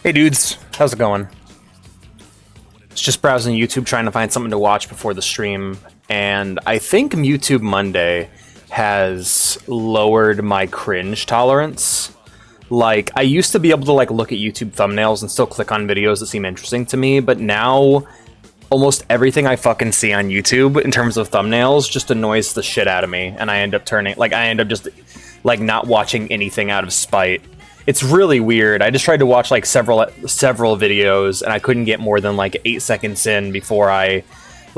Hey dudes, how's it going? It's just browsing YouTube trying to find something to watch before the stream, and I think YouTube Monday has lowered my cringe tolerance. Like, I used to be able to look at YouTube thumbnails and still click on videos that seem interesting to me, but now almost everything I fucking see on YouTube in terms of thumbnails just annoys the shit out of me, and I end up just not watching anything out of spite. It's really weird. I just tried to watch several videos, and I couldn't get more than 8 seconds in before I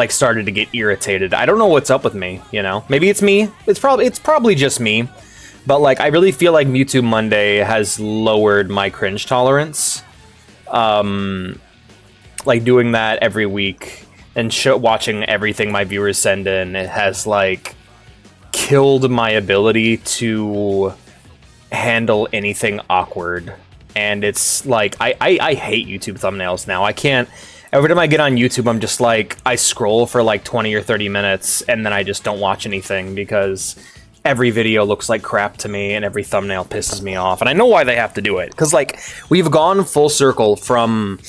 started to get irritated. I don't know what's up with me, you know? Maybe it's me. It's probably just me. But I really feel like YouTube Monday has lowered my cringe tolerance. Doing that every week and watching everything my viewers send in, it has killed my ability to handle anything awkward. And it's I hate YouTube thumbnails now. I can't. Every time I get on YouTube, I'm just I scroll for 20 or 30 minutes and then I just don't watch anything because every video looks like crap to me and every thumbnail pisses me off. And I know why they have to do it, because we've gone full circle from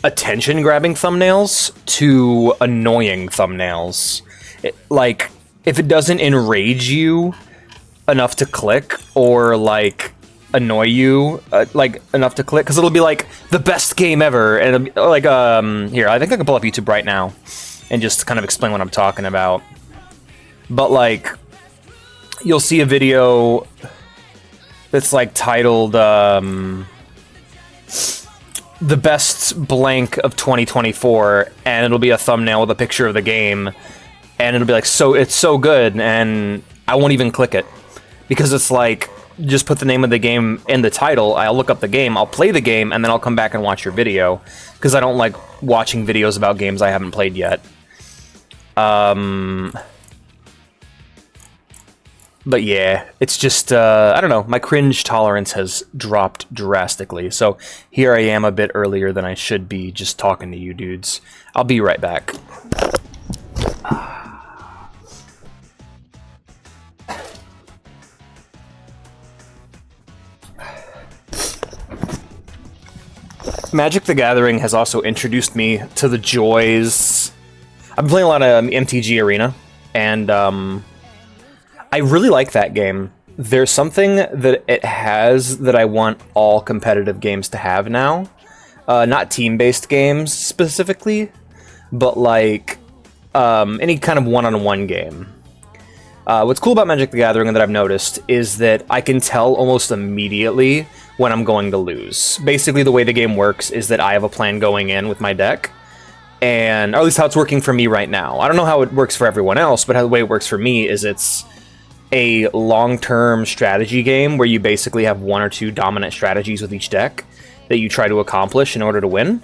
attention grabbing thumbnails to annoying thumbnails. If it doesn't enrage you enough to click, or annoy you enough to click, because it'll be the best game ever, and it'll be here, I think I can pull up YouTube right now and just kind of explain what I'm talking about. But you'll see a video that's titled the best blank of 2024, and it'll be a thumbnail with a picture of the game, and it'll be so it's so good, and I won't even click it. Because it's just put the name of the game in the title, I'll look up the game, I'll play the game, and then I'll come back and watch your video. Because I don't like watching videos about games I haven't played yet. But yeah, it's just, I don't know, my cringe tolerance has dropped drastically. So here I am a bit earlier than I should be, just talking to you dudes. I'll be right back. Magic the Gathering has also introduced me to the joys. I've been playing a lot of MTG Arena, and I really like that game. There's something that it has that I want all competitive games to have now. Not team-based games specifically, but any kind of one-on-one game. What's cool about Magic the Gathering that I've noticed is that I can tell almost immediately when I'm going to lose. Basically, the way the game works is that I have a plan going in with my deck, or at least how it's working for me right now. I don't know how it works for everyone else, but the way it works for me is it's a long-term strategy game where you basically have one or two dominant strategies with each deck that you try to accomplish in order to win,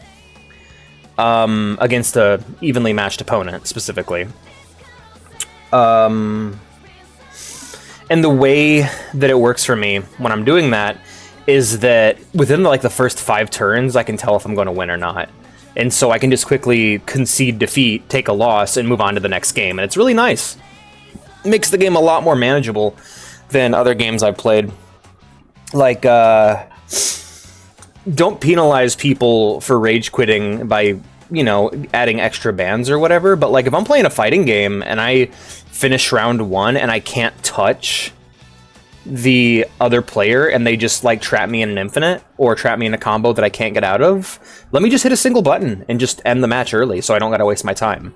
against a evenly matched opponent, specifically. And the way that it works for me when I'm doing that is that within the first 5 turns, I can tell if I'm going to win or not. And so I can just quickly concede defeat, take a loss, and move on to the next game. And it's really nice. It makes the game a lot more manageable than other games I've played. Don't penalize people for rage quitting by, adding extra bans or whatever. But if I'm playing a fighting game and I finish round 1 and I can't touch the other player and they just trap me in an infinite or trap me in a combo that I can't get out of, let me just hit a single button and just end the match early so I don't gotta waste my time.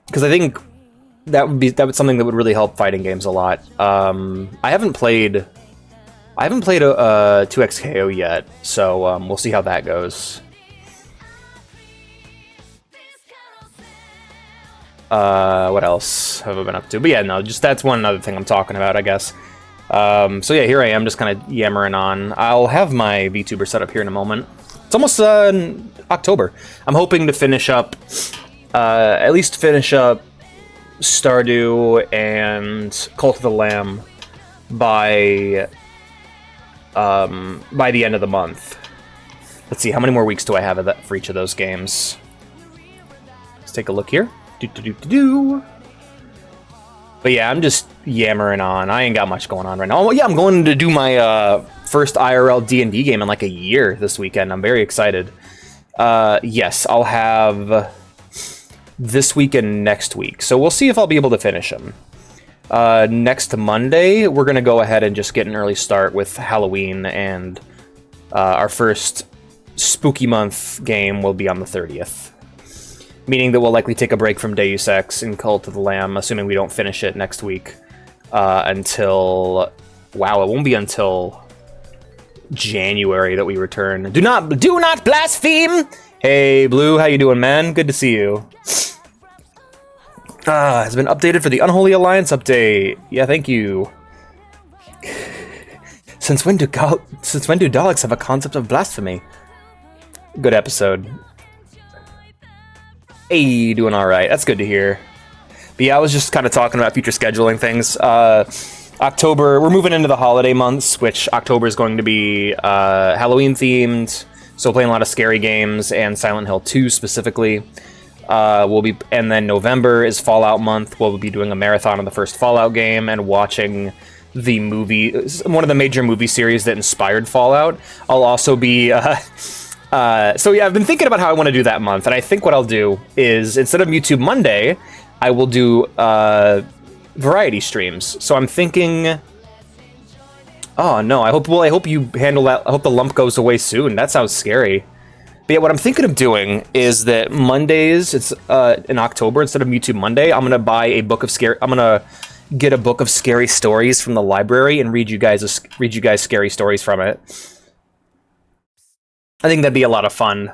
Because I think that would something that would really help fighting games a lot. I haven't played a 2XKO yet, so we'll see how that goes. What else have I been up to? But yeah, no, just that's one other thing I'm talking about, I guess. So yeah, here I am, just kind of yammering on. I'll have my VTuber set up here in a moment. It's almost October. I'm hoping to finish up, at least finish up Stardew and Cult of the Lamb by the end of the month. Let's see, how many more weeks do I have for each of those games? Let's take a look here. But yeah, I'm just yammering on. I ain't got much going on right now. Oh, yeah, I'm going to do my first IRL D&D game in like a year this weekend. I'm very excited. Yes, I'll have this week and next week. So we'll see if I'll be able to finish them. Next Monday, we're going to go ahead and just get an early start with Halloween, and our first spooky month game will be on the 30th. Meaning that we'll likely take a break from Deus Ex and Cult of the Lamb, assuming we don't finish it next week, until... Wow, it won't be until January that we return. Do not blaspheme! Hey, Blue, how you doing, man? Good to see you. Has been updated for the Unholy Alliance update. Yeah, thank you. Since when do Daleks have a concept of blasphemy? Good episode. Hey, doing all right. That's good to hear. But yeah, I was just kind of talking about future scheduling things. October, we're moving into the holiday months, which October is going to be Halloween themed. So playing a lot of scary games and Silent Hill 2 specifically. And then November is Fallout month. We'll be doing a marathon of the first Fallout game and watching the movie, one of the major movie series that inspired Fallout. I'll also be, so yeah, I've been thinking about how I want to do that month, and I think what I'll do is, instead of YouTube Monday, I will do, variety streams. So I'm thinking, oh no, I hope you handle that. I hope the lump goes away soon. That sounds scary. But yeah, what I'm thinking of doing is that Mondays, it's in October, instead of YouTube Monday, I'm gonna buy a book of I'm gonna get a book of scary stories from the library and read you guys scary stories from it. I think that'd be a lot of fun.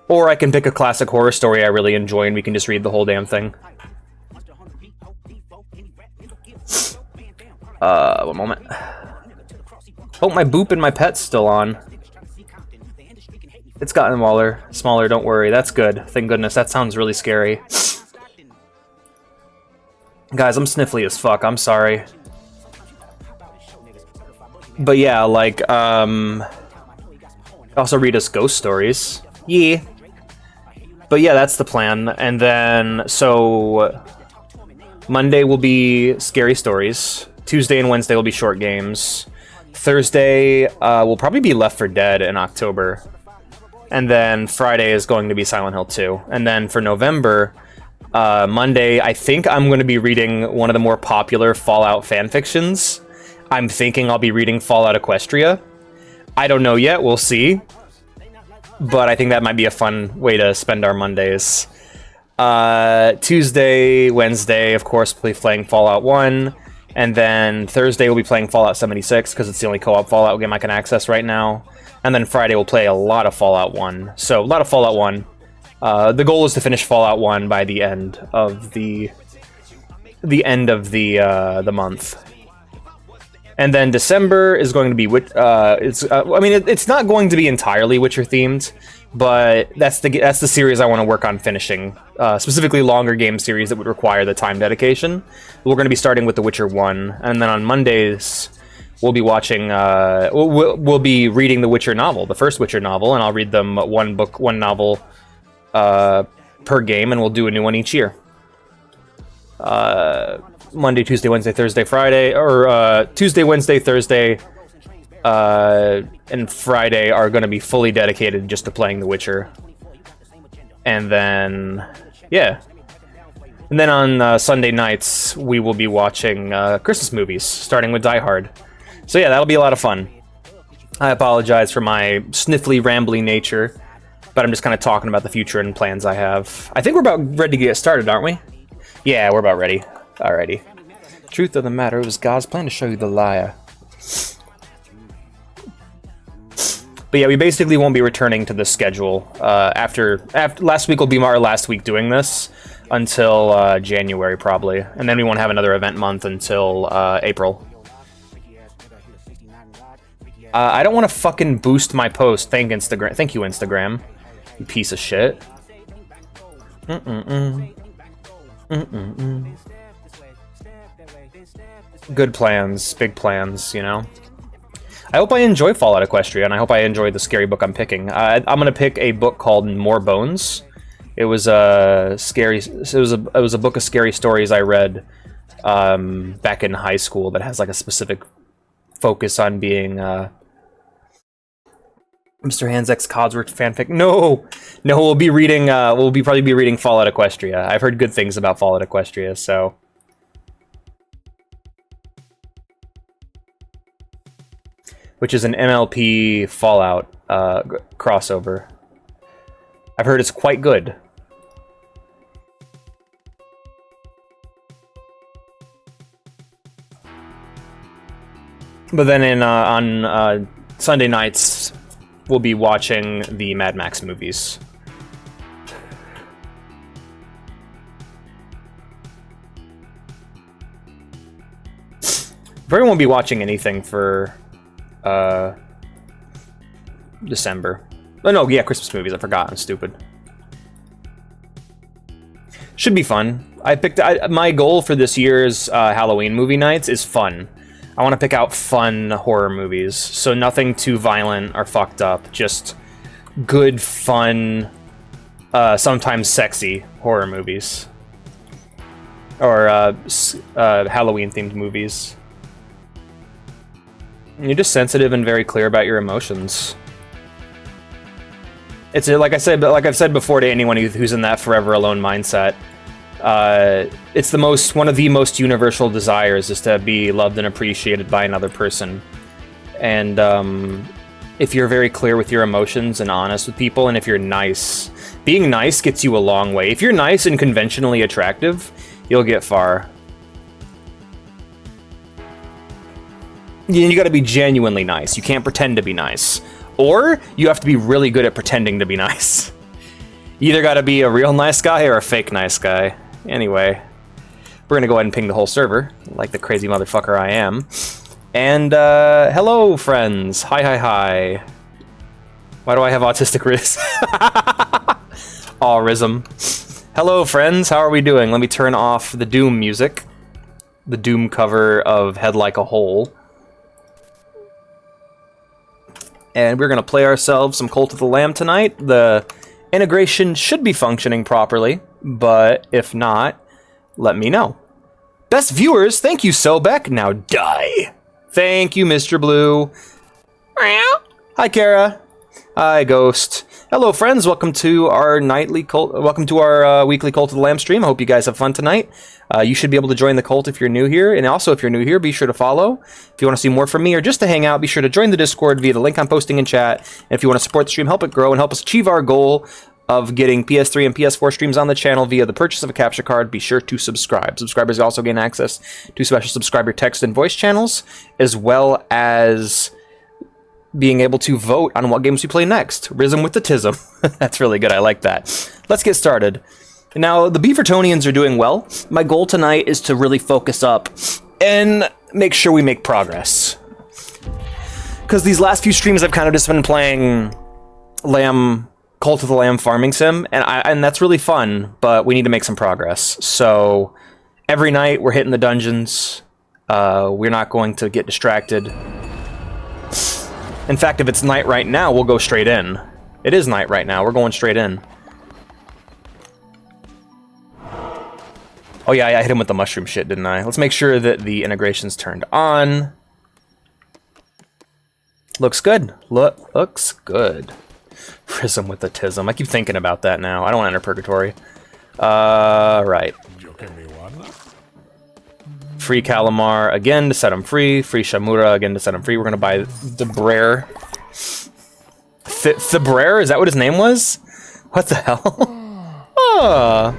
Or I can pick a classic horror story I really enjoy and we can just read the whole damn thing. One moment. Oh, my Boop and my pet's still on. It's gotten smaller, don't worry. That's good. Thank goodness. That sounds really scary. Guys, I'm sniffly as fuck. I'm sorry. But yeah, like, also read us ghost stories. Yeah. But yeah, that's the plan. And then, so... Monday will be scary stories. Tuesday and Wednesday will be short games. Thursday will probably be Left 4 Dead in October. And then Friday is going to be Silent Hill 2. And then for November, Monday, I think I'm going to be reading one of the more popular Fallout fanfictions. I'm thinking I'll be reading Fallout Equestria. I don't know yet, we'll see. But I think that might be a fun way to spend our Mondays. Tuesday, Wednesday, of course, we'll be playing Fallout 1. And then Thursday we'll be playing Fallout 76, because it's the only co-op Fallout game I can access right now. And then Friday we'll play a lot of Fallout 1. So, a lot of Fallout 1. The goal is to finish Fallout 1 by the end of the month. And then December is going to be it's not going to be entirely Witcher themed, but that's the series I want to work on finishing. Specifically longer game series that would require the time dedication. We're going to be starting with The Witcher 1, and then on Mondays we'll be watching. We'll be reading the Witcher novel, the first Witcher novel, and I'll read them one novel per game, and we'll do a new one each year. Monday, Tuesday, Wednesday, Thursday, Friday, or Tuesday, Wednesday, Thursday, and Friday are going to be fully dedicated just to playing The Witcher. And then, yeah. And then on Sunday nights, we will be watching Christmas movies, starting with Die Hard. So yeah, that'll be a lot of fun. I apologize for my sniffly, rambly nature, but I'm just kind of talking about the future and plans I have. I think we're about ready to get started, aren't we? Yeah, we're about ready. Alrighty. Truth of the matter was God's plan to show you the liar. But yeah, we basically won't be returning to the schedule after last week will be our last week doing this until January probably, and then we won't have another event month until April. I don't want to fucking boost my post. Thank you, Instagram. You piece of shit. Good plans, big plans, you know. I hope I enjoy Fallout Equestria, and I hope I enjoy the scary book I'm picking. I'm gonna pick a book called More Bones. It was a book of scary stories I read back in high school that has like a specific focus on being Mr. Hansek's Codsworth fanfic. No, we'll be reading. Probably be reading Fallout Equestria. I've heard good things about Fallout Equestria, so. Which is an MLP Fallout crossover. I've heard it's quite good. But then on Sunday nights, we'll be watching the Mad Max movies. Everyone won't be watching anything for December. Oh no, yeah, Christmas movies. I forgot. I'm stupid. Should be fun. My goal for this year's Halloween movie nights is fun. I want to pick out fun horror movies, so nothing too violent or fucked up. Just good, fun, sometimes sexy horror movies, or Halloween-themed movies. You're just sensitive and very clear about your emotions. It's like I've said before to anyone who's in that forever alone mindset. It's one of the most universal desires is to be loved and appreciated by another person. And if you're very clear with your emotions and honest with people, and if you're nice, being nice gets you a long way. If you're nice and conventionally attractive, you'll get far. You gotta be genuinely nice. You can't pretend to be nice. Or you have to be really good at pretending to be nice. You either gotta be a real nice guy or a fake nice guy. Anyway, we're gonna go ahead and ping the whole server, like the crazy motherfucker I am. And, hello, friends. Hi. Why do I have autistic Riz? Aw, Rizm. Hello, friends. How are we doing? Let me turn off the Doom music. The Doom cover of Head Like a Hole. And we're gonna play ourselves some Cult of the Lamb tonight. The integration should be functioning properly, but if not, let me know. Best viewers, thank you, Sobek. Now die. Thank you, Mr. Blue. Hi, Kara. Hi, Ghost. Hello, friends. Welcome to our weekly Cult of the Lamb stream. I hope you guys have fun tonight. You should be able to join the cult if you're new here. And also, if you're new here, be sure to follow. If you want to see more from me or just to hang out, be sure to join the Discord via the link I'm posting in chat. And if you want to support the stream, help it grow, and help us achieve our goal of getting PS3 and PS4 streams on the channel via the purchase of a capture card, be sure to subscribe. Subscribers also gain access to special subscriber text and voice channels, as well as being able to vote on what games we play next. Rhythm with the Tism. That's really good. I like that. Let's get started. Now, the Beavertonians are doing well. My goal tonight is to really focus up and make sure we make progress. Because these last few streams I've kind of just been playing Cult of the Lamb farming sim, and that's really fun, but we need to make some progress. So every night we're hitting the dungeons. We're not going to get distracted. In fact, if it's night right now, we'll go straight in. It is night right now. We're going straight in. Oh yeah, I hit him with the mushroom shit, didn't I? Let's make sure that the integration's turned on. Looks good. Looks good. Prism with the Tism. I keep thinking about that now. I don't want to enter Purgatory. Right. Free Calamar again to set him free. Free Shamura again to set him free. We're going to buy the Brer. The Brer? Is that what his name was? What the hell? Oh.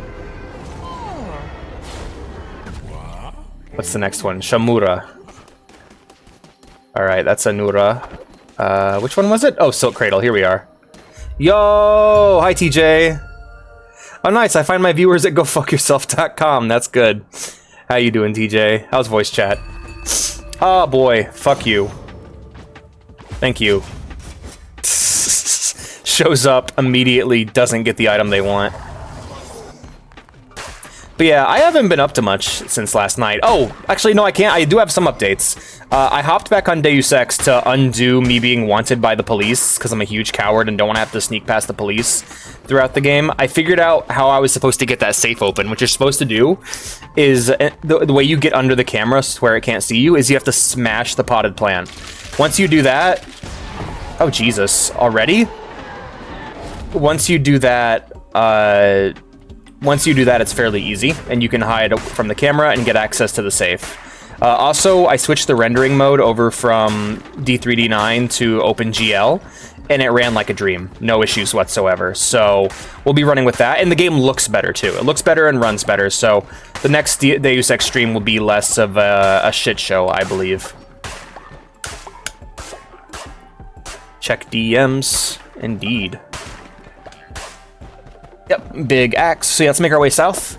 What's the next one? Shamura. Alright, that's Anura. Which one was it? Oh, Silk Cradle. Here we are. Yo! Hi, TJ. Oh, nice. I find my viewers at gofuckyourself.com. That's good. How you doing, TJ? How's voice chat? Oh, boy. Fuck you. Thank you. Shows up immediately, doesn't get the item they want. But yeah, I haven't been up to much since last night. Oh, actually, no, I can't. I do have some updates. I hopped back on Deus Ex to undo me being wanted by the police, because I'm a huge coward and don't want to have to sneak past the police throughout the game. I figured out how I was supposed to get that safe open. What you're supposed to do is, the way you get under the camera where it can't see you, is you have to smash the potted plant. Once you do that... Oh, Jesus. Already? Once you do that, it's fairly easy, and you can hide from the camera and get access to the safe. Also, I switched the rendering mode over from D3D9 to OpenGL, and it ran like a dream. No issues whatsoever. So we'll be running with that, and the game looks better too. It looks better and runs better, so the next Deus Ex stream will be less of a shit show, I believe. Check DMs. Indeed. Yep, big axe. So yeah, let's make our way south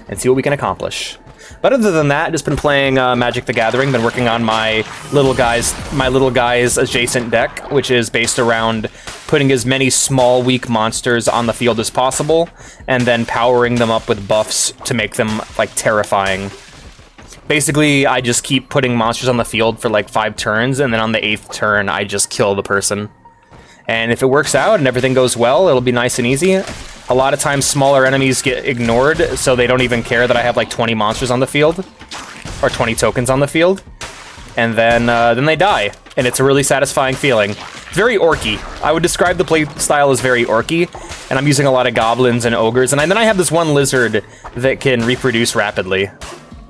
and see what we can accomplish. But other than that, just been playing Magic the Gathering, been working on my little guys adjacent deck, which is based around putting as many small, weak monsters on the field as possible, and then powering them up with buffs to make them, like, terrifying. Basically, I just keep putting monsters on the field for, like, 5 turns, and then on the 8th turn, I just kill the person. And if it works out and everything goes well, it'll be nice and easy. A lot of times, smaller enemies get ignored, so they don't even care that I have like 20 monsters on the field, or 20 tokens on the field, and then they die, and it's a really satisfying feeling. Very orky. I would describe the play style as very orky, and I'm using a lot of goblins and ogres, and then I have this one lizard that can reproduce rapidly.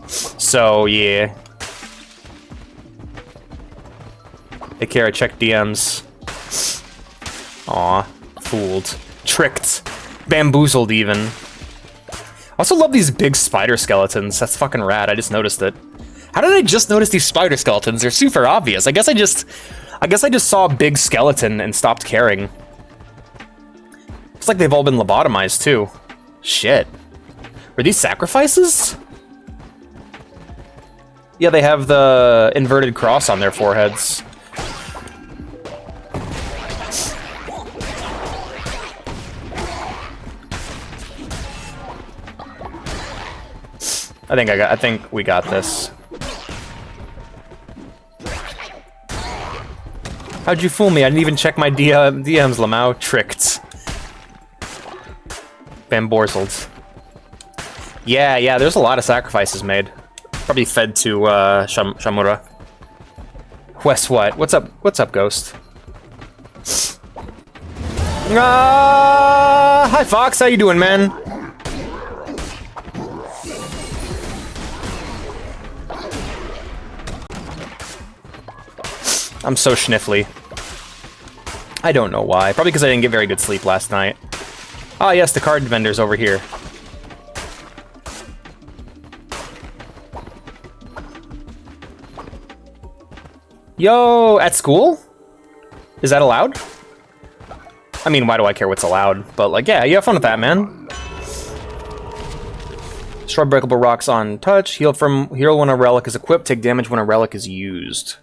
So yeah. Take care. Check DMs. Aw, fooled, tricked. Bamboozled, even. Also love these big spider skeletons. That's fucking rad. I just noticed it. How did I just notice these spider skeletons? They're super obvious. I guess I just saw a big skeleton and stopped caring. Looks like they've all been lobotomized, too. Shit. Were these sacrifices? Yeah, they have the inverted cross on their foreheads. I think we got this. How'd you fool me? I didn't even check my DMs, Lamau. Tricked. Bamboozled. Yeah, there's a lot of sacrifices made. Probably fed to Shamura. Wes, what? What's up, Ghost? Hi, Fox. How you doing, man? I'm so schniffly. I don't know why. Probably because I didn't get very good sleep last night. Ah, yes, the card vendor's over here. Yo, at school? Is that allowed? I mean, why do I care what's allowed? But, like, yeah, you have fun with that, man. Destroy breakable rocks on touch. Heal when a relic is equipped. Take damage when a relic is used.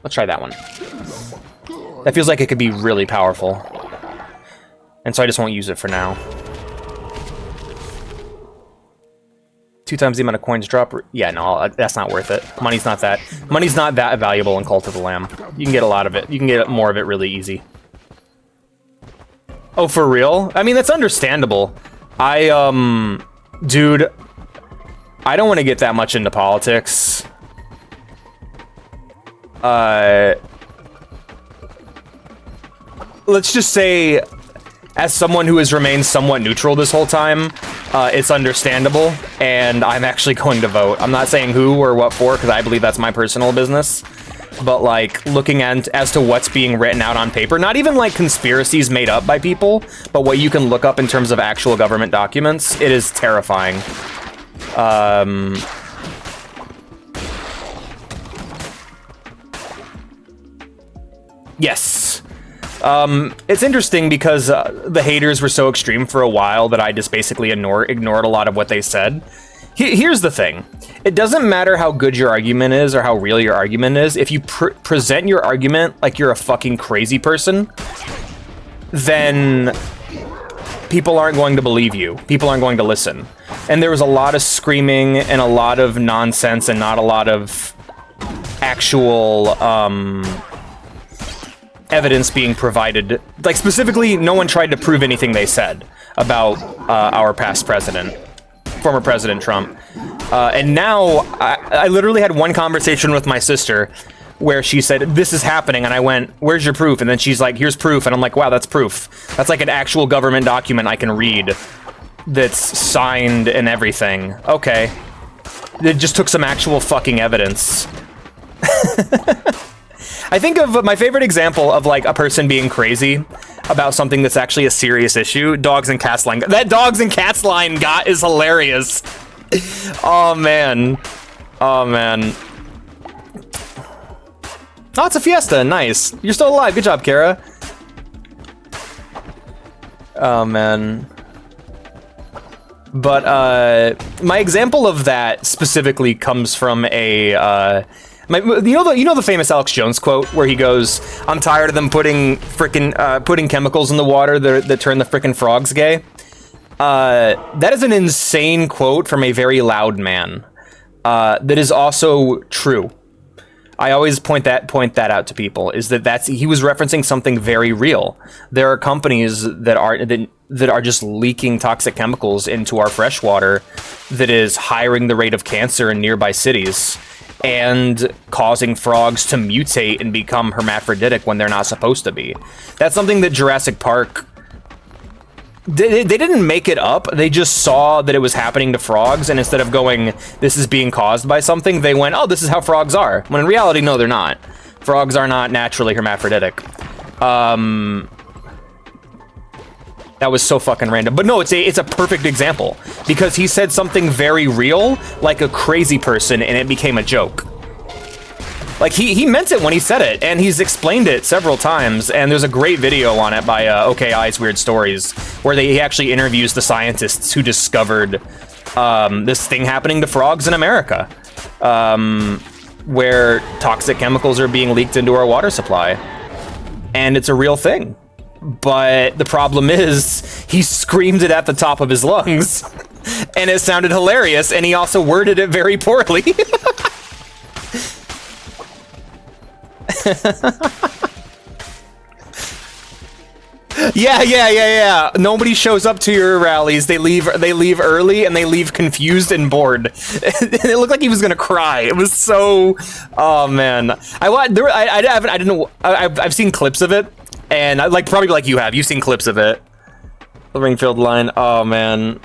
Let's try that one. That feels like it could be really powerful. And so I just won't use it for now. 2 times the amount of coins drop. Yeah, no, that's not worth it. Money's not that valuable in Cult of the Lamb. You can get a lot of it. You can get more of it really easy. Oh, for real? I mean, that's understandable. Dude, I don't want to get that much into politics. Let's just say, as someone who has remained somewhat neutral this whole time, it's understandable, and I'm actually going to vote. I'm not saying who or what for, because I believe that's my personal business, but, like, looking as to what's being written out on paper, not even, like, conspiracies made up by people, but what you can look up in terms of actual government documents, it is terrifying. Yes. It's interesting because the haters were so extreme for a while that I just basically ignored a lot of what they said. Here's the thing. It doesn't matter how good your argument is or how real your argument is. If you present your argument like you're a fucking crazy person, then people aren't going to believe you. People aren't going to listen. And there was a lot of screaming and a lot of nonsense and not a lot of actual evidence being provided. Like, specifically, no one tried to prove anything they said about our past president, former President Trump. And now, I literally had one conversation with my sister where she said, this is happening, and I went, where's your proof? And then she's like, here's proof, and I'm like, wow, that's proof. That's like an actual government document I can read that's signed and everything. Okay. It just took some actual fucking evidence. I think of my favorite example of, like, a person being crazy about something that's actually a serious issue, dogs and cats line. That dogs and cats line got is hilarious. Oh, man. Oh, man. Oh, it's a fiesta. Nice. You're still alive. Good job, Kara. Oh, man. But, my example of that specifically comes from a, you know the famous Alex Jones quote where he goes, "I'm tired of them putting chemicals in the water that turn the frickin' frogs gay." That is an insane quote from a very loud man. That is also true. I always point that out to people, is that he was referencing something very real. There are companies that are just leaking toxic chemicals into our fresh water that is highering the rate of cancer in nearby cities and causing frogs to mutate and become hermaphroditic when they're not supposed to be. That's something that Jurassic Park... They didn't make it up. They just saw that it was happening to frogs, and instead of going, this is being caused by something, they went, oh, this is how frogs are. When in reality, no, they're not. Frogs are not naturally hermaphroditic. That was so fucking random. But no, it's a perfect example, because he said something very real, like a crazy person, and it became a joke. Like, he meant it when he said it, and he's explained it several times, and there's a great video on it by OKI's Weird Stories, where he actually interviews the scientists who discovered this thing happening to frogs in America, where toxic chemicals are being leaked into our water supply. And it's a real thing. But the problem is, he screamed it at the top of his lungs, and it sounded hilarious, and he also worded it very poorly. Yeah. Nobody shows up to your rallies. They leave early, and they leave confused and bored. It looked like he was gonna cry. It was so... Oh, man. I've seen clips of it, and probably like you have. You've seen clips of it. The Ringfield line. Oh, man.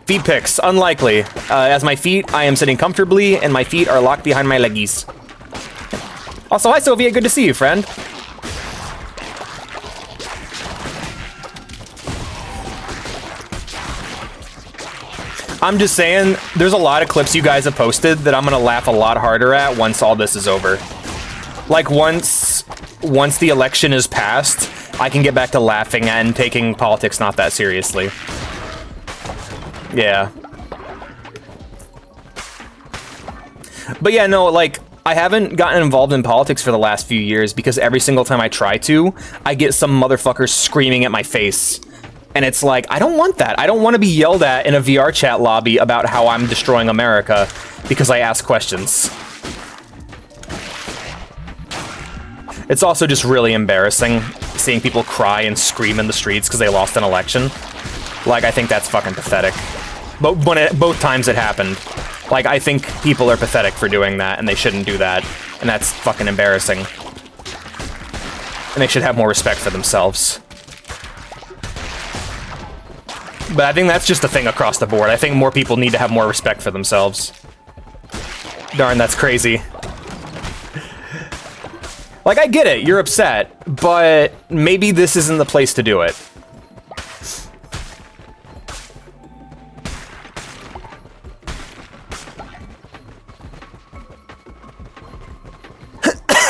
Feet pics, unlikely. As my feet, I am sitting comfortably, and my feet are locked behind my leggies. Also, hi Sylvia, good to see you, friend. I'm just saying, there's a lot of clips you guys have posted that I'm gonna laugh a lot harder at once all this is over. Like, once the election is passed, I can get back to laughing and taking politics not that seriously. Yeah. But yeah, no, like, I haven't gotten involved in politics for the last few years because every single time I try to, I get some motherfucker screaming at my face. And it's like, I don't want that. I don't want to be yelled at in a VR chat lobby about how I'm destroying America because I ask questions. It's also just really embarrassing seeing people cry and scream in the streets because they lost an election. Like, I think that's fucking pathetic. But both times it happened. Like, I think people are pathetic for doing that, and they shouldn't do that. And that's fucking embarrassing. And they should have more respect for themselves. But I think that's just a thing across the board. I think more people need to have more respect for themselves. Darn, that's crazy. Like, I get it, you're upset, but maybe this isn't the place to do it.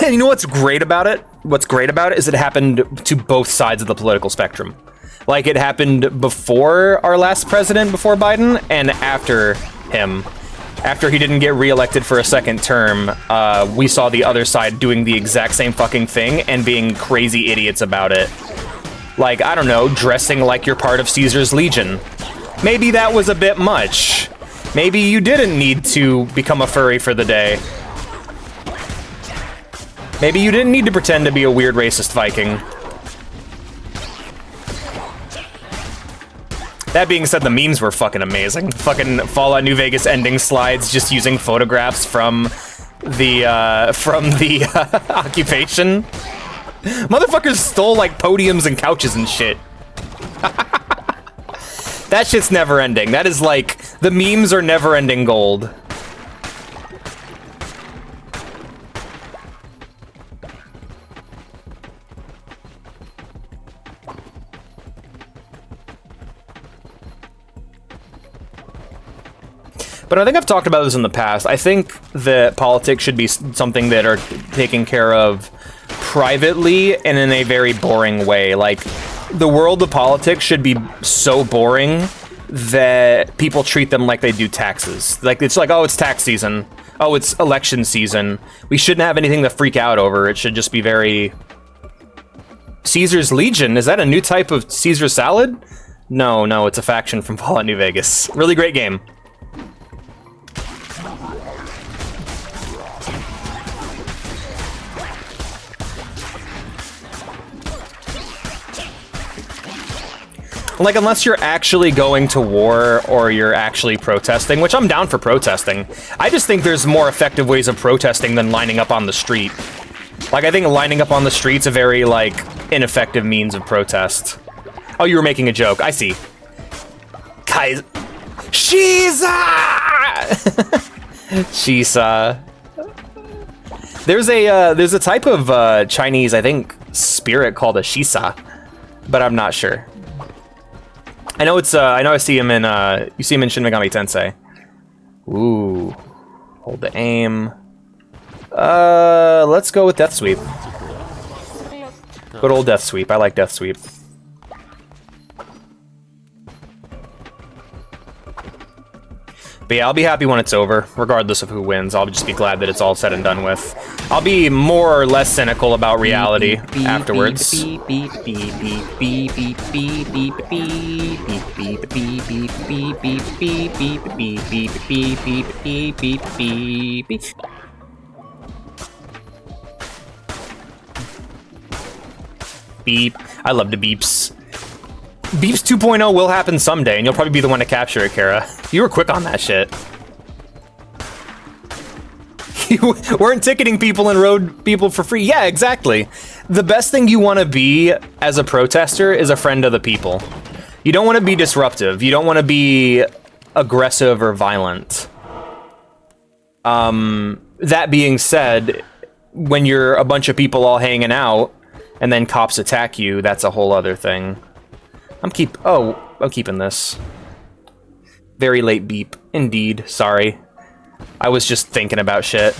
And you know what's great about it? What's great about it is it happened to both sides of the political spectrum. Like, it happened before our last president, before Biden, and after him. After he didn't get reelected for a second term, we saw the other side doing the exact same fucking thing and being crazy idiots about it. Like, I don't know, dressing like you're part of Caesar's Legion. Maybe that was a bit much. Maybe you didn't need to become a furry for the day. Maybe you didn't need to pretend to be a weird racist Viking. That being said, the memes were fucking amazing. Fucking Fallout New Vegas ending slides just using photographs from the occupation. Motherfuckers stole like podiums and couches and shit. That shit's never ending. That is like, the memes are never ending gold. But I think I've talked about this in the past. I think that politics should be something that are taken care of privately and in a very boring way. Like, the world of politics should be so boring that people treat them like they do taxes. Like, it's like, oh, it's tax season. Oh, it's election season. We shouldn't have anything to freak out over. It should just be very... Caesar's Legion? Is that a new type of Caesar salad? No, it's a faction from Fallout New Vegas. Really great game. Like, unless you're actually going to war or you're actually protesting, which I'm down for protesting. I just think there's more effective ways of protesting than lining up on the street. Like, I think lining up on the street's a very, like, ineffective means of protest. Oh, you were making a joke. I see. Kaiser. Shisa! Shisa. There's a type of Chinese, I think, spirit called a Shisa, but I'm not sure. I know it's I know I see him in you see him in Shin Megami Tensei. Ooh. Hold the aim. Let's go with Death Sweep. Good old Death Sweep. I like Death Sweep. But yeah, I'll be happy when it's over, regardless of who wins. I'll just be glad that it's all said and done with. I'll be more or less cynical about reality afterwards. Beep. I love the beeps. Beeps 2.0 will happen someday, and you'll probably be the one to capture it, Kara. You were quick on that shit. You weren't ticketing people and rode people for free. Yeah, exactly. The best thing you want to be as a protester is a friend of the people. You don't want to be disruptive. You don't want to be aggressive or violent. That being said, when you're a bunch of people all hanging out, and then cops attack you, that's a whole other thing. I'm keeping this. Very late beep. Indeed. Sorry. I was just thinking about shit.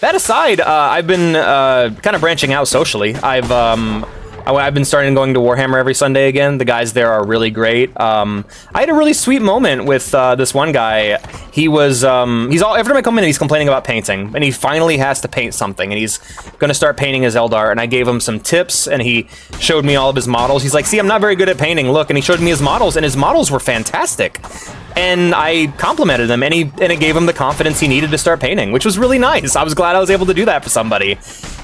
That aside, I've been kind of branching out socially. I've been starting going to Warhammer every Sunday again. The guys there are really great. I had a really sweet moment with this one guy. He was every time I come in, he's complaining about painting, and he finally has to paint something, and he's gonna start painting his Eldar. And I gave him some tips, and he showed me all of his models. He's like, "See, I'm not very good at painting. Look," and he showed me his models, and his models were fantastic. And I complimented him, and it gave him the confidence he needed to start painting, which was really nice. I was glad I was able to do that for somebody.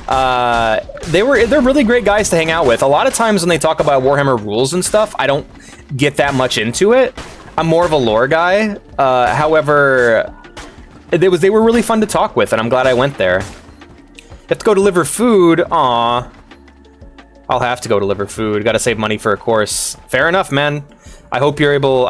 They're really great guys to hang out with. A lot of times when they talk about Warhammer rules and stuff, I don't get that much into it. I'm more of a lore guy. However, they were really fun to talk with, and I'm glad I went there. You have to go deliver food. Aw. I'll have to go deliver food. Gotta save money for a course. Fair enough, man. I hope you're able...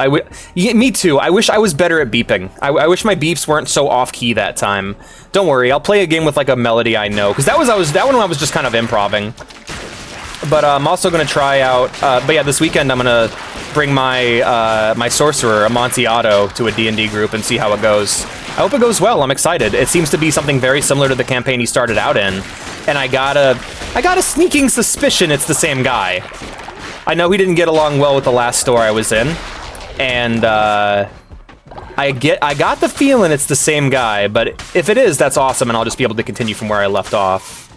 Yeah, me too. I wish I was better at beeping. I wish my beeps weren't so off-key that time. Don't worry, I'll play a game with like a melody I know, because that one I was just kind of improving. But I'm also gonna try out... but yeah, this weekend I'm gonna bring my my sorcerer, Amontillado, to a D&D group and see how it goes. I hope it goes well. I'm excited. It seems to be something very similar to the campaign he started out in, and I got a sneaking suspicion it's the same guy. I know he didn't get along well with the last store I was in, and I got the feeling it's the same guy, but if it is, that's awesome, and I'll just be able to continue from where I left off.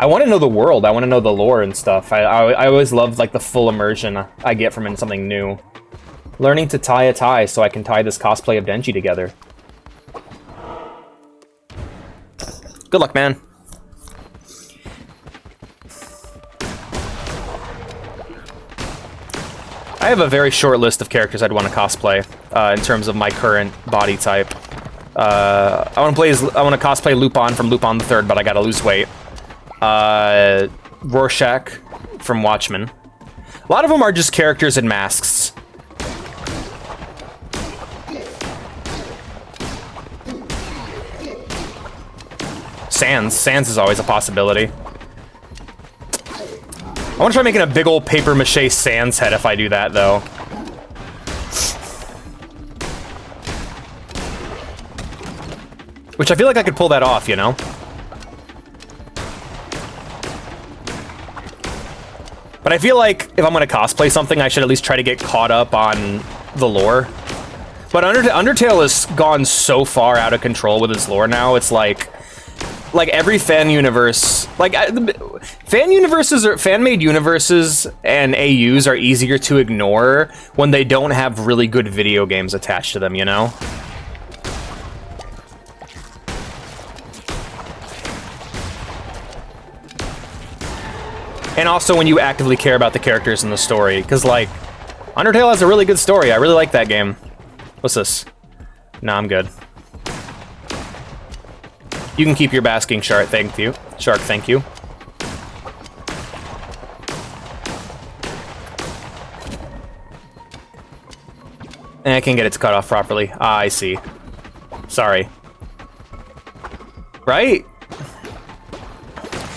I want to know the world. I want to know the lore and stuff. I always love like the full immersion I get from something new. Learning to tie a tie so I can tie this cosplay of Denji together. Good luck, man. I have a very short list of characters I'd want to cosplay in terms of my current body type. I want to cosplay Lupin from Lupin the Third, but I gotta lose weight. Rorschach from Watchmen. A lot of them are just characters in masks. Sans is always a possibility. I want to try making a big old paper mache Sans head if I do that, though. Which I feel like I could pull that off, you know? But I feel like if I'm going to cosplay something, I should at least try to get caught up on the lore. But Undertale has gone so far out of control with its lore now, it's like every fan universe, fan-made universes and AUs are easier to ignore when they don't have really good video games attached to them, you know? And also when you actively care about the characters in the story, because like, Undertale has a really good story. I really like that game. What's this? Nah, I'm good. You can keep your basking, Shark, thank you. Shark, thank you. And I can't get it to cut off properly. Ah, I see. Sorry. Right?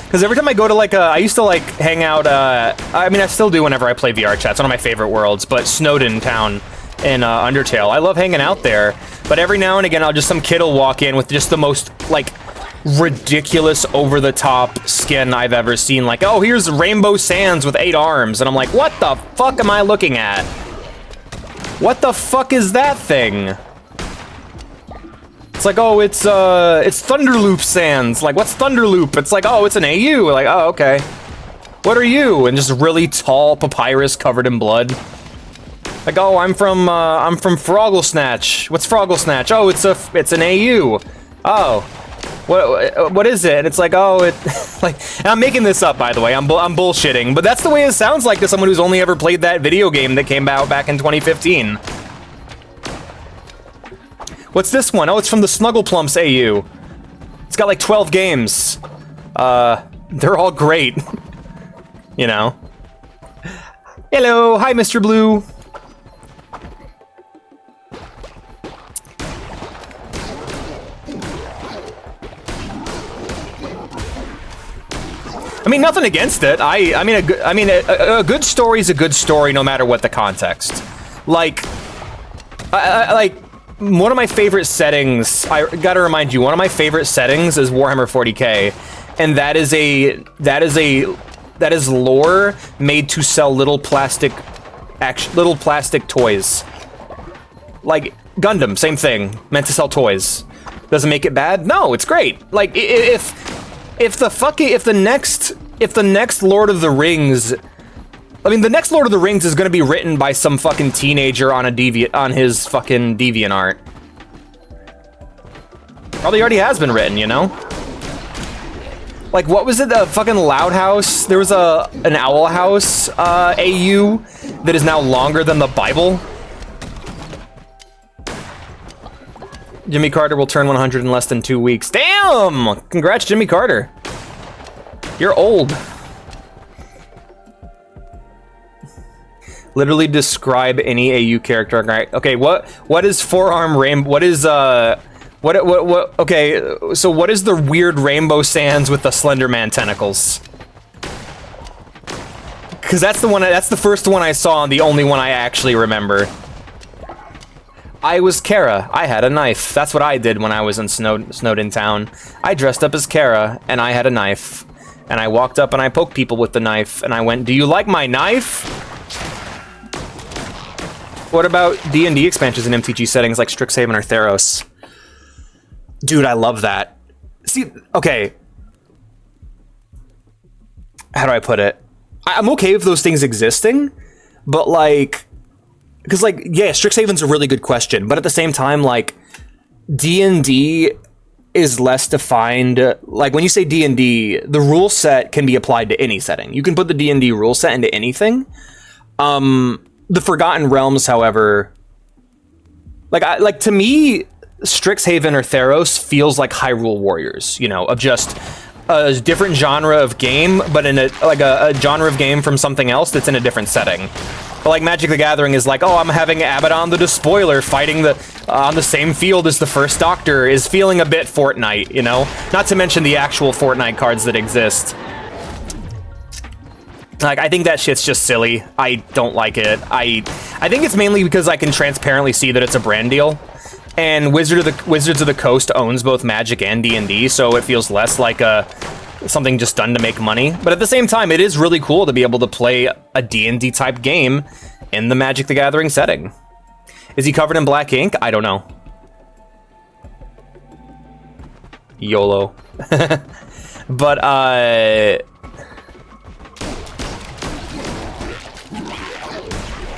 Because every time I go to like I used to like hang out, I mean I still do whenever I play VR chat, it's one of my favorite worlds, but Snowdin Town in Undertale. I love hanging out there, but every now and again some kid will walk in with just the most like ridiculous over-the-top skin I've ever seen. Like, oh, here's Rainbow Sans with 8 arms, and I'm like, what the fuck am I looking at? What the fuck is that thing? It's like, oh, it's Thunderloop Sans. Like, what's Thunderloop? It's like, oh, it's an AU. Like, oh, okay. What are you? And just really tall papyrus covered in blood. Like, oh, I'm from Froggle Snatch. What's Froggle Snatch? Oh, it's an AU. Oh. What is it? And it's like, oh, like, and I'm making this up, by the way. I'm bullshitting, but that's the way it sounds like to someone who's only ever played that video game that came out back in 2015. What's this one? Oh, it's from the Snuggleplumps AU. It's got like 12 games. They're all great. You know. Hello, hi, Mr. Blue. I mean, nothing against it. I mean, a good story is a good story, no matter what the context. Like, like one of my favorite settings. I gotta remind you, one of my favorite settings is Warhammer 40K, and that is lore made to sell little plastic toys. Like Gundam, same thing, meant to sell toys. Doesn't make it bad? No, it's great. Like if the next Lord of the Rings, I mean, the next Lord of the Rings is gonna be written by some fucking teenager on his fucking DeviantArt. Probably already has been written, you know? Like, what was it, the fucking Loud House? There was an Owl House AU that is now longer than the Bible. Jimmy Carter will turn 100 in less than 2 weeks. Damn! Congrats, Jimmy Carter. You're old. Literally describe any AU character. Right? Okay, what is forearm rainbow? What is what? Okay, so what is the weird Rainbow Sans with the Slender Man tentacles? Because that's the one. That's the first one I saw and the only one I actually remember. I was Kara. I had a knife. That's what I did when I was in Snowdin Town. I dressed up as Kara, and I had a knife. And I walked up and I poked people with the knife, and I went, "Do you like my knife?" What about D&D expansions in MTG settings like Strixhaven or Theros? Dude, I love that. See, okay. how do I put it? I'm okay with those things existing, but like, because like, yeah, Strixhaven's a really good question, but at the same time, like, D&D is less defined. Like, when you say D&D, the rule set can be applied to any setting. You can put the D&D rule set into anything. The Forgotten Realms, however, like to me, Strixhaven or Theros feels like Hyrule Warriors, you know, of just a different genre of game, but in a genre of game from something else that's in a different setting. But like Magic the Gathering is like, oh, I'm having Abaddon the Despoiler fighting on the same field as the First Doctor, is feeling a bit Fortnite, you know? Not to mention the actual Fortnite cards that exist. Like, I think that shit's just silly. I don't like it. I think it's mainly because I can transparently see that it's a brand deal. And Wizards of the Coast owns both Magic and D&D, so it feels less like something just done to make money. But at the same time, it is really cool to be able to play a D&D type game in the Magic the Gathering setting. Is he covered in black ink? I don't know. YOLO.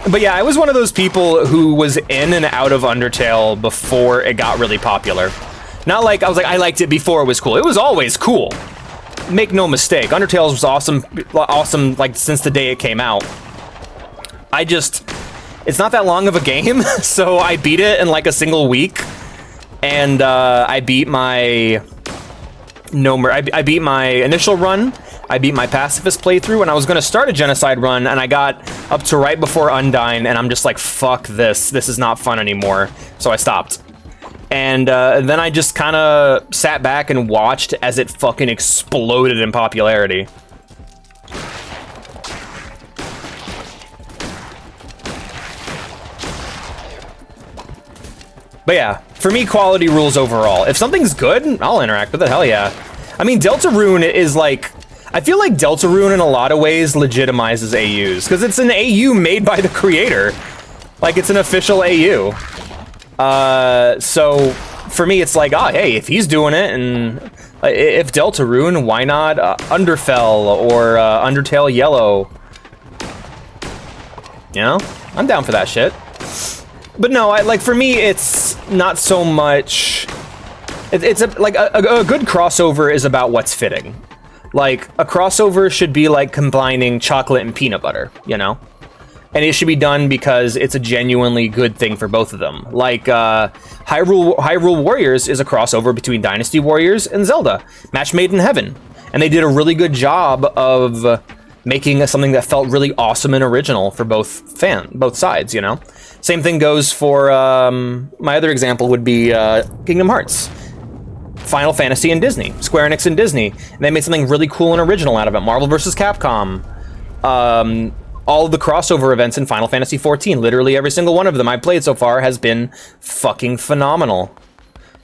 But yeah, I was one of those people who was in and out of Undertale before it got really popular. Not like I was like, I liked it before it was cool. It was always cool. Make no mistake, Undertale was awesome like since the day it came out. It's not that long of a game, so I beat it in like a single week. And I beat my I beat my initial run. I beat my pacifist playthrough, and I was going to start a genocide run, and I got up to right before Undyne, and I'm just like, fuck this. This is not fun anymore. So I stopped. And then I just kind of sat back and watched as it fucking exploded in popularity. But yeah, for me, quality rules overall. If something's good, I'll interact with it, hell yeah. I mean, Deltarune is like... I feel like Deltarune in a lot of ways legitimizes AUs, because it's an AU made by the creator. Like, it's an official AU. So, for me, it's like, hey, if he's doing it, and if Deltarune, why not Underfell or Undertale Yellow? You know? I'm down for that shit. But no, like, for me, it's not so much... It's a good crossover is about what's fitting. Like, a crossover should be like combining chocolate and peanut butter, you know? And it should be done because it's a genuinely good thing for both of them. Like, Hyrule Warriors is a crossover between Dynasty Warriors and Zelda. Match made in heaven. And they did a really good job of making something that felt really awesome and original for both sides, you know? Same thing goes for, my other example would be Kingdom Hearts. Final Fantasy and Disney, Square Enix and Disney, and they made something really cool and original out of it. Marvel vs. Capcom, all of the crossover events in Final Fantasy XIV, literally every single one of them I've played so far has been fucking phenomenal,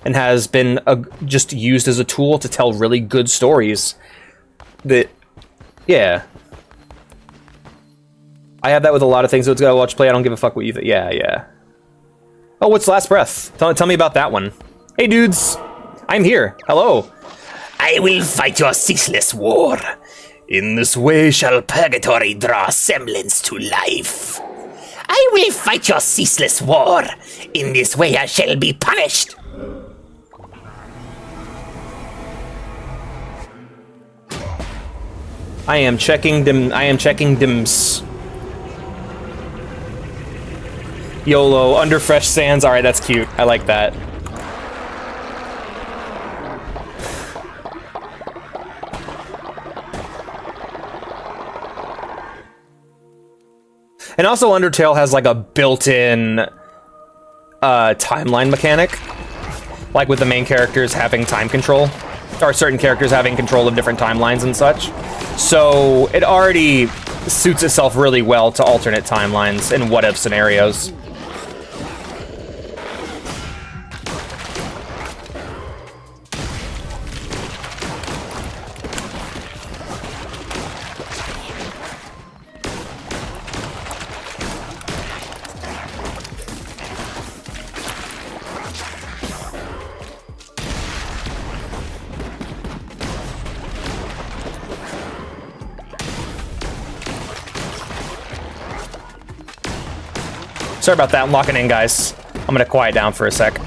and has been just used as a tool to tell really good stories. Yeah. I have that with a lot of things. So it's gotta watch play. I don't give a fuck what you think. Yeah. Oh, what's Last Breath? Tell me about that one. Hey, dudes. I'm here. Hello. I will fight your ceaseless war. In this way shall purgatory draw semblance to life. I will fight your ceaseless war. In this way I shall be punished. I am checking dims. YOLO, under fresh sands. Alright, that's cute. I like that. And also Undertale has like a built-in timeline mechanic, like with the main characters having time control, or certain characters having control of different timelines and such. So it already suits itself really well to alternate timelines and what-if scenarios. Sorry about that. I'm locking in, guys. I'm gonna quiet down for a sec.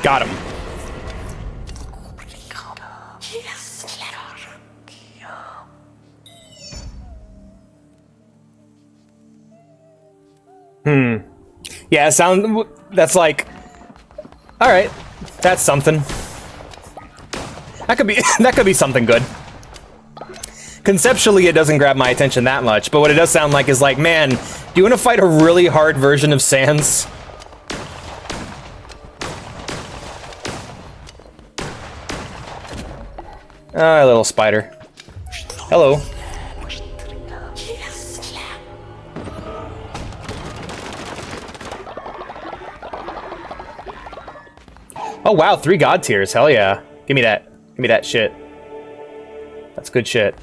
Got him. Yeah, that's like, all right, that's something. That could be that could be something good. Conceptually, it doesn't grab my attention that much, but what it does sound like is like, man, do you want to fight a really hard version of Sans? Ah, little spider. Hello. Oh wow, 3 god tiers, hell yeah. Give me that. Give me that shit. That's good shit.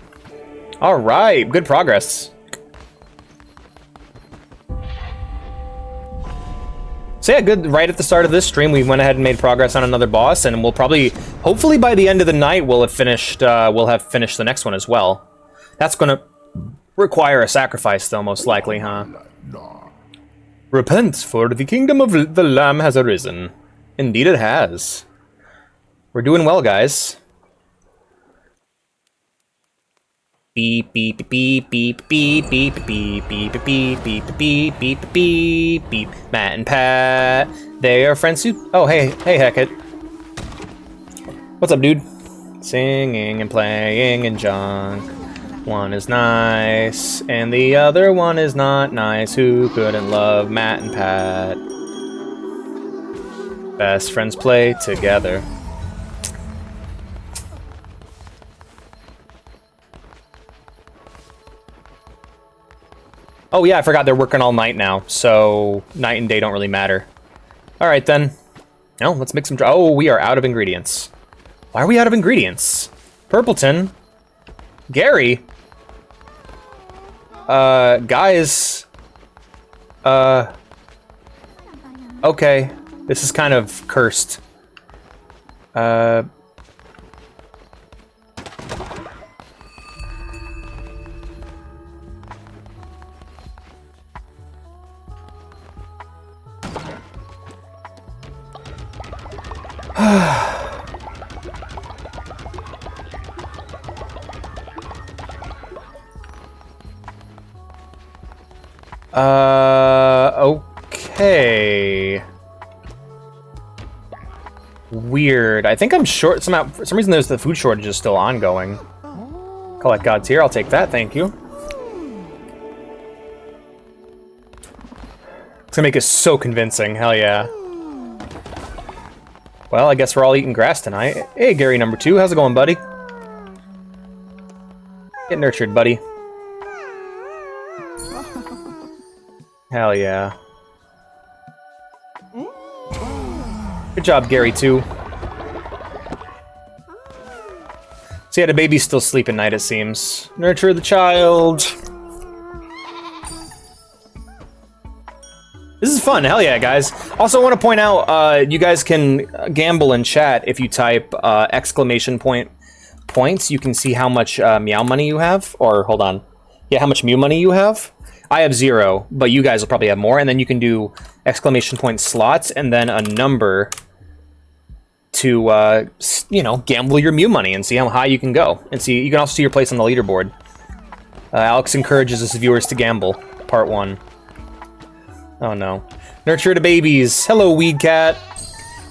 Alright, good progress. So yeah, good. Right at the start of this stream, we went ahead and made progress on another boss, and we'll probably, hopefully by the end of the night, we'll have finished the next one as well. That's gonna require a sacrifice, though, most likely, huh? Repent, for the kingdom of the Lamb has arisen. Indeed it has. We're doing well, guys. Beep beep beep beep beep beep beep beep beep beep beep beep beep beep. Matt and Pat, they are friends too. Oh hey Heckett. What's up, dude? Singing and playing and junk. One is nice and the other one is not nice. Who couldn't love Matt and Pat? Best friends play together. Oh yeah, I forgot they're working all night now, so night and day don't really matter. Alright then. Now, let's make some... Oh, we are out of ingredients. Why are we out of ingredients? Purpleton? Gary? Guys... Okay. This is kind of cursed. Okay. Weird. I think I'm short somehow. For some reason, there's the food shortage is still ongoing. Collect God's here. I'll take that. Thank you. It's gonna make us so convincing. Hell yeah. Well, I guess we're all eating grass tonight. Hey, Gary number 2. How's it going, buddy? Get nurtured, buddy. Hell yeah. Good job, Gary 2. So yeah, the baby's still sleeping night, it seems. Nurture the child. This is fun, hell yeah, guys. Also, I want to point out, you guys can gamble in chat if you type exclamation point points. You can see how much Meow money you have, or hold on. Yeah, how much Mew money you have. I have 0, but you guys will probably have more, and then you can do exclamation point slots and then a number to, you know, gamble your Mew money and see how high you can go. And see, you can also see your place on the leaderboard. Alex encourages his viewers to gamble, part 1. Oh no. Nurture the babies. Hello, Weed Cat.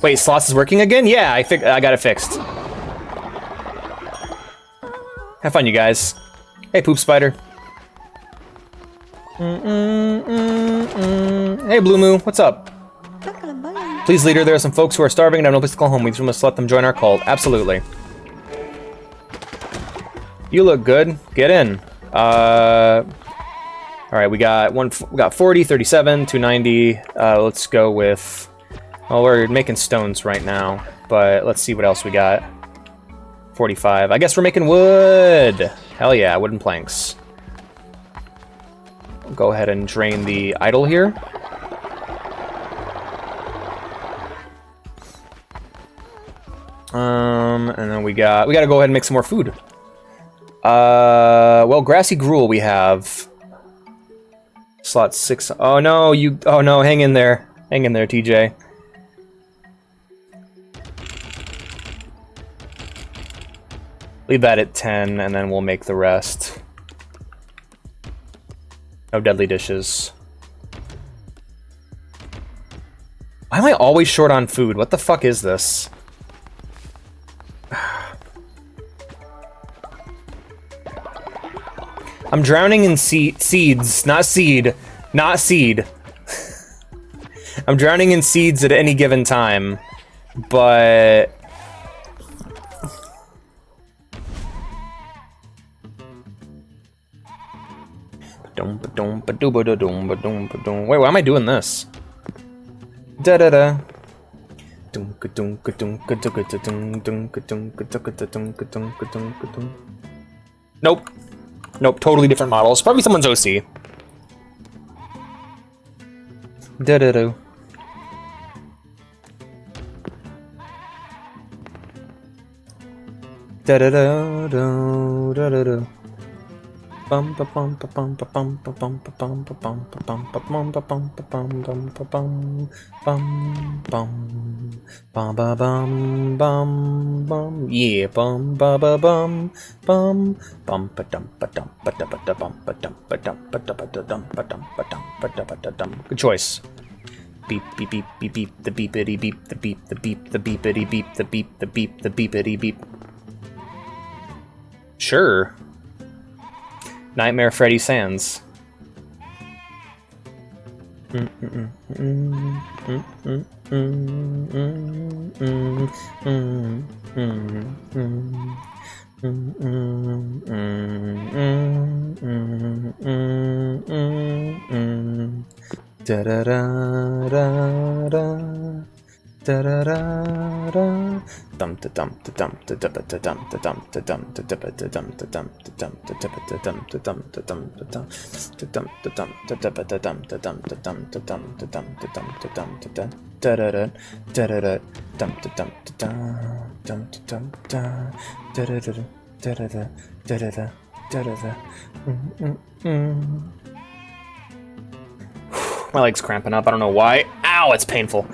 Wait, slots is working again? Yeah, I got it fixed. Have fun, you guys. Hey, Poop Spider. Hey, Blue Moo, what's up? Please, leader, there are some folks who are starving and have no place to call home. We must let them join our cult. Absolutely. You look good. Get in. All right, we got 40, 37, 290. Let's go with. Oh, we're making stones right now, but let's see what else we got. 45. I guess we're making wood. Hell yeah, wooden planks. I'll go ahead and drain the idol here. And then we gotta go ahead and make some more food. Well, grassy gruel we have. Slot 6. Oh no, hang in there. Hang in there, TJ. Leave that at 10, and then we'll make the rest. No deadly dishes. Why am I always short on food? What the fuck is this? I'm drowning in seeds, not seed. Not seed. I'm drowning in seeds at any given time, but... Wait, why am I doing this? Da-da-da. Nope. Nope, totally different models. Probably someone's OC. Da-da-do. Da-da-do, da-da-do. Bum ba bum ba bum ba bum ba bum ba bum ba bum ba bum ba bum ba bum ba bum bum ba bum bum bum ba bum bum yeah bum ba ba bum bum ba dum ba dum ba da ba da bum ba dum ba dum ba da ba da dum ba dum ba dum ba da ba da dum. Good choice. Beep beep beep beep beep the beepity beep the beep the beep the beepity beep the beep the beep the beepity beep. Sure. Nightmare Freddy Sands. Dum da dum da dum da da da dum da dum da dum da da da dum da dum da dum da da da dum da dum da dum da dum da dum da dum da da da dum da dum da dum da dum da dum da dum da dum da da da da da da da da dum da dum da dum da dum da da da da da da da da da da da. My leg's cramping up. I don't know why. Ow, it's painful.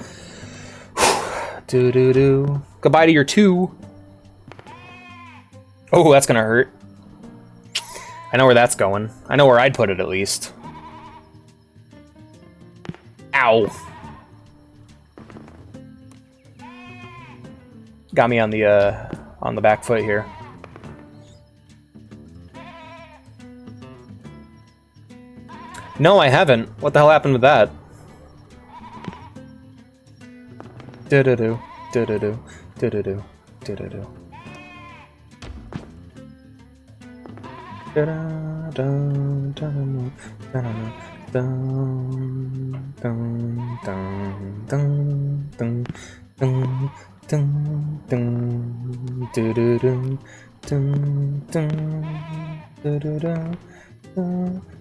Do-do-do. Goodbye to your 2. Oh, that's gonna hurt. I know where that's going. I know where I'd put it, at least. Ow. Got me on the back foot here. No, I haven't. What the hell happened with that? Do-do-do, do-do-do, do-do-do, do-do-do.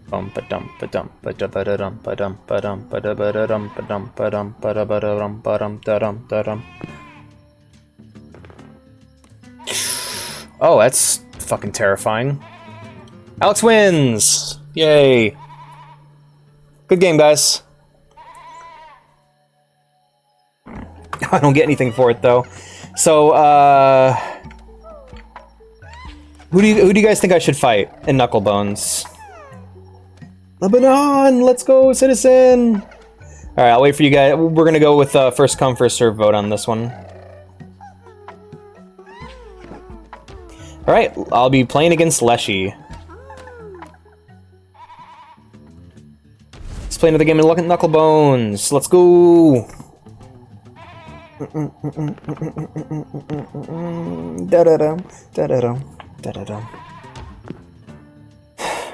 Bum ba dum ba dum ba da ba da dum ba dum ba dum ba da ba da dum ba dum ba dum ba da ba da dum ba dum da dum da dum. Oh, that's fucking terrifying. Alex wins! Yay! Good game, guys. I don't get anything for it though. So, who do you guys think I should fight in Knucklebones? Lebanon, let's go, citizen! Alright, I'll wait for you guys. We're gonna go with first come, first serve vote on this one. Alright, I'll be playing against Leshy. Let's play another game of Knucklebones. Let's go! Da-da-dum, da-da-dum, da-da-dum.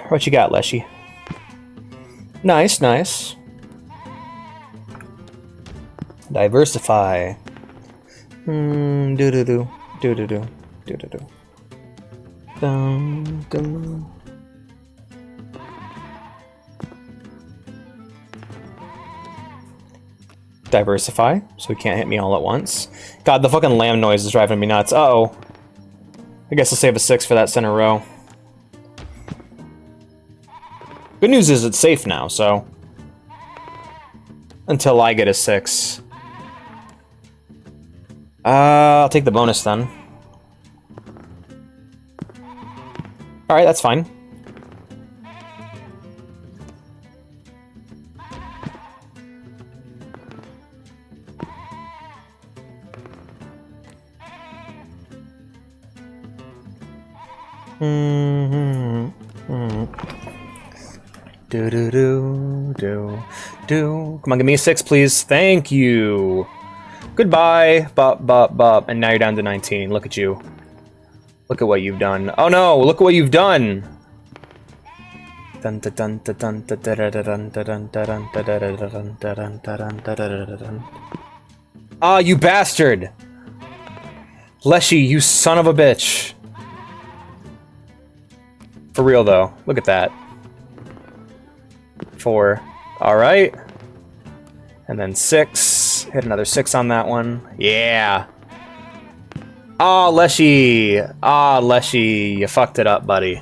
What you got, Leshy? Nice, nice. Diversify. Do-do-do, do-do-do, do-do-do. Dum, dum. Diversify, so he can't hit me all at once. God, the fucking lamb noise is driving me nuts. Uh-oh. I guess I'll save a 6 for that center row. Good news is it's safe now, so... Until I get a 6. I'll take the bonus then. Alright, that's fine. Do. Come on, give me a 6, please. Thank you. Goodbye. Bop, bop, bop. And now you're down to 19. Look at you. Look at what you've done. Oh no, look at what you've done. Ah, you bastard. Leshy, you son of a bitch. For real though, look at that. 4. Alright. And then 6. Hit another 6 on that one. Yeah. Ah, Leshy. Ah, Leshy. You fucked it up, buddy.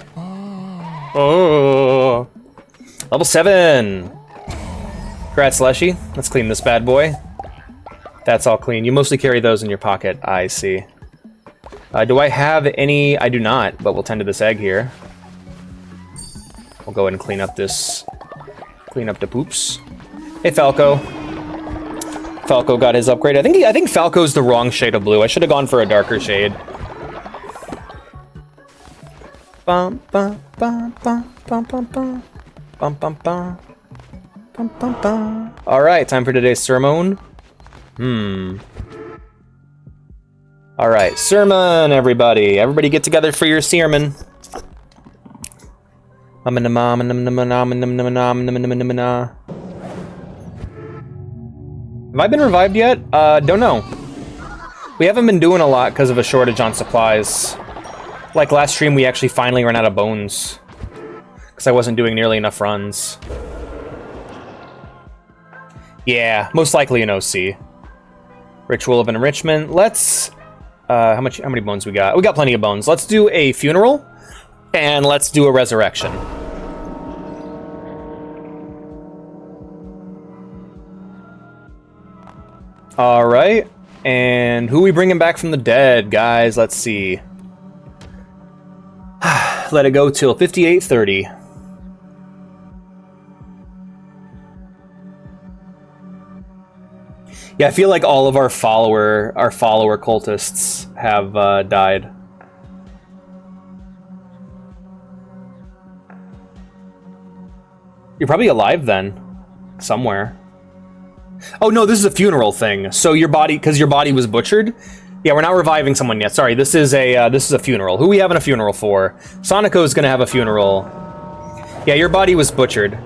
Oh. Level 7. Congrats, Leshy. Let's clean this bad boy. That's all clean. You mostly carry those in your pocket. I see. Do I have any? I do not, but we'll tend to this egg here. We'll go ahead and clean up this. Clean up the poops. Hey, Falco. Falco got his upgrade. I think Falco's the wrong shade of blue. I should have gone for a darker shade. Bum bum bum bum bum bum bum bum bum bum bum bum bum. All right, time for today's sermon. All right, sermon, everybody. Everybody get together for your sermon. Have I been revived yet? Don't know. We haven't been doing a lot because of a shortage on supplies. Like last stream, we actually finally ran out of bones. Because I wasn't doing nearly enough runs. Yeah, most likely an OC. Ritual of Enrichment. Let's... how many bones we got? We got plenty of bones. Let's do a funeral. And let's do a resurrection. Alright. And who are we bringing back from the dead, guys? Let's see. Let it go till 58:30. Yeah, I feel like all of our follower cultists have died. You're probably alive then, somewhere. Oh no, this is a funeral thing. So your body, because your body was butchered. Yeah, we're not reviving someone yet. Sorry, this is a funeral. Who are we having a funeral for? Sonico's gonna have a funeral. Yeah, your body was butchered.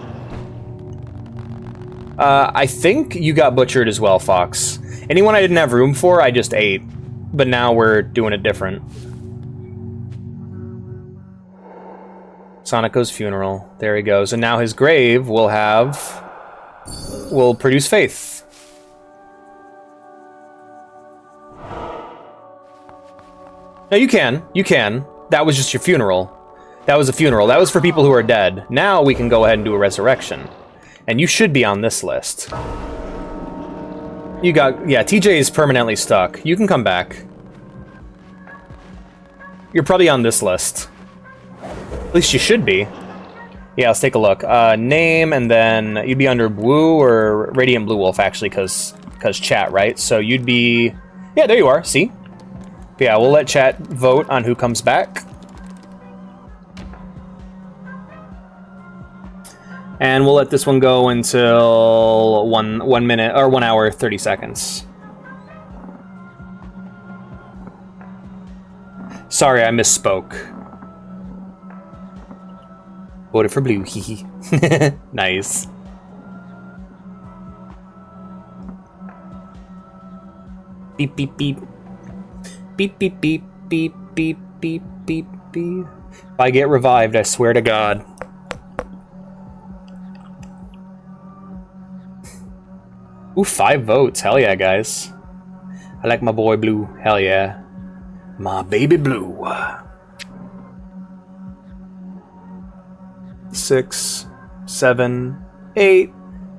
I think you got butchered as well, Fox. Anyone I didn't have room for, I just ate. But now we're doing it different. Sonico's funeral. There he goes. And now his grave will produce faith. No, you can. You can. That was just your funeral. That was a funeral. That was for people who are dead. Now we can go ahead and do a resurrection. And you should be on this list. You got... Yeah, TJ is permanently stuck. You can come back. You're probably on this list. At least you should be. Yeah, let's take a look. Name, and then you'd be under Woo or Radiant Blue Wolf, actually, because chat, right? So you'd be... Yeah, there you are. See? But yeah, we'll let chat vote on who comes back. And we'll let this one go until 1 minute, or 1 hour, 30 seconds. Sorry, I misspoke. Voted for blue, hee. Nice. Beep, beep, beep. Beep, beep, beep, beep, beep, beep, beep, beep. If I get revived, I swear to God. Ooh, 5 votes. Hell yeah, guys. I like my boy Blue. Hell yeah. My baby Blue. 6, 7, 8,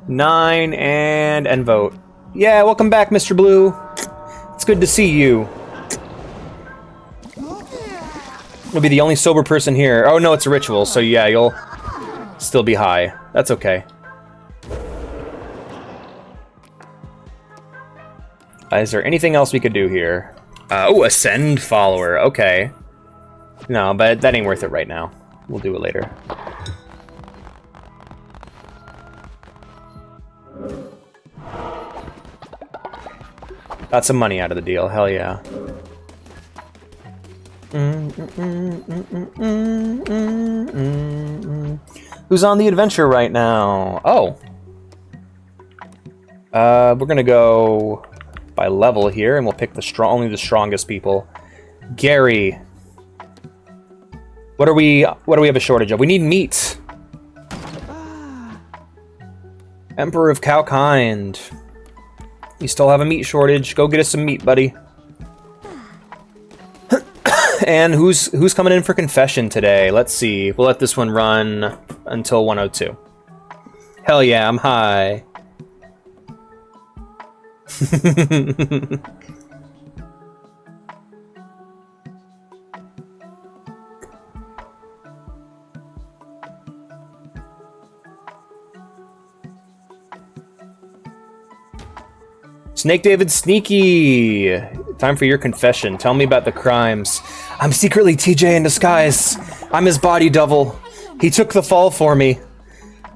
9, and end vote. Yeah, welcome back, Mr. Blue. It's good to see you. You'll be the only sober person here. Oh no, it's a ritual, so yeah, you'll still be high. That's okay. Is there anything else we could do here? Oh, ascend follower. Okay. No, but that ain't worth it right now. We'll do it later. Got some money out of the deal. Hell yeah. Who's on the adventure right now? Oh. We're gonna go by level here, and we'll pick only the strongest people. Gary. What do we have a shortage of? We need meat. Emperor of Cowkind. You still have a meat shortage. Go get us some meat, buddy. And who's coming in for confession today? Let's see. We'll let this one run until 102. Hell yeah, I'm high. Snake David Sneaky! Time for your confession. Tell me about the crimes. I'm secretly TJ in disguise. I'm his body double. He took the fall for me,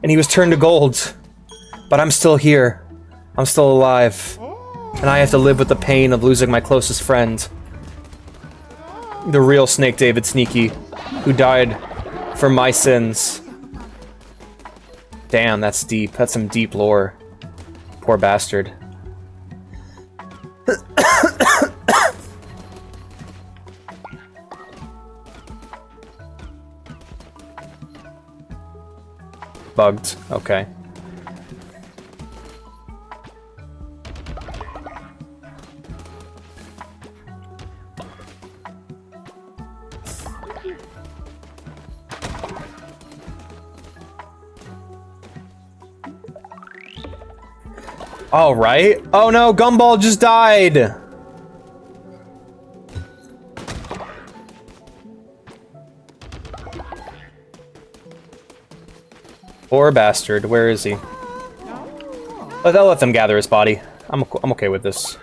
and he was turned to gold. But I'm still here. I'm still alive. And I have to live with the pain of losing my closest friend. The real Snake David Sneaky, who died for my sins. Damn, that's deep. That's some deep lore. Poor bastard. Bugged. Okay. All right. Oh no, Gumball just died. Poor bastard. Where is he? I'll let them gather his body. I'm okay with this.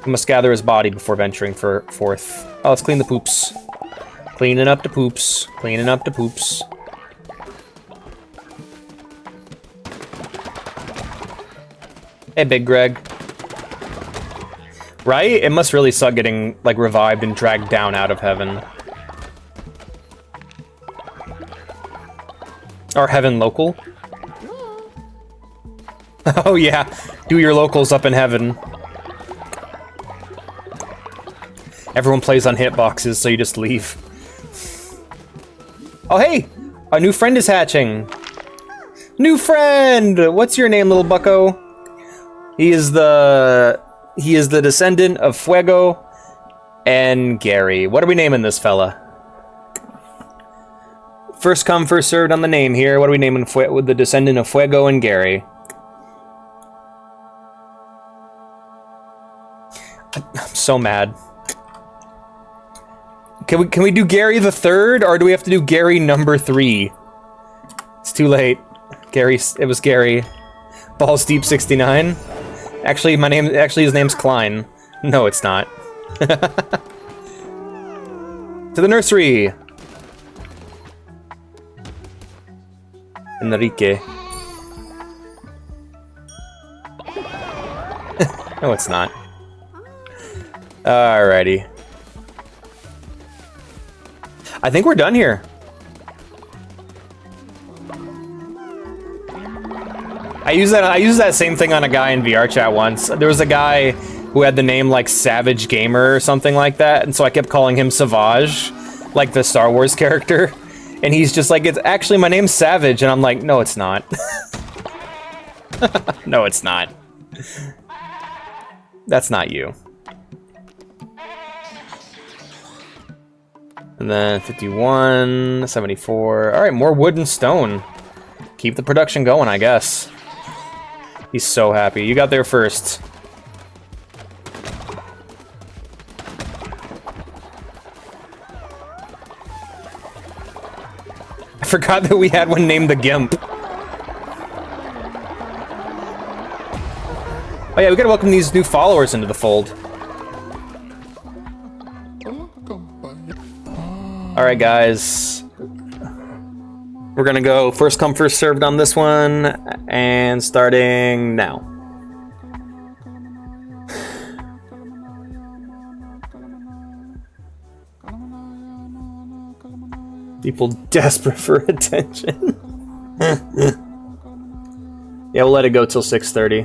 We must gather his body before venturing forth. Oh, let's clean the poops. Cleaning up the poops. Cleaning up the poops. Hey, Big Greg. Right? It must really suck getting, like, revived and dragged down out of heaven. Or heaven local. Oh yeah, do your locals up in heaven. Everyone plays on hitboxes, so you just leave. Oh hey, a new friend is hatching. New friend! What's your name, little bucko? He is the descendant of Fuego and Gary. What are we naming this fella? First come, first served on the name here. What are we naming with the descendant of Fuego and Gary? I'm so mad. Can we do Gary the Third, or do we have to do Gary number 3? It's too late. It was Gary. Balls Deep 69. Actually, his name's Klein. No, it's not. To the nursery. Enrique. No, it's not. Alrighty. I think we're done here. I used that same thing on a guy in VR chat once. There was a guy who had the name like Savage Gamer or something like that, and so I kept calling him Savage, like the Star Wars character. And he's just like, it's actually my name's Savage, and I'm like, no, it's not. No, it's not. That's not you. And then 51, 74. All right, more wood and stone. Keep the production going, I guess. He's so happy. You got there first. I forgot that we had one named the Gimp. Oh yeah, we gotta welcome these new followers into the fold. Alright guys. We're gonna go first come, first served on this one, and starting now. People desperate for attention. Yeah, we'll let it go till 6:30.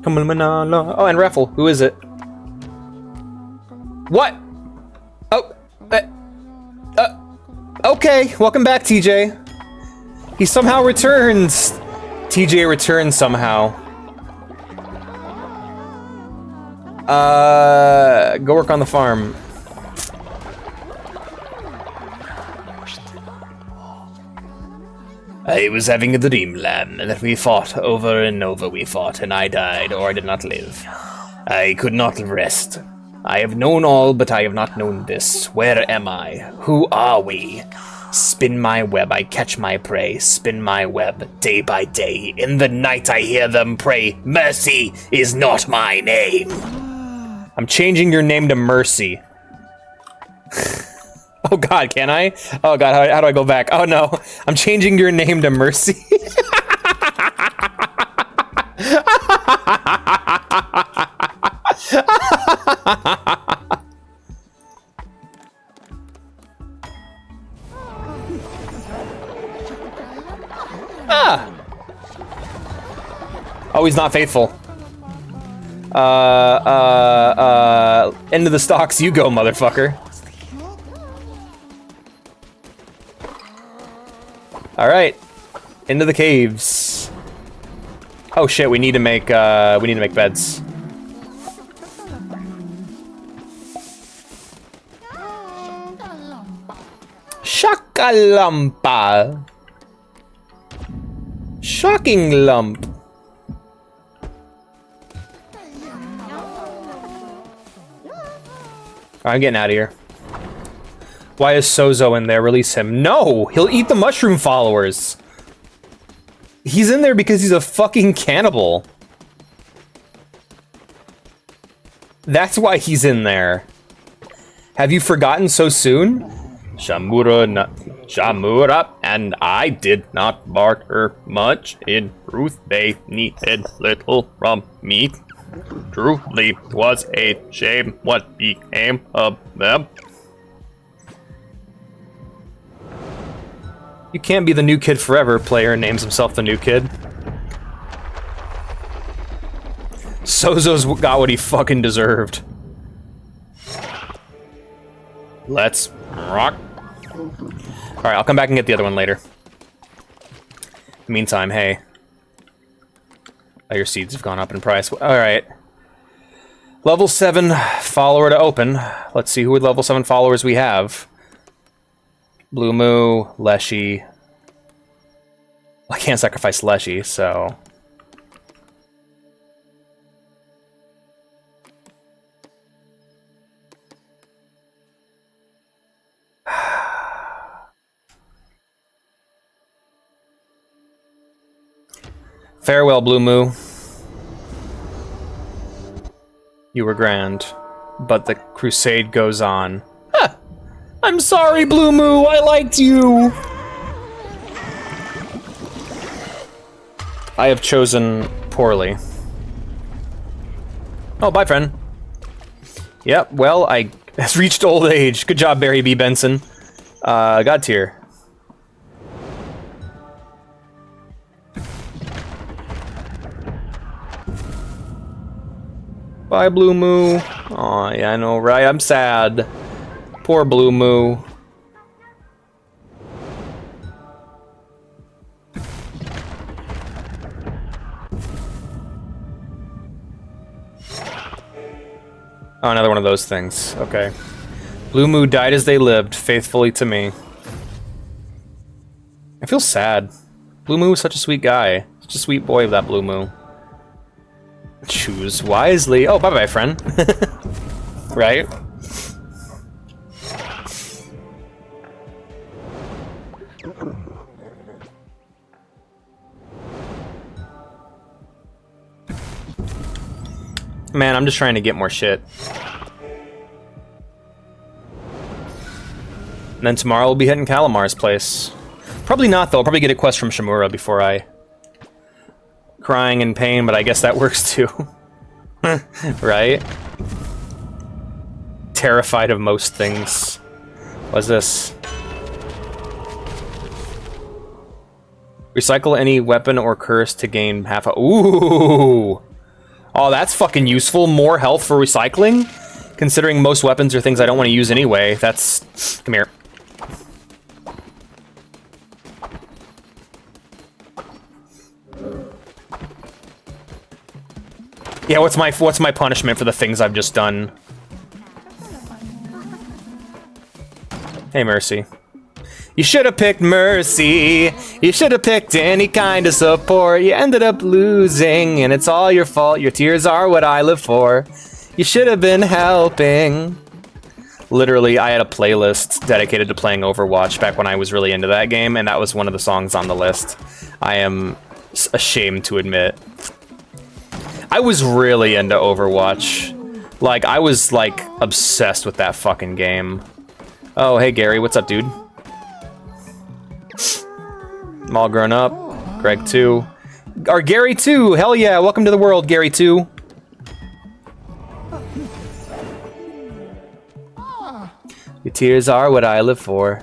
Come on, Manala. Oh, and Raffle, who is it? What? Oh, okay, welcome back, TJ. He somehow returns. TJ returns somehow. Go work on the farm. I was having a dream, Lamb, that we fought over and over we fought, and I died, or I did not live. I could not rest. I have known all, but I have not known this. Where am I? Who are we? Spin my web, I catch my prey. Spin my web, day by day. In the night I hear them pray. Mercy is not my name. I'm changing your name to Mercy. Oh god, can I? Oh god, how do I go back? Oh no, I'm changing your name to Mercy. Ah! Oh, he's not faithful. Into the stocks you go, motherfucker. All right, into the caves. Oh shit, we need to make beds. Shakalampa. Shocking lump. I'm getting out of here. Why is Sozo in there? Release him. No! He'll eat the mushroom followers! He's in there because he's a fucking cannibal. That's why he's in there. Have you forgotten so soon? Shamura and I did not barter much. In truth, they needed little from me. Truly was a shame what became of them. You can't be the new kid forever, player names himself the new kid. Sozo's got what he fucking deserved. Let's rock. Alright, I'll come back and get the other one later. Meantime, hey. Oh, your seeds have gone up in price. Alright. Level 7 follower to open. Let's see who level 7 followers we have. Blue Moo, Leshy. Well, I can't sacrifice Leshy, so... Farewell, Blue Moo. You were grand, but the crusade goes on. Huh. I'm sorry, Blue Moo. I liked you. I have chosen poorly. Oh, bye, friend. Yep, well, I has reached old age. Good job, Barry B. Benson. God tier. Bye, Blue Moo. Aw, yeah, I know, right? I'm sad. Poor Blue Moo. Oh, another one of those things. Okay. Blue Moo died as they lived, faithfully to me. I feel sad. Blue Moo is such a sweet guy. Such a sweet boy, that Blue Moo. Choose wisely. Oh, bye-bye, friend. Right? Man, I'm just trying to get more shit. And then tomorrow we'll be hitting Calamar's place. Probably not, though. I'll probably get a quest from Shimura before I... Crying in pain, but I guess that works too. Right? Terrified of most things. What's this? Recycle any weapon or curse to gain half a... Ooh! Oh, that's fucking useful. More health for recycling? Considering most weapons are things I don't want to use anyway. That's... Come here. Yeah, what's my punishment for the things I've just done? Hey, Mercy. You should have picked Mercy. You should have picked any kind of support. You ended up losing, and it's all your fault. Your tears are what I live for. You should have been helping. Literally, I had a playlist dedicated to playing Overwatch back when I was really into that game, and that was one of the songs on the list. I am ashamed to admit. I was really into Overwatch. Like, I was, like, obsessed with that fucking game. Oh, hey, Gary. What's up, dude? I'm all grown up. Greg, too. Or Gary, too! Hell yeah! Welcome to the world, Gary, too! Your tears are what I live for.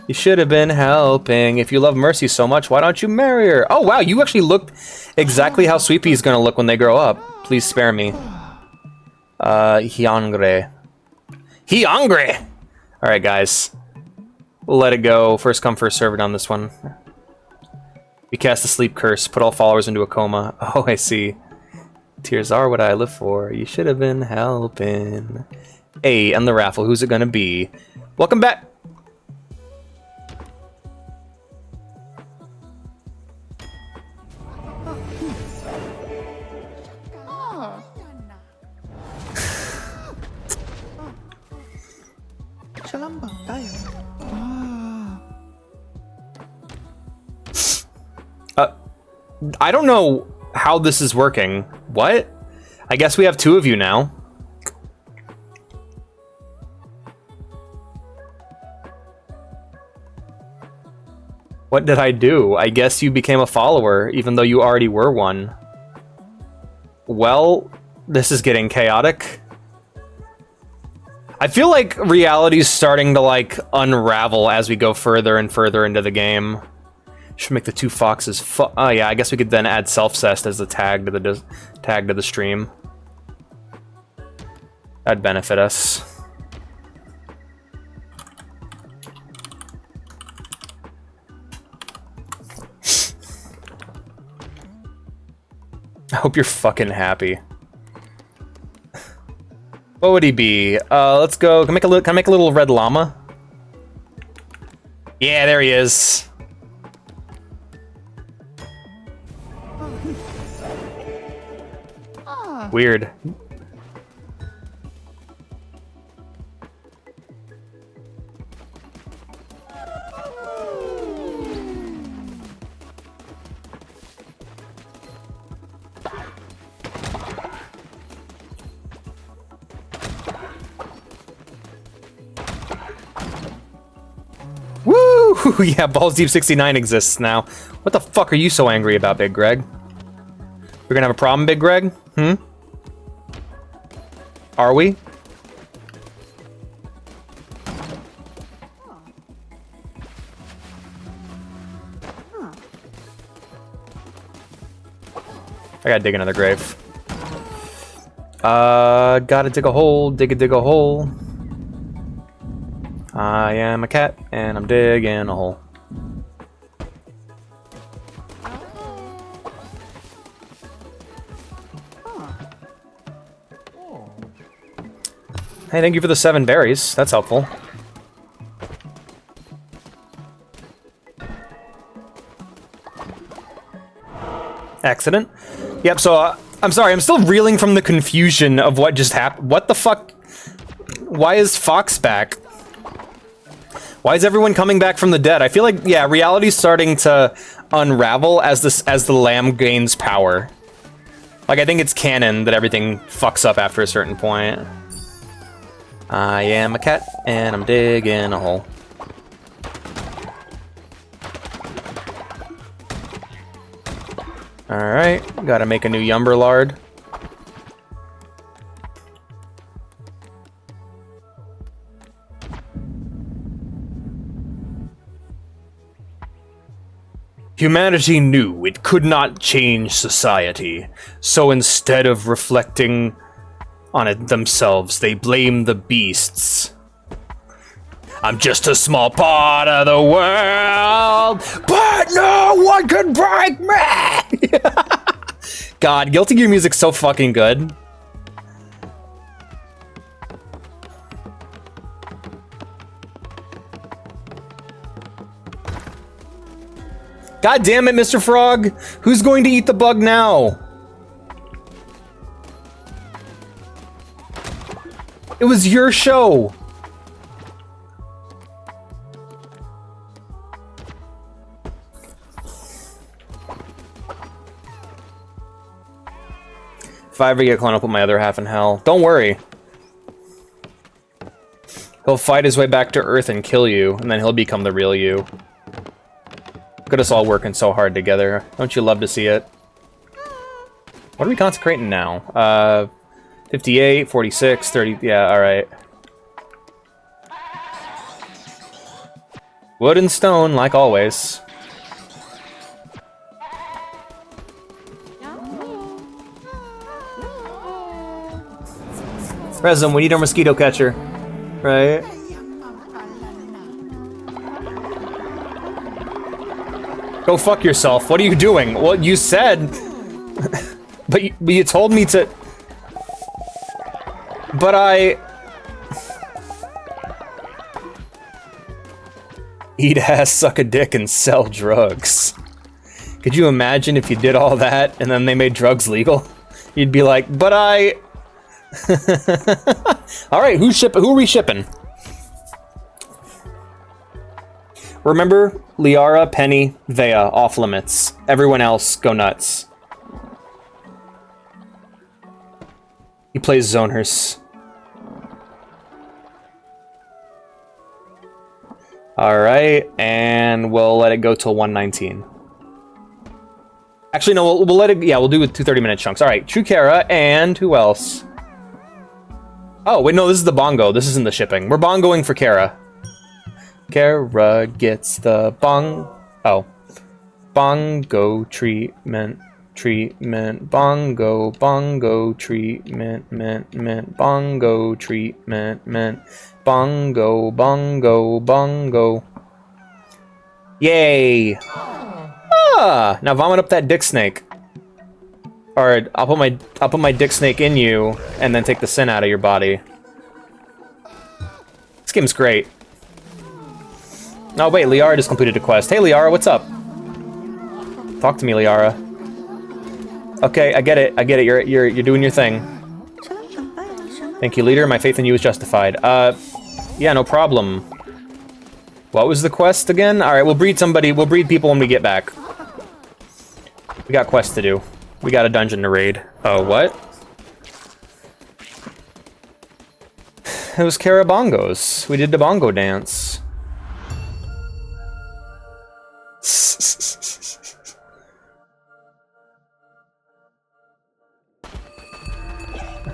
You should have been helping. If you love Mercy so much, why don't you marry her? Oh, wow, you actually look exactly how Sweepy is gonna look when they grow up. Please spare me. Hyangre. Hyangre! Alright, guys. We'll let it go. First come, first served on this one. We cast a sleep curse. Put all followers into a coma. Oh, I see. Tears are what I live for. You should have been helping. Hey, and the raffle. Who's it gonna be? Welcome back! I don't know how this is working. What? I guess we have two of you now. What did I do? I guess you became a follower, even though you already were one. Well, this is getting chaotic. I feel like reality's starting to, like, unravel as we go further and further into the game. Should make the two foxes oh yeah, I guess we could then add self-cest as the tag to the stream. That'd benefit us. I hope you're fucking happy. What would he be? Let's go. Can I make a little red llama? Yeah, there he is. Weird. Ooh, yeah, Balls Deep 69 exists now. What the fuck are you so angry about, Big Greg? We're gonna have a problem, Big Greg? Hmm? Are we? I gotta dig another grave. Gotta dig a hole, dig a hole. I am a cat, and I'm digging a hole. Hey, thank you for the 7 berries. That's helpful. Accident? Yep, so, I'm sorry, I'm still reeling from the confusion of what just happened. What the fuck? Why is Fox back? Why is everyone coming back from the dead? I feel like, yeah, reality's starting to unravel as the lamb gains power. Like, I think it's canon that everything fucks up after a certain point. I am a cat, and I'm digging a hole. Alright, gotta make a new Yumberlard. Humanity knew it could not change society, so instead of reflecting on it themselves, they blame the beasts. I'm just a small part of the world, but no one can break me! God, Guilty Gear music's so fucking good. God damn it, Mr. Frog! Who's going to eat the bug now? It was your show! If I ever get clone, I'll put my other half in hell. Don't worry. He'll fight his way back to Earth and kill you, and then he'll become the real you. Look at us all working so hard together. Don't you love to see it? What are we consecrating now? 58, 46, 30... Yeah, alright. Wood and stone, like always. Resum, we need our mosquito catcher. Right? Go fuck yourself. What are you doing? Well, you said... but you told me to... But I... Eat ass, suck a dick, and sell drugs. Could you imagine if you did all that and then they made drugs legal? You'd be like, but I... Alright, who are we shipping? Remember, Liara, Penny, Vea, off limits. Everyone else, go nuts. He plays zoners. Alright, and we'll let it go till 119. Actually, no, we'll let it... Yeah, we'll do it 2 30-minute chunks. Alright, True Kara, and who else? Oh, wait, no, this is the bongo. This isn't the shipping. We're bongoing for Kara. Kara gets the bong... Oh. Bongo treatment. Treatment. Bongo. Bongo treatment. Mint. Bongo treatment. Mint. Bongo. Bongo. Bongo. Yay! Ah! Now vomit up that dick snake. Or I'll put my dick snake in you and then take the sin out of your body. This game's great. Oh wait, Liara just completed a quest. Hey Liara, what's up? Talk to me, Liara. Okay, I get it. You're doing your thing. Thank you, leader. My faith in you is justified. Yeah, no problem. What was the quest again? All right, we'll breed somebody. We'll breed people when we get back. We got quests to do. We got a dungeon to raid. Oh, what? It was Kara Bongos. We did the bongo dance.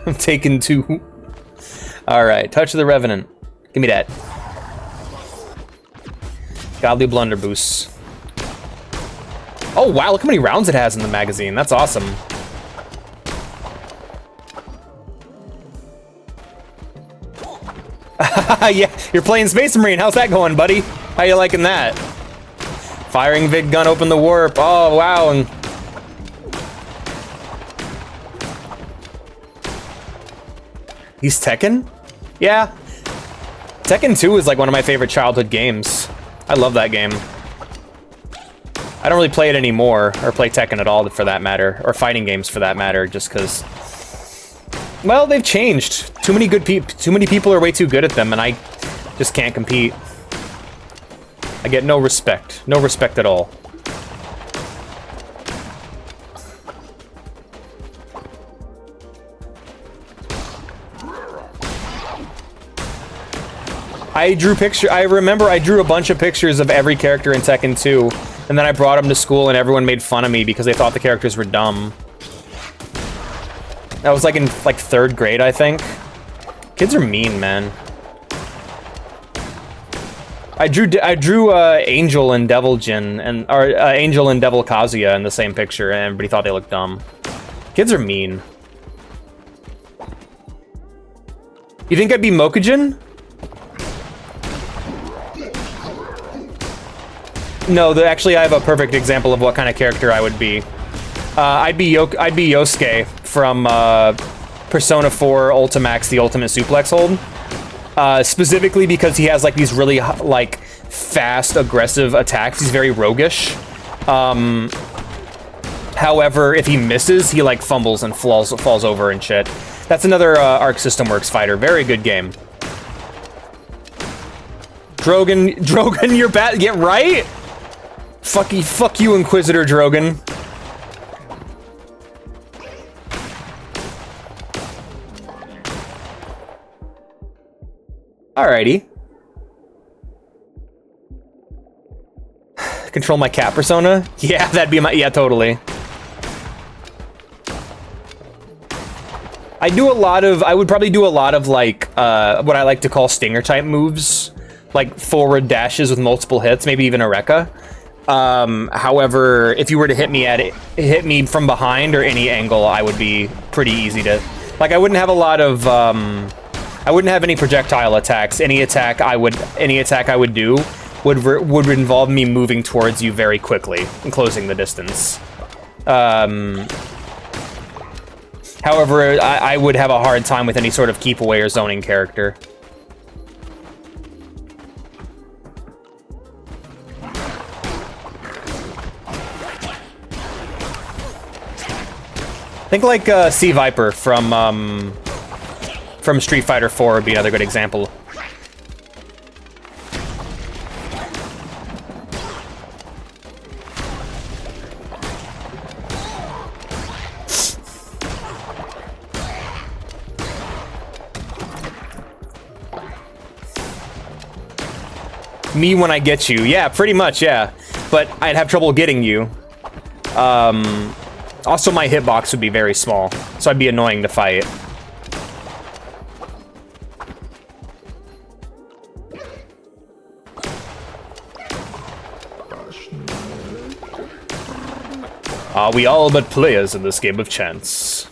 I'm taking 2. Alright, Touch of the Revenant. Give me that. Godly Blunderbuss. Oh wow, look how many rounds it has in the magazine. That's awesome. Yeah, you're playing Space Marine. How's that going, buddy? How you liking that? Firing Vig gun, open the warp. Oh wow. And he's Tekken? Yeah. Tekken 2 is like one of my favorite childhood games. I love that game. I don't really play it anymore, or play Tekken at all for that matter, or fighting games for that matter, just because, well, they've changed. Too many people are way too good at them, and I just can't compete. I get no respect. No respect at all. I remember I drew a bunch of pictures of every character in Tekken 2, and then I brought them to school and everyone made fun of me because they thought the characters were dumb. That was like in like 3rd grade, I think. Kids are mean, man. I drew Angel and Devil Jin Angel and Devil Kazuya in the same picture, and everybody thought they looked dumb. Kids are mean. You think I'd be Mokujin? No, actually, I have a perfect example of what kind of character I would be. I'd be Yosuke from Persona 4 Ultimax, the Ultimate Suplex Hold. Specifically because he has like these really like fast, aggressive attacks. He's very roguish. However, if he misses, he like fumbles and falls over and shit. That's another Arc System Works fighter. Very good game. Drogon, you're bad. Get right. Fuck you, Inquisitor Drogon. Alrighty. Control my cat persona? Yeah, that'd be my... Yeah, totally. I would probably do a lot of, like, what I like to call stinger-type moves. Like, forward dashes with multiple hits, maybe even a Rekka. However, if you were to hit me from behind or any angle, I would be pretty easy to... Like, I wouldn't have a lot of, I wouldn't have any projectile attacks. Any attack I would do would involve me moving towards you very quickly and closing the distance. However, I would have a hard time with any sort of keep away or zoning character. Think like Sea Viper from Street Fighter 4 would be another good example. Me when I get you. Yeah, pretty much, yeah. But I'd have trouble getting you. Also, my hitbox would be very small, so I'd be annoying to fight. Are we all but players in this game of chance?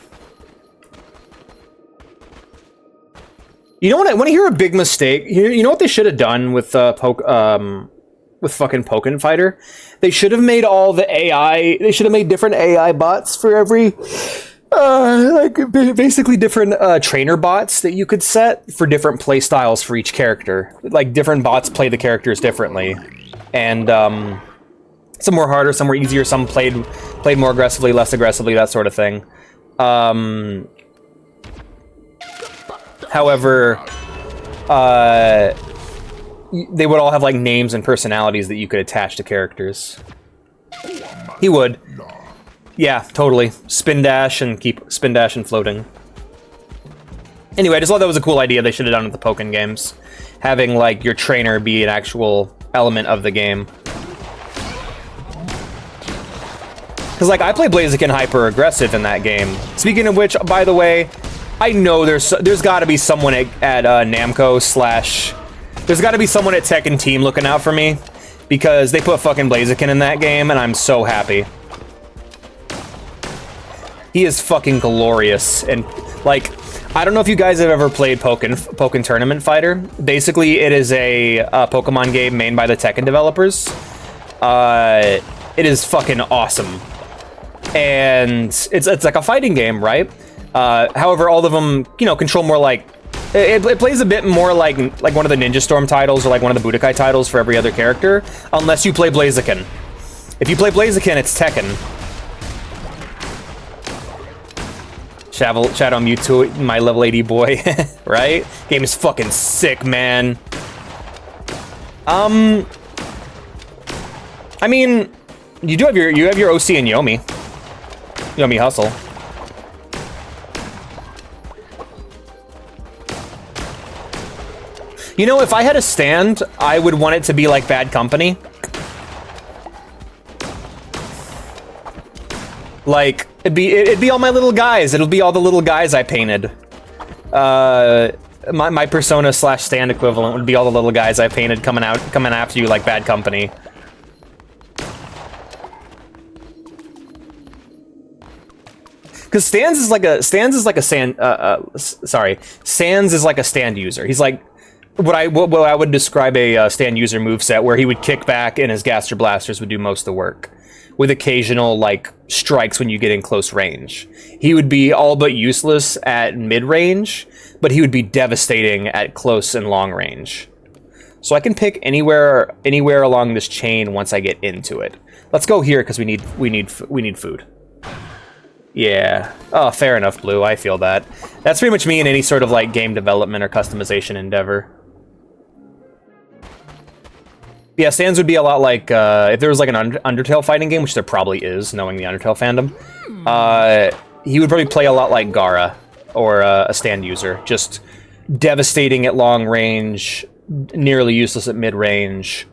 You know what? I want to hear a big mistake. You know what they should have done with fucking Pokken Fighter? They should have made all the AI. They should have made different AI bots for every, like basically different trainer bots that you could set for different play styles for each character. Like different bots play the characters differently, and some were harder, some were easier, some played more aggressively, less aggressively, that sort of thing. However, they would all have like names and personalities that you could attach to characters. He would. Yeah, totally. Spin dash and floating. Anyway, I just thought that was a cool idea they should have done with the Pokken games. Having like your trainer be an actual element of the game. Because like I play Blaziken hyper aggressive in that game. Speaking of which, by the way, I know there's got to be someone at Namco / there's got to be someone at Tekken Team looking out for me, because they put fucking Blaziken in that game, and I'm so happy. He is fucking glorious, and like, I don't know if you guys have ever played Pokken Tournament Fighter. Basically, it is a Pokemon game made by the Tekken developers. It is fucking awesome, and it's like a fighting game, right? However, all of them, you know, control more like it plays a bit more like one of the Ninja Storm titles or like one of the Budokai titles for every other character, unless you play Blaziken. If you play Blaziken, it's Tekken. Shadow Mewtwo, my level 80 boy, right? Game is fucking sick, man. I mean, you have your OC and Yomi. Yomi Hustle. You know, if I had a stand, I would want it to be like Bad Company. Like, it'd be all my little guys. It'll be all the little guys I painted. My persona / stand equivalent would be all the little guys I painted coming after you like Bad Company. Because Sans is like a stand user. He's like what I would describe a stand user moveset, where he would kick back and his Gaster Blasters would do most of the work, with occasional like strikes when you get in close range. He would be all but useless at mid-range, but he would be devastating at close and long range. So I can pick anywhere along this chain once I get into it. Let's go here because we need food. Yeah. Oh, fair enough, Blue. I feel that. That's pretty much me in any sort of like game development or customization endeavor. Yeah, Sans would be a lot like if there was like an Undertale fighting game, which there probably is, knowing the Undertale fandom. He would probably play a lot like Gaara, or a stand user, just devastating at long range, nearly useless at mid range.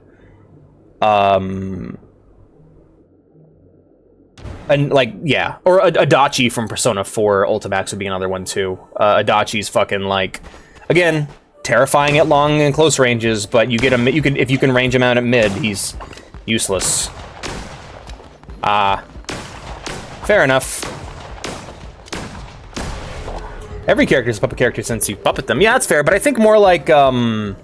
And like, yeah, or Adachi from Persona 4 Ultimax would be another one too. Adachi's fucking like, again, terrifying at long and close ranges, but you get him. If you can range him out at mid, he's useless. Fair enough. Every character is a puppet character since you puppet them. Yeah, that's fair, but I think more like yeah.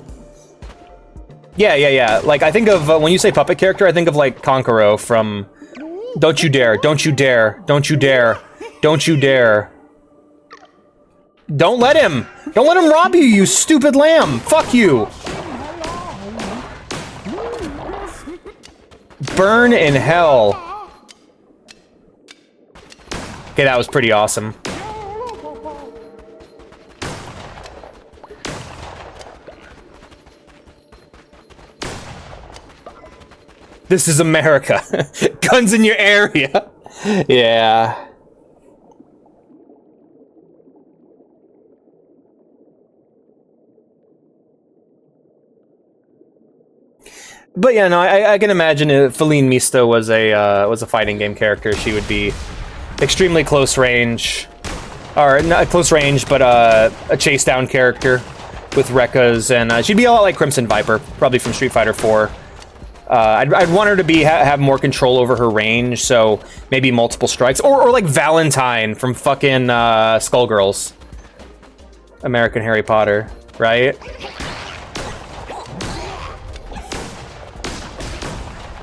Like I think of when you say puppet character, I think of like Kankuro from Don't You Dare, Don't You Dare, Don't You Dare, Don't You Dare. Don't let him! Don't let him rob you, you stupid lamb! Fuck you! Burn in hell. Okay, that was pretty awesome. This is America. Guns in your area. Yeah. But yeah, no, I can imagine if Feline Mista was a fighting game character, she would be extremely close range, or not close range, but a chase down character with Rekkas, and she'd be a lot like Crimson Viper, probably from Street Fighter 4. I'd want her to have more control over her range, so maybe multiple strikes, or like Valentine from fucking Skullgirls, American Harry Potter, right?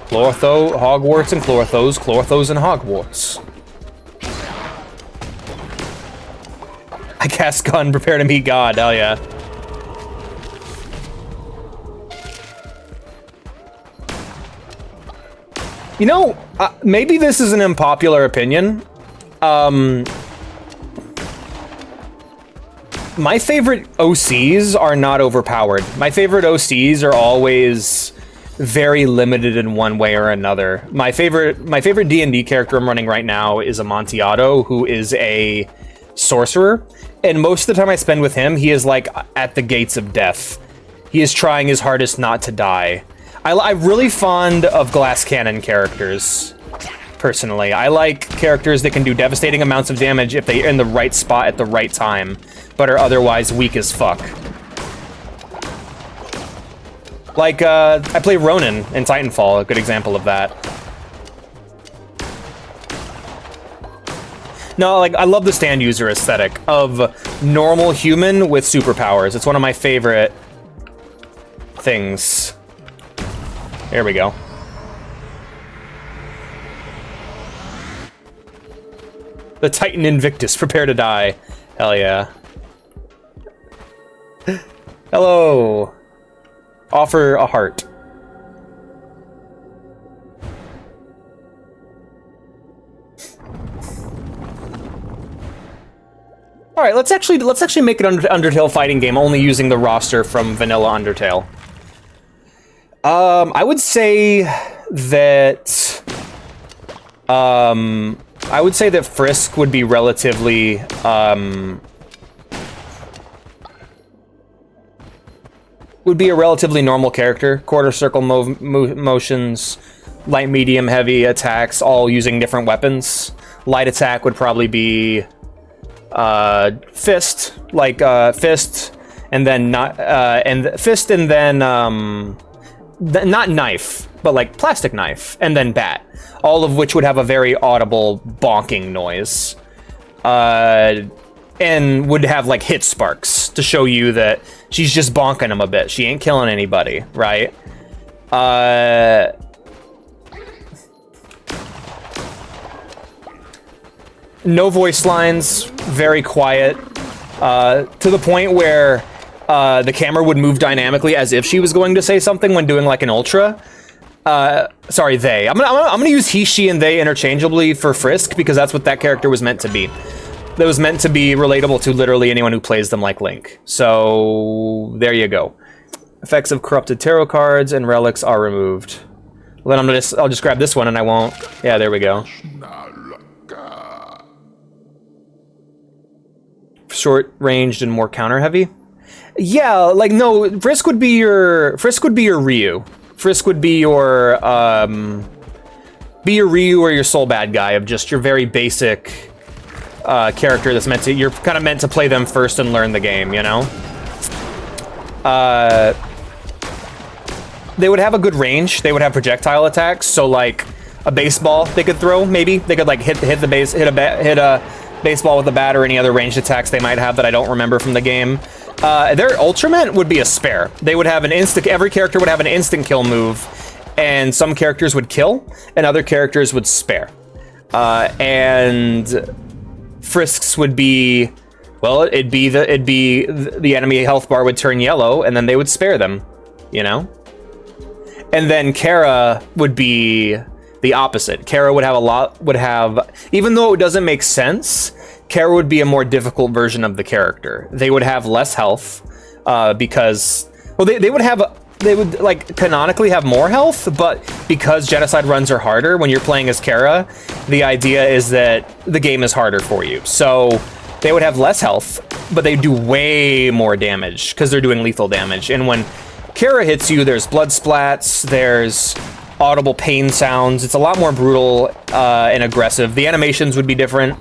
Chlortho, Hogwarts, and Chlorthos and Hogwarts. I cast gun, prepare to meet God, hell yeah. You know, maybe this is an unpopular opinion. My favorite OCs are not overpowered. My favorite OCs are always very limited in one way or another. My favorite D&D character I'm running right now is Amontillado, who is a sorcerer, and most of the time I spend with him, he is like at the gates of death. He is trying his hardest not to die. I'm really fond of glass cannon characters. personally. I like characters that can do devastating amounts of damage if they're in the right spot at the right time, but are otherwise weak as fuck. Like, I play Ronin in Titanfall, a good example of that. No, like, I love the stand user aesthetic of normal human with superpowers. It's one of my favorite things. There we go. The Titan Invictus, prepare to die. Hell yeah. Hello. Offer a heart. All right, let's actually make an Undertale fighting game only using the roster from vanilla Undertale. I would say that Frisk would be relatively would be a relatively normal character. Quarter circle motions, light, medium, heavy attacks, all using different weapons. Light attack would probably be fist, like fist, and then not fist, and then not knife, but like plastic knife, and then bat. All of which would have a very audible bonking noise. And would have like hit sparks to show you that she's just bonking them a bit. She ain't killing anybody, right? No voice lines, very quiet, to the point where the camera would move dynamically as if she was going to say something when doing like an ultra. Sorry, they. I'm gonna use he, she, and they interchangeably for Frisk because that's what that character was meant to be. That was meant to be relatable to literally anyone who plays them like Link. So there you go. Effects of corrupted tarot cards and relics are removed. Well, then I'll just grab this one and I won't. Yeah, there we go. Short ranged and more counter heavy. Yeah, like no, Frisk would be your Ryu. Frisk would be your Ryu or your soul bad guy of just your very basic character that's meant to, you're kind of meant to play them first and learn the game, you know? They would have a good range. They would have projectile attacks, so like a baseball they could throw, maybe. They could like hit a baseball with a bat or any other ranged attacks they might have that I don't remember from the game. Their Ultimate would be a spare. They would have every character would have an instant kill move, and some characters would kill, and other characters would spare. And Frisk's would be, well, it'd be the enemy health bar would turn yellow, and then they would spare them, you know? And then Kara would be the opposite. Kara would have, even though it doesn't make sense, Kara would be a more difficult version of the character. They would have less health, because, well, they would like canonically have more health, but because genocide runs are harder when you're playing as Kara, the idea is that the game is harder for you. So they would have less health, but they do way more damage because they're doing lethal damage. And when Kara hits you, there's blood splats, there's audible pain sounds. It's a lot more brutal and aggressive. The animations would be different.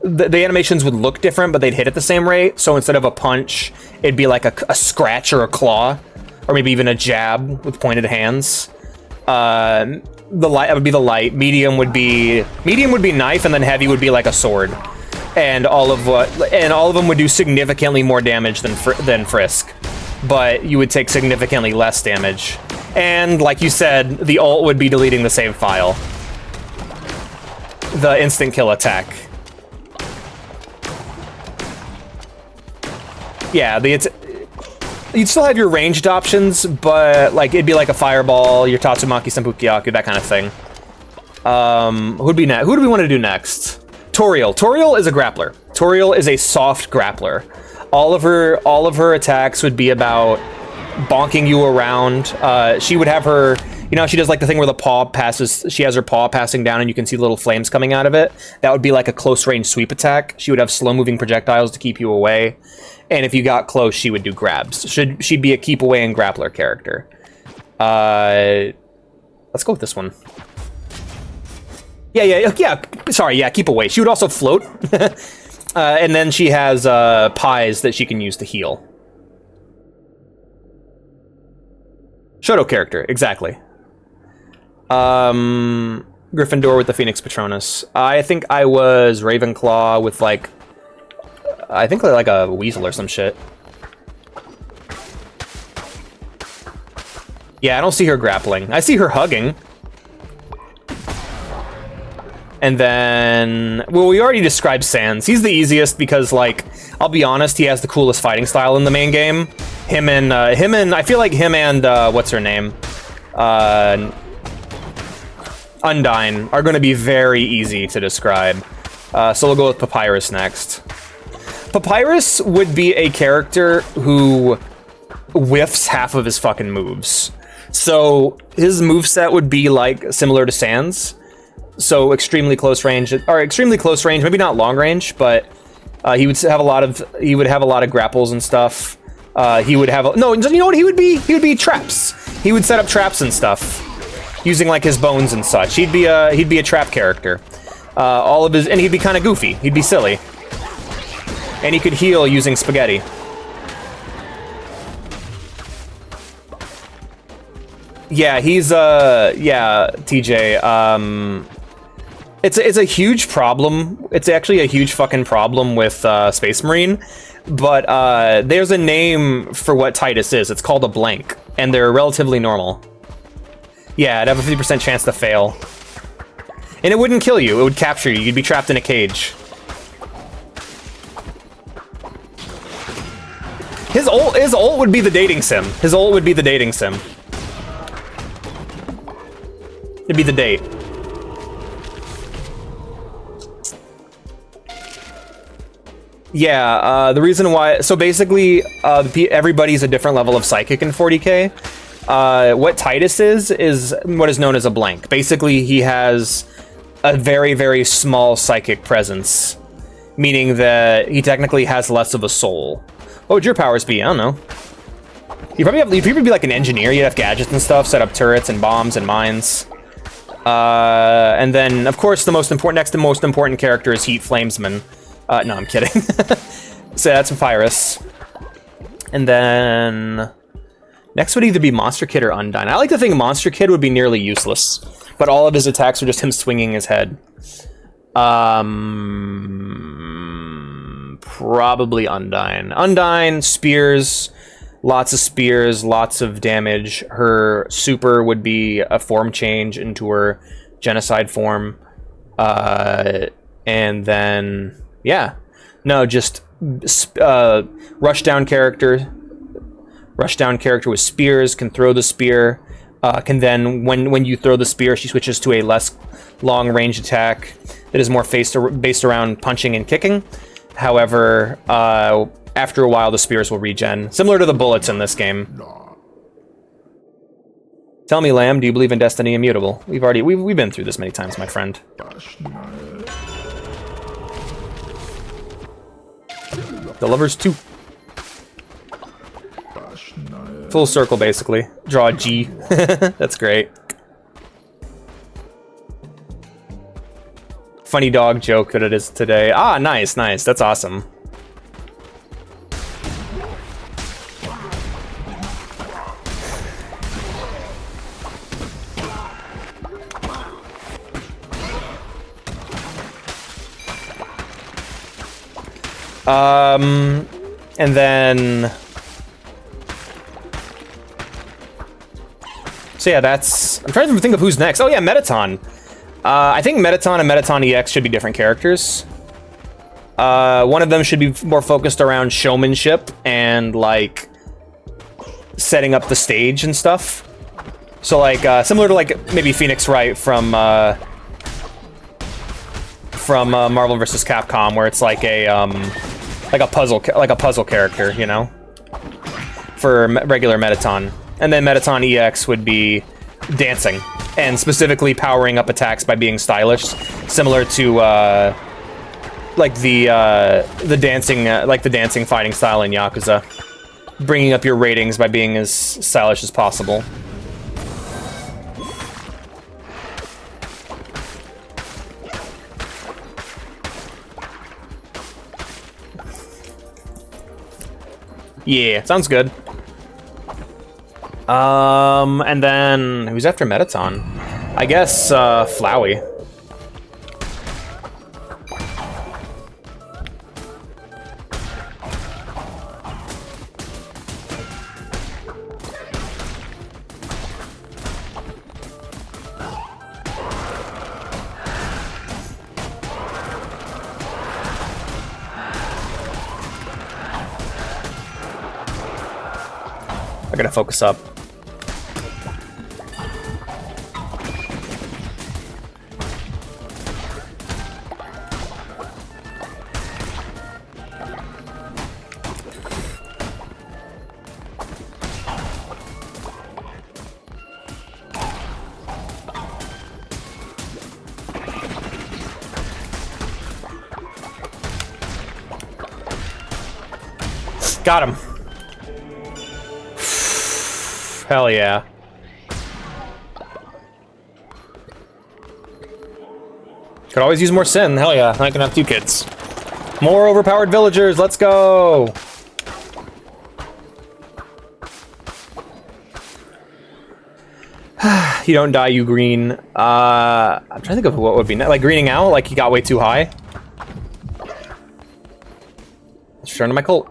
The animations would look different, but they'd hit at the same rate. So instead of a punch, it'd be like a scratch or a claw, or maybe even a jab with pointed hands. The light would be the light. Medium would be knife, and then heavy would be like a sword. And all of them would do significantly more damage than Frisk, but you would take significantly less damage. And like you said, the ult would be deleting the save file. The instant kill attack. Yeah, you'd still have your ranged options, but like it'd be like a fireball, your Tatsumaki Senpukyaku, that kind of thing. Who'd be next? Who do we want to do next? Toriel. Toriel is a grappler. Toriel is a soft grappler. All of her attacks would be about bonking you around. She would have her, you know, she does like the thing where the paw passes, she has her paw passing down and you can see little flames coming out of it. That would be like a close range sweep attack. She would have slow moving projectiles to keep you away. And if you got close, she would do grabs. She'd be a keep away and grappler character. Let's go with this one. Yeah. Sorry, yeah, keep away. She would also float. And then she has pies that she can use to heal. Shoto character, exactly. Gryffindor with the Phoenix Patronus. I think I was Ravenclaw with like... I think like a weasel or some shit. Yeah, I don't see her grappling. I see her hugging. And then... Well, we already described Sans. He's the easiest because, like, I'll be honest, he has the coolest fighting style in the main game. Him and I feel like him and, what's her name? Undyne are going to be very easy to describe. So we'll go with Papyrus next. Papyrus would be a character who whiffs half of his fucking moves. So his moveset would be like similar to Sans. So extremely close range, maybe not long range, but he would have a lot of grapples and stuff. He would have no, you know what he would be? He would be traps. He would set up traps and stuff using like his bones and such. He'd be a trap character. And he'd be kind of goofy. He'd be silly. And he could heal using spaghetti. Yeah, he's TJ. It's a huge problem. It's actually a huge fucking problem with Space Marine. But there's a name for what Titus is. It's called a blank, and they're relatively normal. Yeah, it'd have a 50% chance to fail. And it wouldn't kill you, it would capture you. You'd be trapped in a cage. His ult would be the dating sim. His ult would be the dating sim. It'd be the date. Yeah, the reason why... So basically, everybody's a different level of Psychic in 40k. What Titus is what is known as a blank. Basically, he has a very, very small Psychic presence. Meaning that he technically has less of a soul. What would your powers be? I don't know. You'd probably be like an engineer. You'd have gadgets and stuff, set up turrets and bombs and mines. And then, of course, next to most important character is Heat Flamesman. No, I'm kidding. So that's Papyrus. And then... Next would either be Monster Kid or Undyne. I like to think Monster Kid would be nearly useless. But all of his attacks are just him swinging his head. Probably Undyne. Undyne, spears, lots of spears, lots of damage. Her super would be a form change into her genocide form. And then, yeah. No, just rushdown character. Rushdown character with spears, can throw the spear. Can then, when you throw the spear, she switches to a less long range attack that is more based around punching and kicking. However, after a while, the spears will regen, similar to the bullets in this game. Tell me, Lamb, do you believe in Destiny Immutable? We've been through this many times, my friend. The Lovers 2. Full circle, basically. Draw a G. That's great. Funny dog joke that it is today. Ah, nice, nice. That's awesome. And then... So yeah, that's... I'm trying to think of who's next. Oh yeah, Mettaton. I think Mettaton and Mettaton EX should be different characters. One of them should be more focused around showmanship and, like, setting up the stage and stuff. So, like, similar to, like, maybe Phoenix Wright from Marvel vs. Capcom, where it's like a puzzle character, you know, for regular Mettaton. And then Mettaton EX would be dancing, and specifically powering up attacks by being stylish, similar to like the dancing fighting style in Yakuza, bringing up your ratings by being as stylish as possible. Yeah, sounds good. And then who's after Mettaton? I guess Flowey. I gotta focus up. Got him. Hell yeah. Could always use more Sin. Hell yeah. I can have 2 kids. More overpowered villagers. Let's go. You don't die, you green. I'm trying to think of what would be like greening out. Like he got way too high. Let's return to my cult.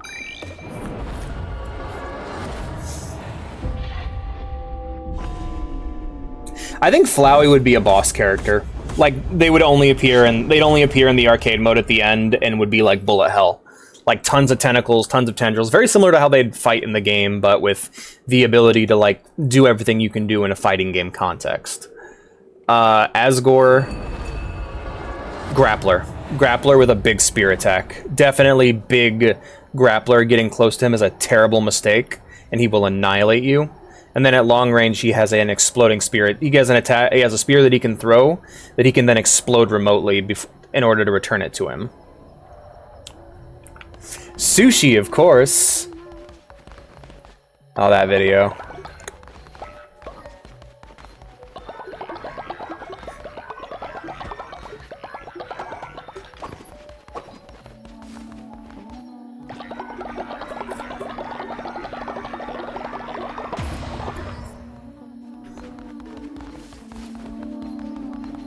I think Flowey would be a boss character. Like they'd only appear in the arcade mode at the end and would be like bullet hell. Like tons of tentacles, tons of tendrils. Very similar to how they'd fight in the game, but with the ability to like do everything you can do in a fighting game context. Asgore, Grappler. Grappler with a big spear attack. Definitely big Grappler. Getting close to him is a terrible mistake, and he will annihilate you. And then at long range, he has an exploding spear. He has an attack. He has a spear that he can throw that he can then explode remotely in order to return it to him. Sushi, of course. Oh, that video.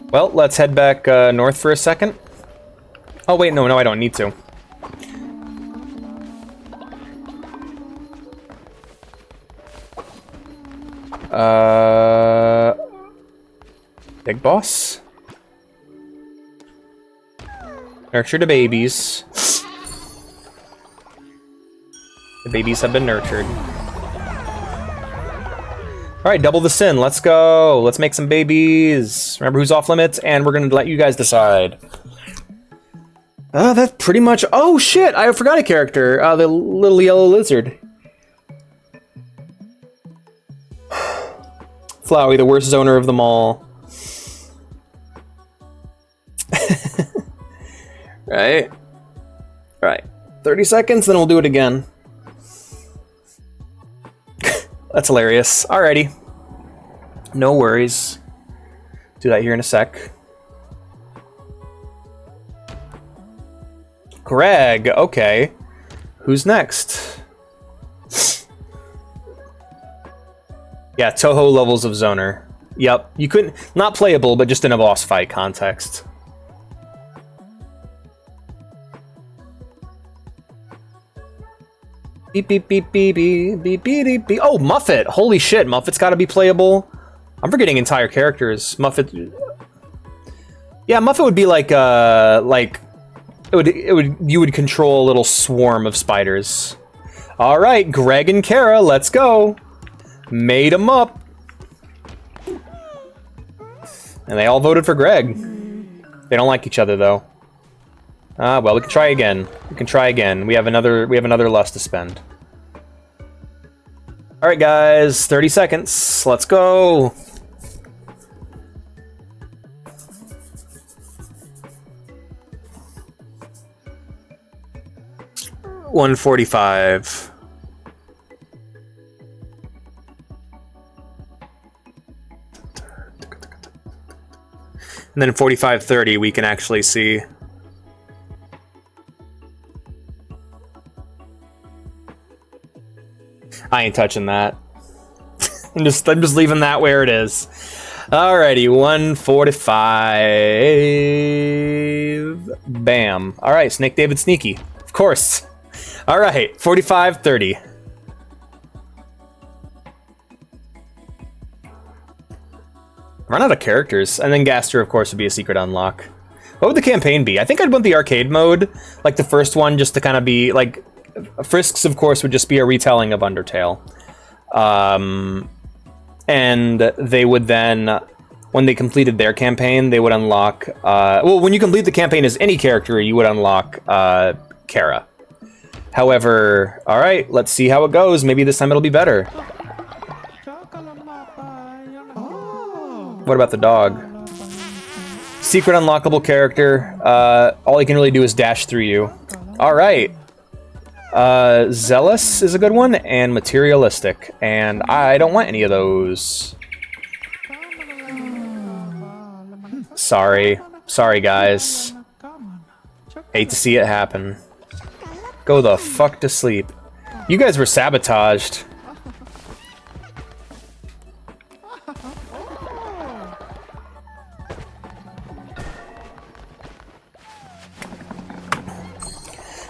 Well, let's head back north for a second. Oh, wait, no, I don't need to. Big boss? Nurture the babies. The babies have been nurtured. Alright, double the sin. Let's go. Let's make some babies. Remember who's off limits, and we're gonna let you guys decide. That's pretty much... Oh, shit! I forgot a character. The little yellow lizard. Flowey, the worst zoner of them all. Right? Right. 30 seconds, then we'll do it again. That's hilarious. Alrighty. No worries. Do that here in a sec. Greg, okay. Who's next? Yeah, Toho levels of Zoner. Yep, you couldn't... Not playable, but just in a boss fight context. Beep, beep, beep, beep, beep, beep, beep, beep, beep. Oh, Muffet! Holy shit, Muffet's gotta be playable. I'm forgetting entire characters. Muffet... Yeah, Muffet would be like, you would control a little swarm of spiders. Alright, Greg and Kara, let's go! Made them up! And they all voted for Greg. They don't like each other, though. Well, we can try again. We can try again. We have another lust to spend. Alright, guys. 30 seconds. Let's go! $145. And then 45:30 we can actually see. I ain't touching that. I'm just leaving that where it is. Alrighty, 145. Bam. Alright, Snake David Sneaky. Of course. Alright, 45-30. Run out of characters, and then Gaster, of course, would be a secret unlock. What would the campaign be? I think I'd want the arcade mode, like the first one, just to kind of be, like... Frisks, of course, would just be a retelling of Undertale. And they would then, when they completed their campaign, they would unlock... well, when you complete the campaign as any character, you would unlock Kara. However, alright, let's see how it goes. Maybe this time it'll be better. What about the dog? Secret unlockable character. All he can really do is dash through you. Alright. Zealous is a good one, and Materialistic. And I don't want any of those. Sorry. Sorry, guys. Hate to see it happen. Go the fuck to sleep. You guys were sabotaged.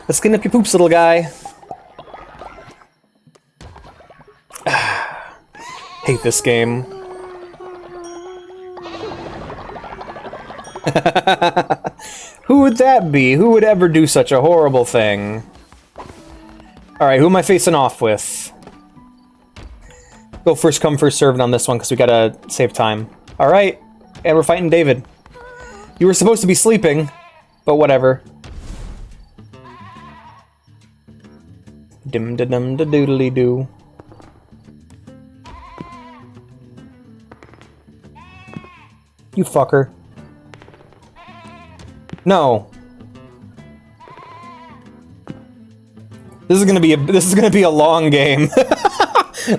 Let's clean up your poops, little guy. Hate this game. Who would that be? Who would ever do such a horrible thing? Alright, who am I facing off with? Go first come, first served on this one, because we gotta save time. Alright, and we're fighting David. You were supposed to be sleeping, but whatever. Dim da dum da doodly doo. You fucker. No. This is gonna be a long game.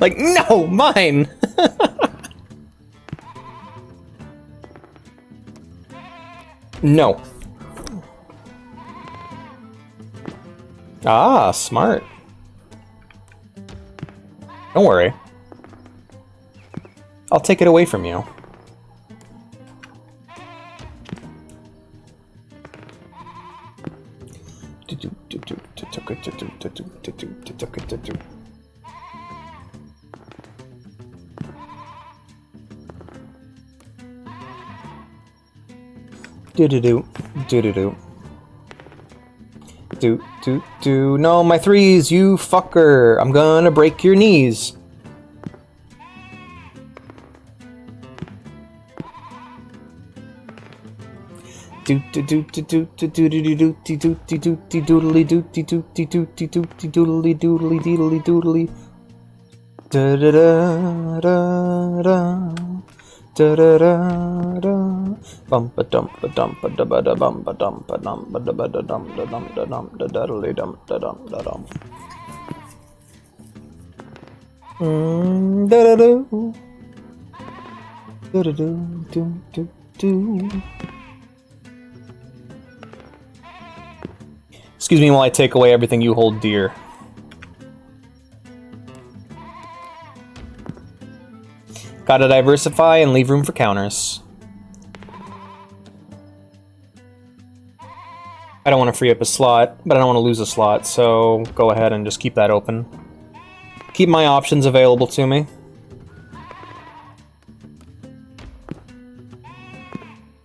Like, no, mine. No. Ah, smart. Don't worry. I'll take it away from you. No, my threes, you fucker. I'm gonna break your knees. Excuse me while I take away everything you hold dear. Gotta diversify and leave room for counters. I don't want to free up a slot, but I don't want to lose a slot, so go ahead and just keep that open. Keep my options available to me.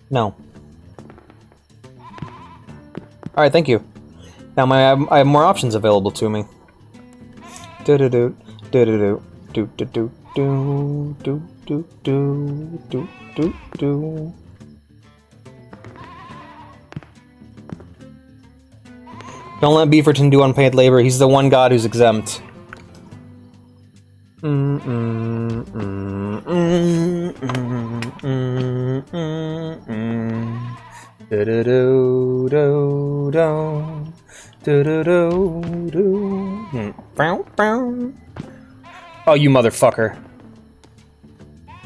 No. Alright, thank you. Now I have more options available to me. Do-do-do, do-do-do, do-do-do, do-do-do. Don't let Beaverton do unpaid labor. He's the one god who's exempt. Oh, you motherfucker.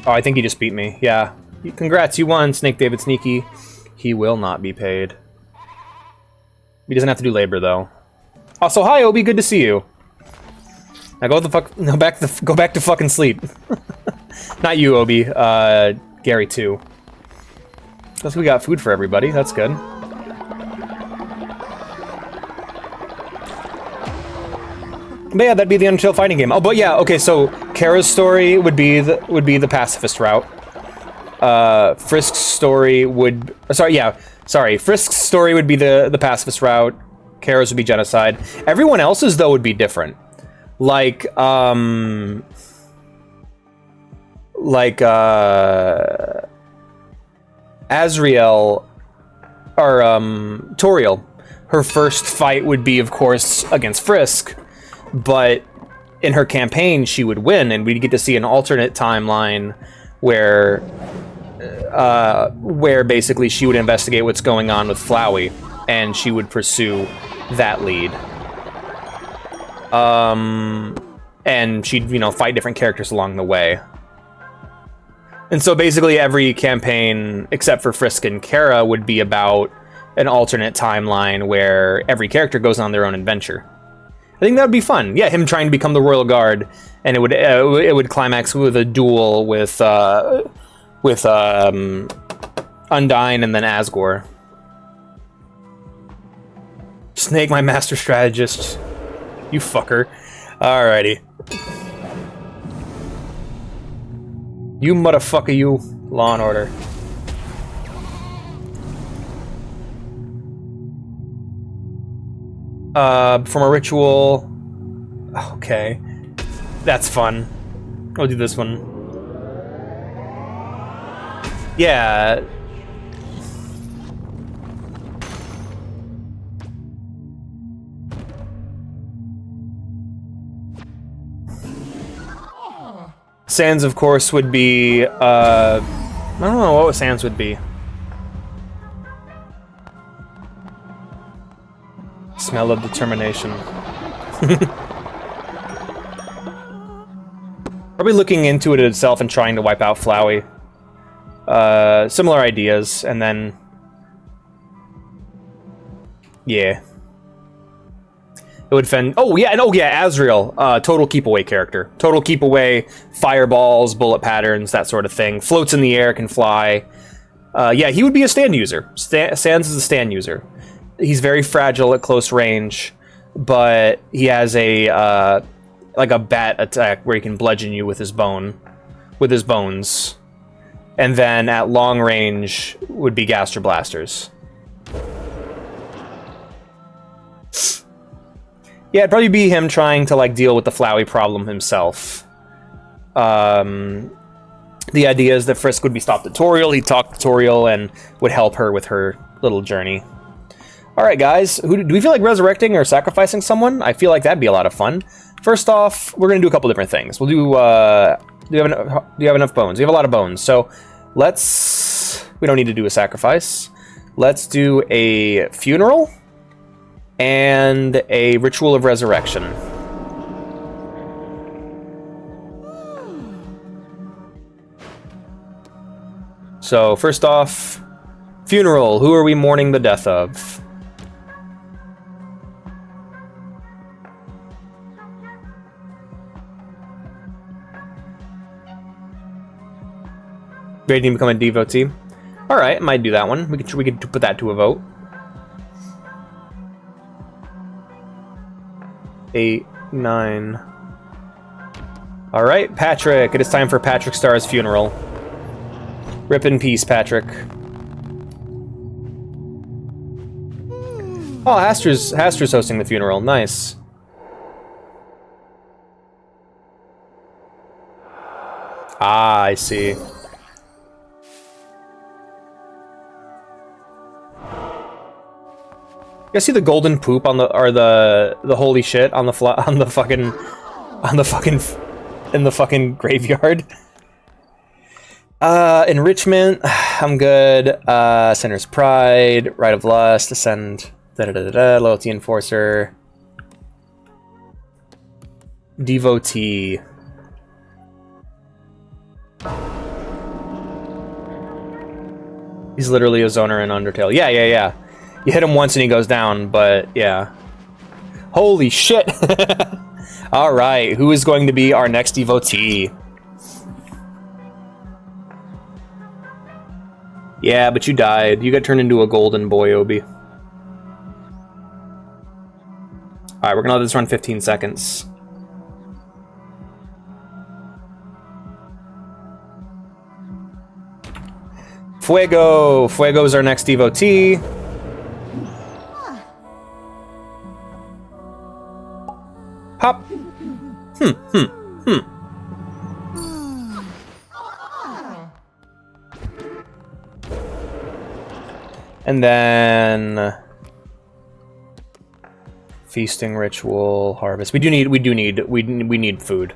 Oh, I think he just beat me. Yeah. Congrats, you won, Snake David Sneaky. He will not be paid. He doesn't have to do labor, though. Also, hi, Obi. Good to see you. Now go the fuck. No, go back to fucking sleep. Not you, Obi. Gary too. Plus we got food for everybody. That's good. But yeah, that'd be the Undertale fighting game. Oh, but yeah, okay. So Kara's story would be the pacifist route. Frisk's story would. Frisk's story would be the pacifist route. Kara's would be genocide. Everyone else's though would be different. Like Azriel or Toriel, her first fight would be, of course, against Frisk, but in her campaign she would win, and we'd get to see an alternate timeline where basically she would investigate what's going on with Flowey, and she would pursue that lead. And she'd, fight different characters along the way. And so basically every campaign, except for Frisk and Kara, would be about an alternate timeline where every character goes on their own adventure. I think that would be fun. Yeah, him trying to become the Royal Guard, and it would climax with a duel with Undyne and then Asgore. Snake, my master strategist. You fucker. Alrighty. You motherfucker, you. Law and Order. From a ritual. Okay. That's fun. We'll do this one. Yeah. Sans, of course, would be, I don't know what Sans would be. Smell of determination. Probably looking into it itself and trying to wipe out Flowey. Similar ideas, and then... Yeah. It would fend. Oh yeah, Azriel, total keep away character. Total keep away, fireballs, bullet patterns, that sort of thing. Floats in the air, can fly. Yeah, he would be a stand user. Sans is a stand user. He's very fragile at close range, but he has a like a bat attack where he can bludgeon you with his bones. And then at long range would be Gaster Blasters. Yeah, it'd probably be him trying to deal with the Flowey problem himself. The idea is that Frisk would be stopped at Toriel, he'd talk to Toriel, and would help her with her little journey. Alright guys, do we feel like resurrecting or sacrificing someone? I feel like that'd be a lot of fun. First off, we're gonna do a couple different things. We'll do, do you have enough bones? We have a lot of bones, so we don't need to do a sacrifice. Let's do a funeral and a ritual of resurrection. So first off, funeral. Who are we mourning the death of? Ready to become a devotee? All right, might do that one. We could put that to a vote. 8, 9. All right, Patrick. It is time for Patrick Star's funeral. Rip in peace, Patrick. Oh, Haster's hosting the funeral. Nice. Ah, I see. You guys see the golden poop on the holy shit in the fucking graveyard? Enrichment, I'm good. Sinner's Pride, Rite of Lust, Ascend, Loyalty Enforcer, Devotee. He's literally a zoner in Undertale. Yeah. You hit him once and he goes down, but yeah. Holy shit! Alright, who is going to be our next devotee? Yeah, but you died. You got turned into a golden boy, Obi. Alright, we're gonna let this run 15 seconds. Fuego! Fuego's our next devotee. Hop! And then feasting ritual, harvest. We need food.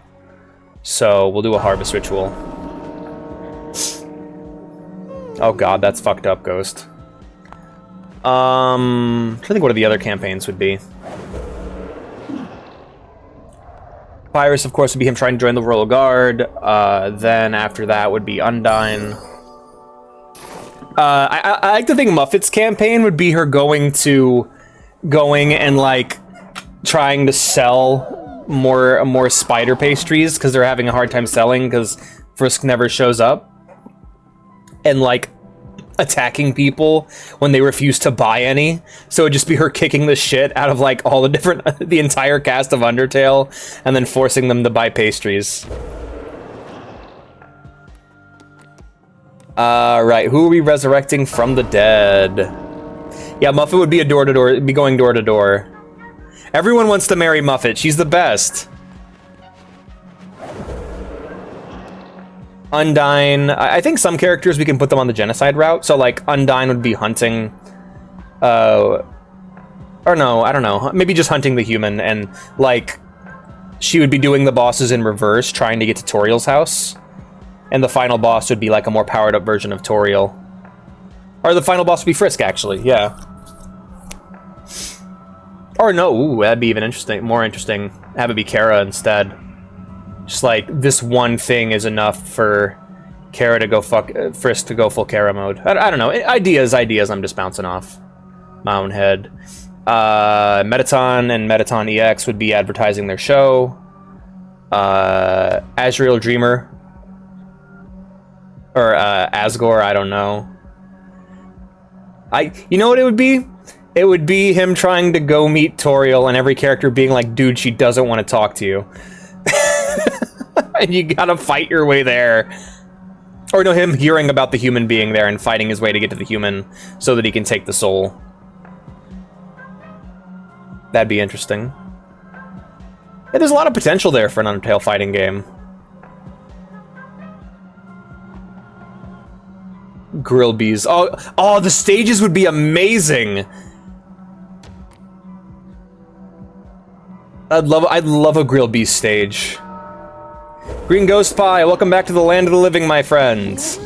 So we'll do a harvest ritual. Oh god, that's fucked up, Ghost. I think what the other campaigns would be. Pyrus, of course, would be him trying to join the Royal Guard. Then after that would be Undyne. I like to think Muffet's campaign would be her going and like trying to sell more spider pastries because they're having a hard time selling because Frisk never shows up, and like attacking people when they refuse to buy any. So it'd just be her kicking the shit out of like all the entire cast of Undertale and then forcing them to buy pastries. Right, who are we resurrecting from the dead? Yeah, Muffet would be going door to door. Everyone wants to marry Muffet. She's the best. Undyne. I think some characters we can put them on the genocide route. So like Undyne would be hunting. Or no, I don't know. Maybe just hunting the human, and like she would be doing the bosses in reverse, trying to get to Toriel's house. And the final boss would be like a more powered up version of Toriel. Or the final boss would be Frisk, actually, yeah. Or no, ooh, that'd be even more interesting. Have it be Kara instead. Just like, this one thing is enough for Kara to go Frisk to go full Kara mode. I don't know, ideas, I'm just bouncing off my own head. Mettaton and Mettaton EX would be advertising their show. Azrael Dreamer. Or Asgore, I don't know. You know what it would be? It would be him trying to go meet Toriel and every character being like, dude, she doesn't want to talk to you. And you gotta fight your way there. Or no, him hearing about the human being there and fighting his way to get to the human so that he can take the soul. That'd be interesting. Yeah, there's a lot of potential there for an Undertale fighting game. Grill bees. Oh, the stages would be amazing. I'd love a grill bee stage. Green Ghost Pie, welcome back to the land of the living, my friends.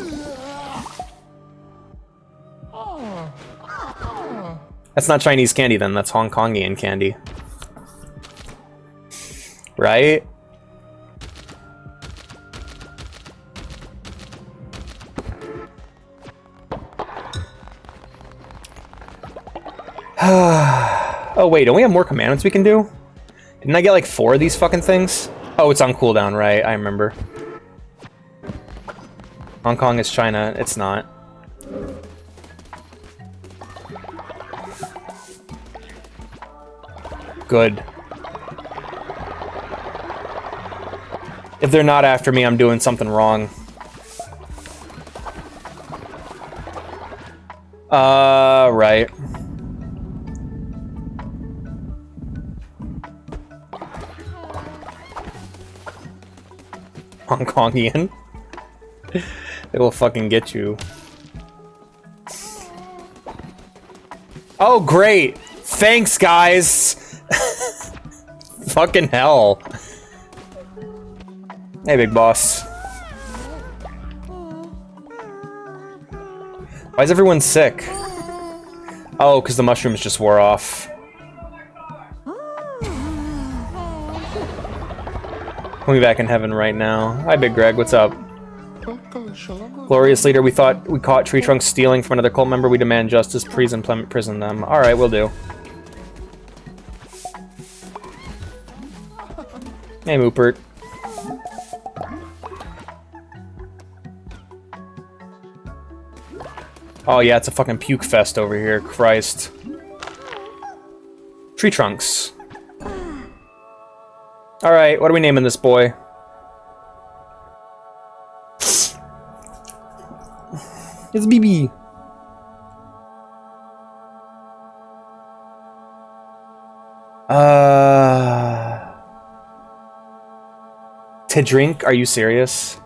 That's not Chinese candy then, that's Hong Kongian candy. Right? Oh wait, don't we have more commandments we can do? Didn't I get like 4 of these fucking things? Oh, it's on cooldown, right? I remember. Hong Kong is China. It's not. Good. If they're not after me, I'm doing something wrong. Right. Hong Kongian. They will fucking get you. Oh, great! Thanks, guys! Fucking hell. Hey, big boss. Why is everyone sick? Oh, because the mushrooms just wore off. We'll be back in heaven right now. Hi, Big Greg. What's up? Glorious leader, we thought we caught Tree Trunks stealing from another cult member. We demand justice. Please prison them. Alright, we'll do. Hey, Moopert. Oh yeah, it's a fucking puke fest over here. Christ. Tree trunks. Alright, what are we naming this boy? It's BB. To drink? Are you serious?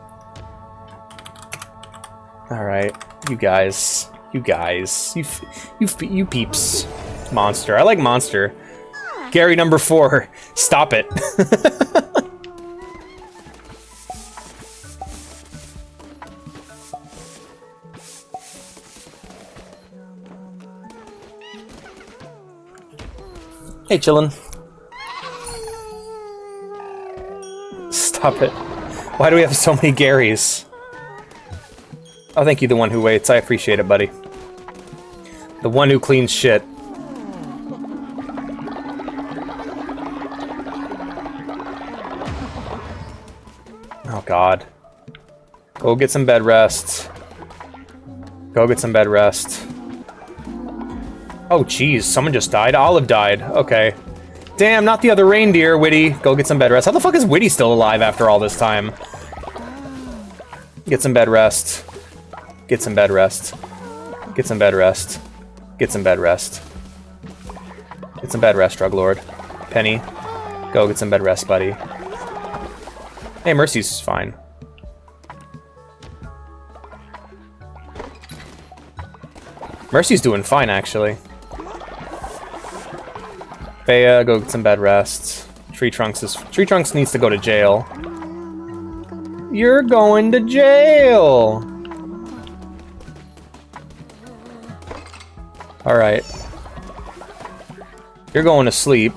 Alright, you guys. You peeps. Monster. I like Monster. Gary number 4. Stop it. Hey, chillin'. Stop it. Why do we have so many Garys? Oh, thank you, the one who waits. I appreciate it, buddy. The one who cleans shit. Oh, God. Go get some bed rest. Go get some bed rest. Oh, jeez. Someone just died. Olive died. Okay. Damn, not the other reindeer, Whitty. Go get some bed rest. How the fuck is Whitty still alive after all this time? Get some bed rest. Get some bed rest. Get some bed rest. Get some bed rest. Get some bed rest, Drug Lord. Penny. Go get some bed rest, buddy. Hey, Mercy's fine. Mercy's doing fine, actually. Bea, go get some bed rest. Tree Trunks needs to go to jail. You're going to jail! Alright. You're going to sleep.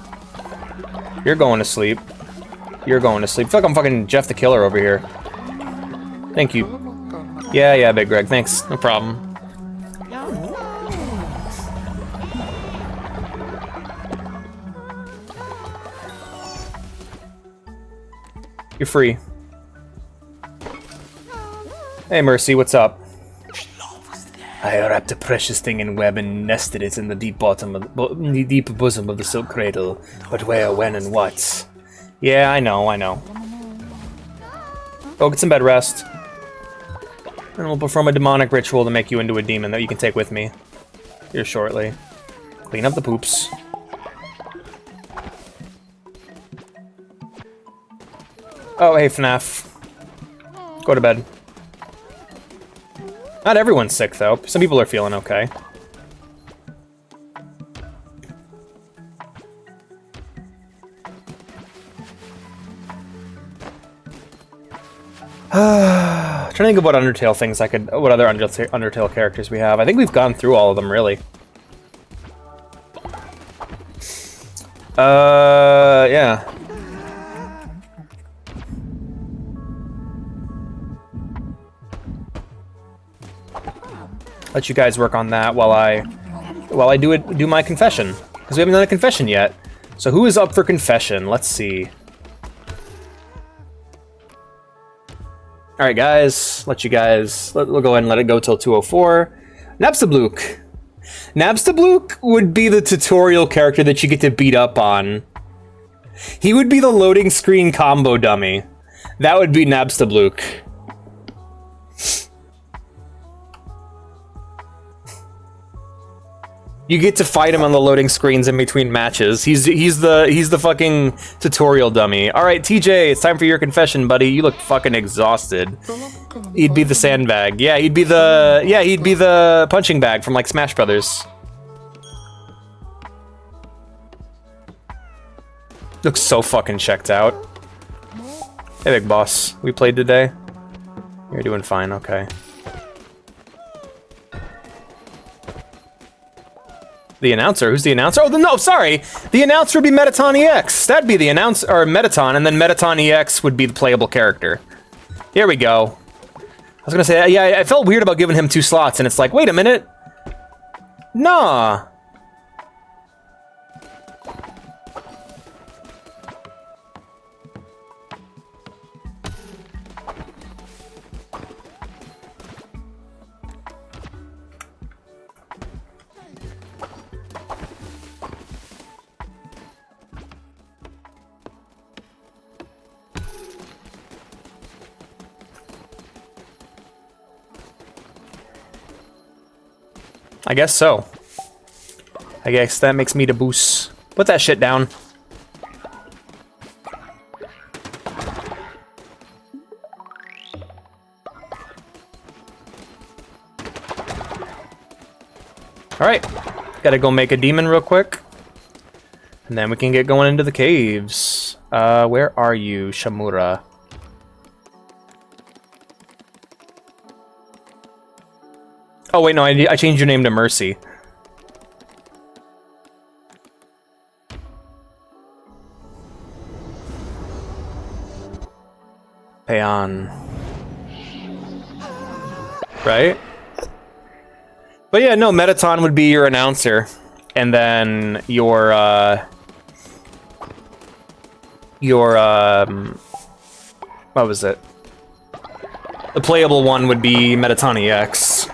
You're going to sleep. You're going to sleep. I feel like I'm fucking Jeff the Killer over here. Thank you. Yeah, Big Greg. Thanks. No problem. You're free. Hey, Mercy, what's up? I wrapped a precious thing in web and nested it in the deep bosom of the silk cradle. But where, when, and what? Yeah, I know. Go get some bed rest. And we'll perform a demonic ritual to make you into a demon that you can take with me. Here shortly. Clean up the poops. Oh, hey, FNAF. Go to bed. Not everyone's sick, though. Some people are feeling okay. Trying to think of what Undertale things I could... What other Undertale characters we have. I think we've gone through all of them, really. Yeah. Let you guys work on that while I do my confession, because we haven't done a confession yet. So who is up for confession? Let's see. All right, guys. We'll go ahead and let it go till 2:04. Napstablook. Napstablook would be the tutorial character that you get to beat up on. He would be the loading screen combo dummy. That would be Napstablook. You get to fight him on the loading screens in between matches. He's the fucking tutorial dummy. All right, TJ, it's time for your confession, buddy. You look fucking exhausted. He'd be the sandbag. Yeah, he'd be the punching bag from like Smash Brothers. Looks so fucking checked out. Hey, big boss. We played today? You're doing fine, okay. The announcer? Who's the announcer? Oh, no, sorry! The announcer would be Mettaton EX. That'd be the announcer, or Mettaton, and then Mettaton EX would be the playable character. Here we go. I was gonna say, yeah, I felt weird about giving him 2 slots, and it's like, wait a minute. Nah. I guess so. I guess that makes me the boost. Put that shit down. Alright. Gotta go make a demon real quick. And then we can get going into the caves. Where are you, Shamura? Oh wait, no, I changed your name to Mercy. Payon. Right? But yeah, no, Mettaton would be your announcer. And then your what was it? The playable one would be Mettaton EX.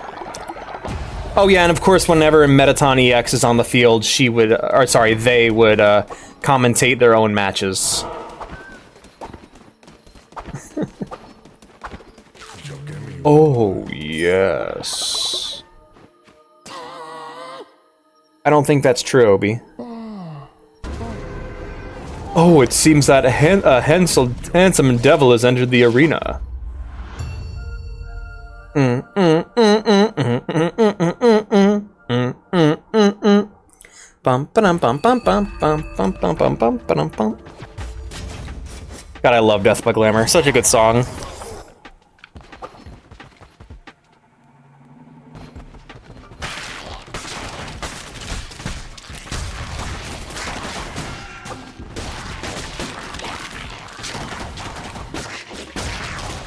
Oh yeah, and of course whenever Mettaton EX is on the field, she would, or sorry, they would commentate their own matches. Oh, yes. I don't think that's true, Obi. Oh, it seems that a handsome devil has entered the arena. God, I love Death by Glamour. Such a good song.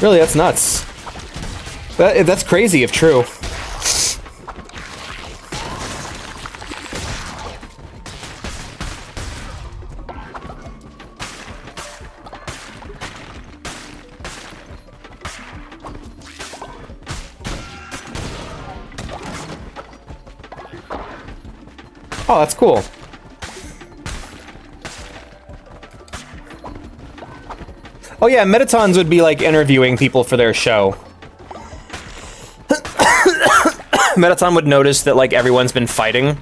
Really, that's nuts. That's crazy if true. Oh, that's cool. Oh yeah, Mettatons would be like interviewing people for their show. Mettaton would notice that like everyone's been fighting,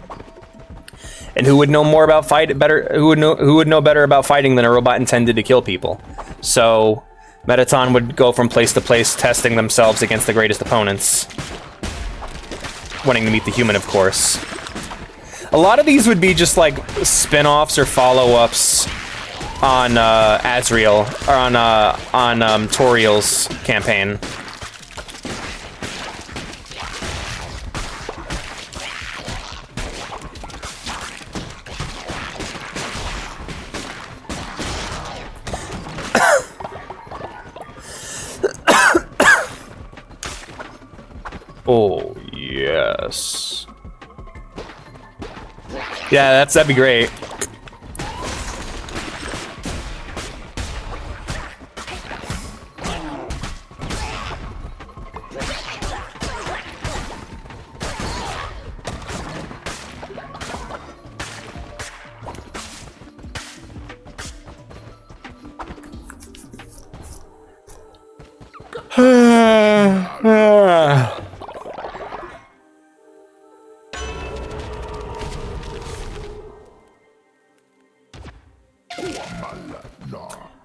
and who would know more about who would know better about fighting than a robot intended to kill people. So Mettaton would go from place to place, testing themselves against the greatest opponents, wanting to meet the human, of course. A lot of these would be just like spin-offs or follow-ups on Azrael, or on Toriel's campaign. Oh, yes. Yeah, that'd be great.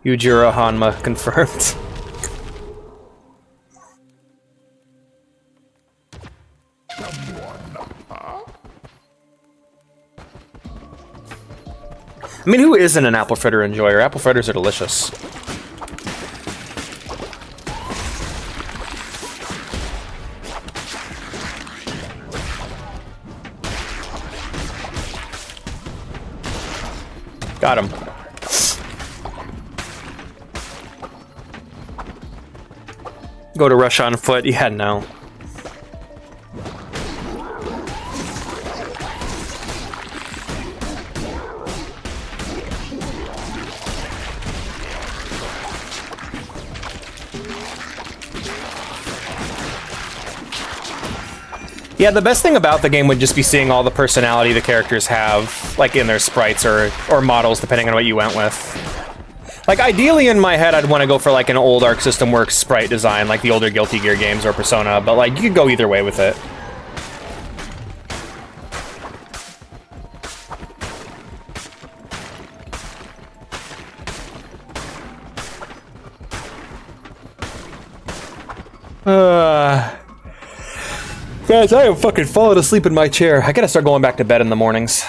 Yujiro Hanma confirmed. I mean, who isn't an apple fritter enjoyer? Apple fritters are delicious. Got him. Go to rush on foot? Yeah, no. Yeah, the best thing about the game would just be seeing all the personality the characters have, like in their sprites or models, depending on what you went with. Like, ideally in my head, I'd want to go for like an old Arc System Works sprite design, like the older Guilty Gear games or Persona, but like, you could go either way with it. Guys, I am fucking falling asleep in my chair. I gotta start going back to bed in the mornings.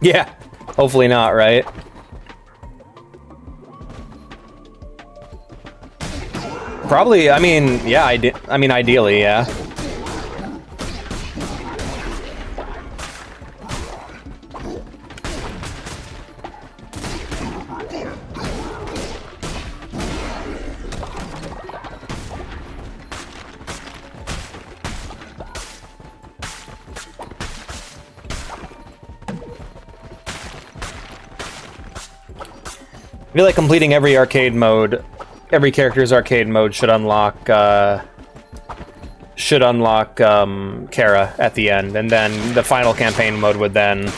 Yeah, hopefully not, right? Probably, I mean, yeah, I mean, ideally, yeah. I feel like completing every arcade mode, every character's arcade mode should unlock Kara at the end, and then the final campaign mode would then.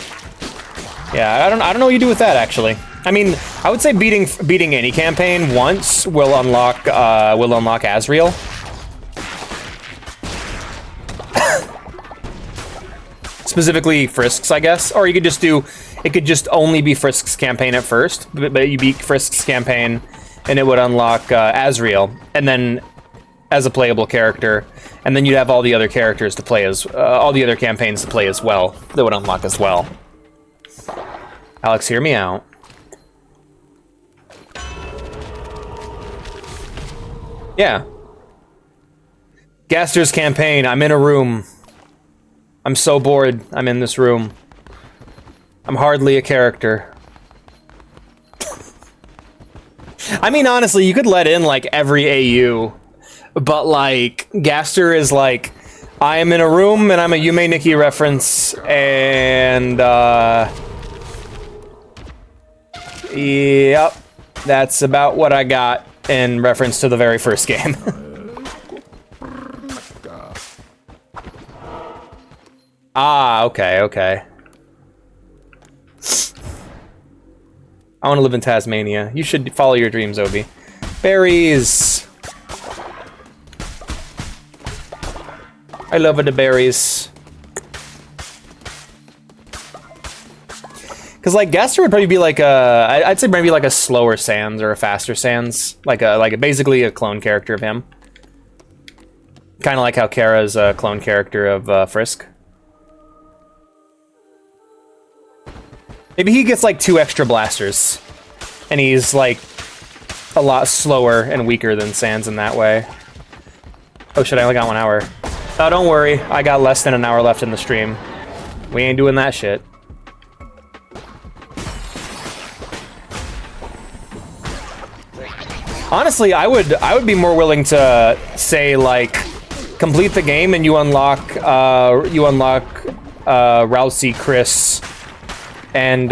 Yeah, I don't know what you do with that actually. I mean, I would say beating any campaign once will unlock Asriel. Specifically Frisk's, I guess, or you could just do. It could just only be Frisk's campaign at first, but you beat Frisk's campaign, and it would unlock Asriel, and then as a playable character, and then you'd have all the other characters to play as, all the other campaigns to play as well. That would unlock as well. Alex, hear me out. Yeah. Gaster's campaign. I'm in a room. I'm so bored. I'm in this room. I'm hardly a character. I mean, honestly, you could let in, like, every AU, but, like, Gaster is, like, I am in a room, and I'm a Yume Nikki reference, and, yep, that's about what I got in reference to the very first game. Ah, okay. I want to live in Tasmania. You should follow your dreams, Obi. Berries! I love the berries. Because, like, Gaster would probably be like a... I'd say maybe like a slower Sans or a faster Sans. Basically a clone character of him. Kind of like how Kara's a clone character of Frisk. Maybe he gets, like, 2 extra blasters. And he's, like, a lot slower and weaker than Sans in that way. Oh shit, I only got 1 hour. Oh, don't worry. I got less than an hour left in the stream. We ain't doing that shit. Honestly, I would be more willing to say, like, complete the game and you unlock Rousey, Chris, and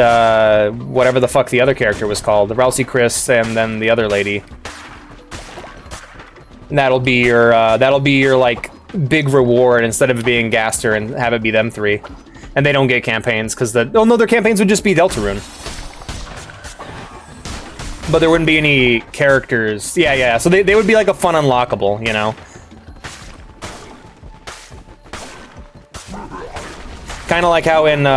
whatever the fuck the other character was called. Rousey, Chris, and then the other lady. And that'll be your like big reward instead of being Gaster and have it be them 3. And they don't get campaigns because their campaigns would just be Deltarune. But there wouldn't be any characters. Yeah. So they would be like a fun unlockable, you know. Kind of like how in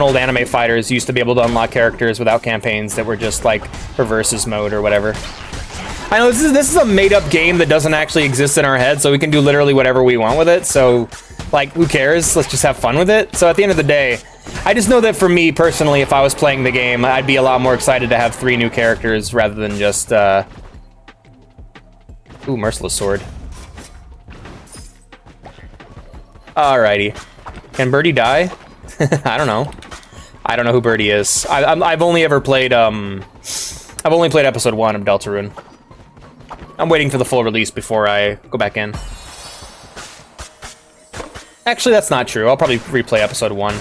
old anime fighters used to be able to unlock characters without campaigns that were just like for versus mode or whatever. I know this is a made-up game that doesn't actually exist in our head, so we can do literally whatever we want with it. So, like, who cares? Let's just have fun with it. So at the end of the day, I just know that for me personally, if I was playing the game, I'd be a lot more excited to have 3 new characters rather than just Ooh, Merciless Sword. Alrighty. Can Birdie die? I don't know. I don't know who Birdie is. I've only ever played I've only played episode 1 of Deltarune. I'm waiting for the full release before I go back in. Actually, that's not true. I'll probably replay episode 1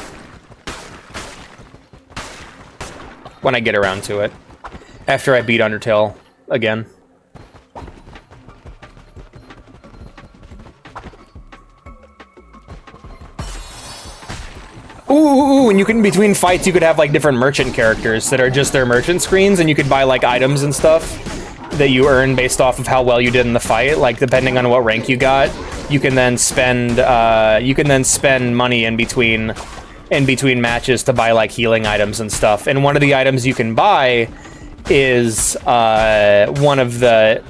when I get around to it. After I beat Undertale again. Ooh, and you can, between fights, you could have, like, different merchant characters that are just their merchant screens, and you could buy, like, items and stuff that you earn based off of how well you did in the fight. Like, depending on what rank you got, you can then spend money in between in between matches to buy like healing items and stuff. And one of the items you can buy is one of the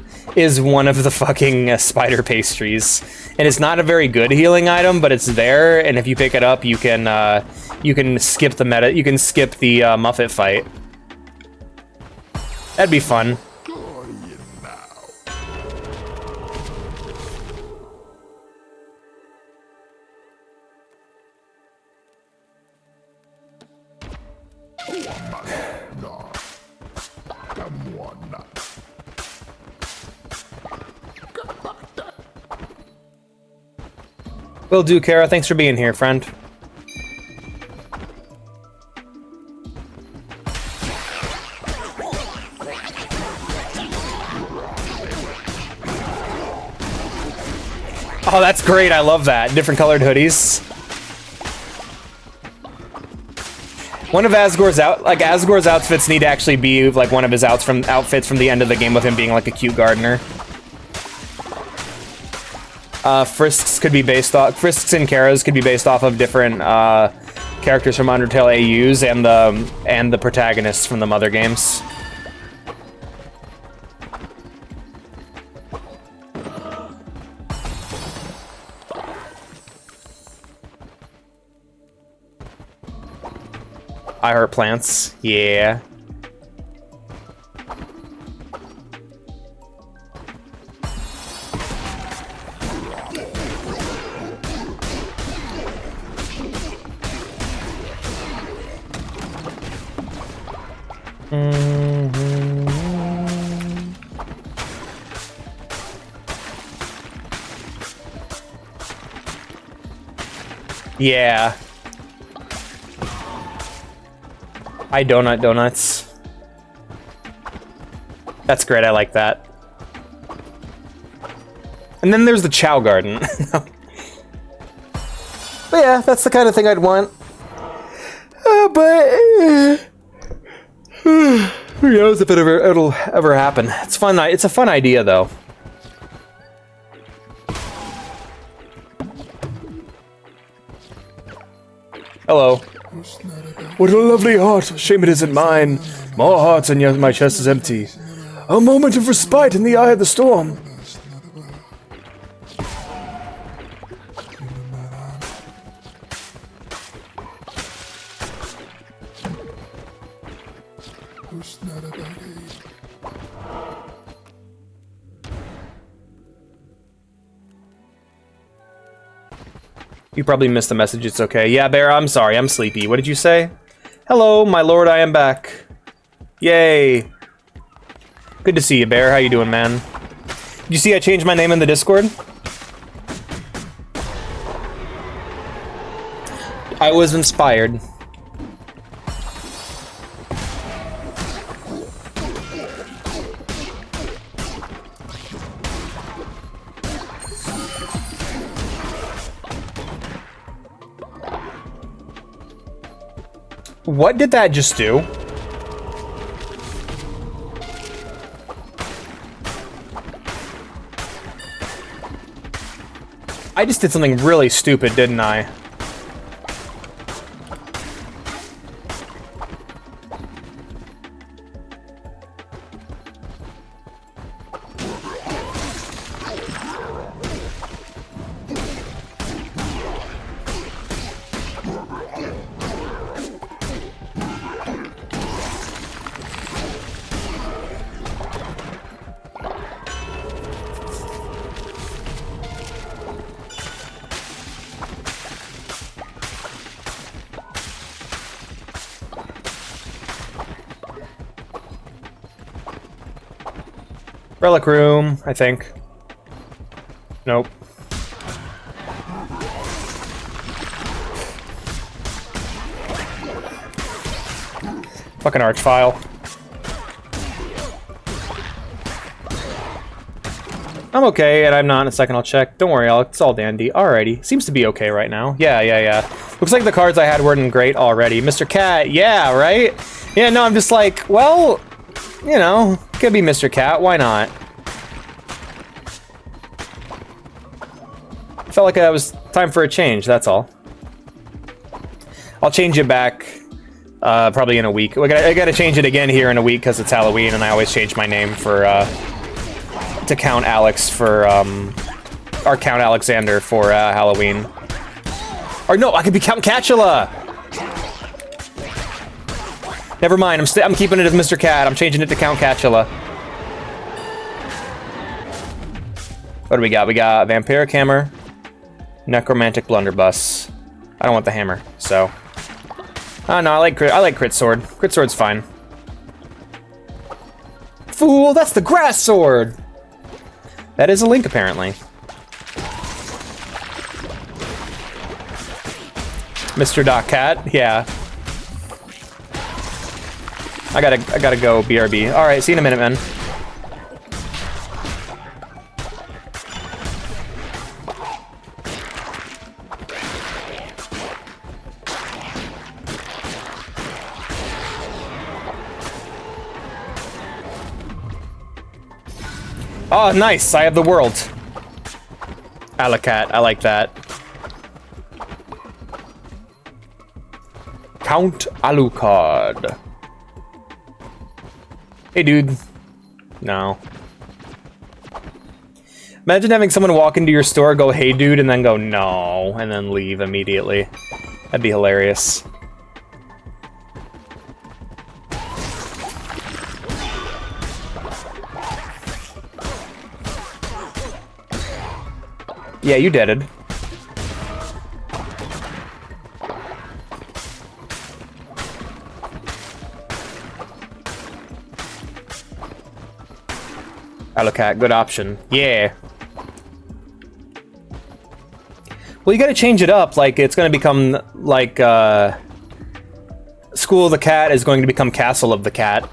fucking spider pastries. And it's not a very good healing item, but it's there. And if you pick it up, you can skip the meta. You can skip the Muffet fight. That'd be fun. Will do, Kara. Thanks for being here, friend. Oh, that's great. I love that. Different colored hoodies. One of Asgore's outfits need to actually be like one of his outfits from the end of the game with him being like a cute gardener. Frisks and Kara's could be based off of different characters from Undertale AUs and the protagonists from the Mother games. I heart plants. Yeah. Yeah. I donut donuts. That's great, I like that. And then there's the Chow Garden. But yeah, that's the kind of thing I'd want. Who knows if it'll ever happen. It's fun. It's a fun idea, though. Hello. What a lovely heart. Shame it isn't mine. More hearts and yet my chest is empty. A moment of respite in the eye of the storm. You probably missed the message, it's okay. Yeah, Bear, I'm sorry, I'm sleepy. What did you say? Hello, my lord, I am back. Yay. Good to see you, Bear. How you doing, man? Did you see I changed my name in the Discord? I was inspired. What did that just do? I just did something really stupid, didn't I? Relic room, I think. Nope. Fucking Archvile. I'm okay, and I'm not. In a second, I'll check. Don't worry, Alex. It's all dandy. Alrighty. Seems to be okay right now. Yeah. Looks like the cards I had weren't great already. Mr. Cat, yeah, right? Yeah, no, I'm just like, well, you know, could be Mr. Cat. Why not? Felt like it was time for a change, that's all. I'll change it back probably in a week. I gotta change it again here in a week because it's Halloween, and I always change my name for to Count Alex for or Count Alexander for Halloween. Or no, I could be Count Catula. Never mind. I'm keeping it as Mr. Cat. I'm changing it to Count Catula. What do we got? We got Vampiric Hammer, Necromantic Blunderbuss. I don't want the hammer, so. Oh no, I like Crit Sword. Crit Sword's fine. Fool, that's the Grass Sword! That is a Link, apparently. Mr. Doc Cat, yeah. I gotta go, BRB. Alright, see you in a minute, man. Oh, nice! I have the world. Alacat, I like that. Count Alucard. Hey, dude. No. Imagine having someone walk into your store, go, hey, dude, and then go, no, and then leave immediately. That'd be hilarious. Yeah, you deaded. Alucat, good option. Yeah. Well, you gotta change it up. Like, it's gonna become, like, School of the Cat is going to become Castle of the Cat.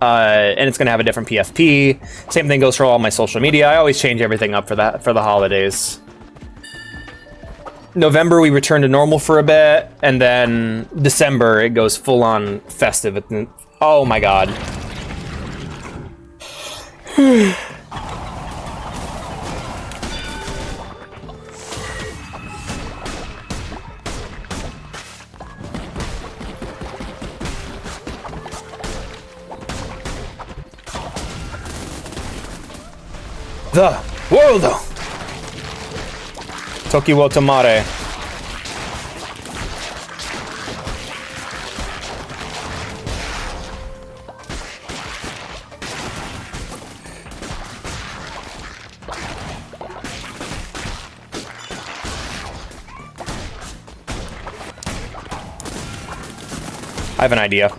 And it's gonna have a different PFP. Same thing goes for all my social media. I always change everything up for that, for the holidays. November, we return to normal for a bit, and then December, it goes full-on festive. Oh my god. The world! Tokiwo Tamare. I have an idea.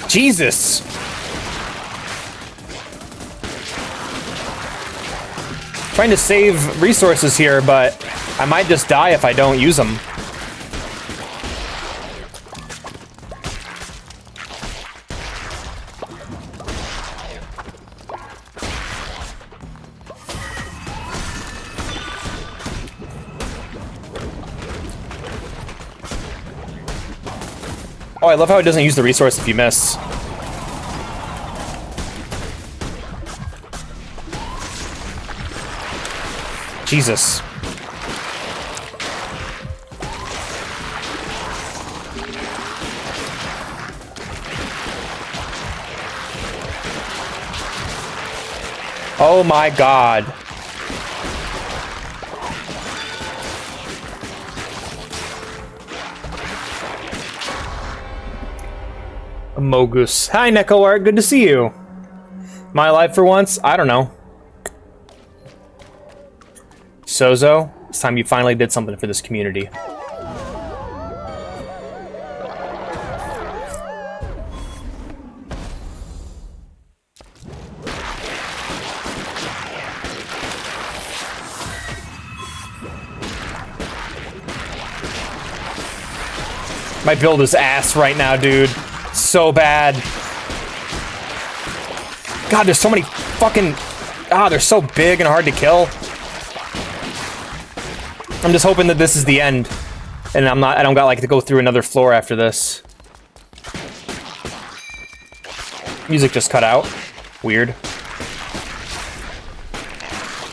Jesus! Trying to save resources here, but I might just die if I don't use them. Oh, I love how it doesn't use the resource if you miss. Jesus. Oh my god. Mogus. Hi, NecoArt. Good to see you. My life for once? I don't know. Sozo, it's time you finally did something for this community. My build is ass right now, dude. So bad. God, there's so many fucking... Ah, they're so big and hard to kill. I'm just hoping that this is the end. And I don't got like to go through another floor after this. Music just cut out. Weird.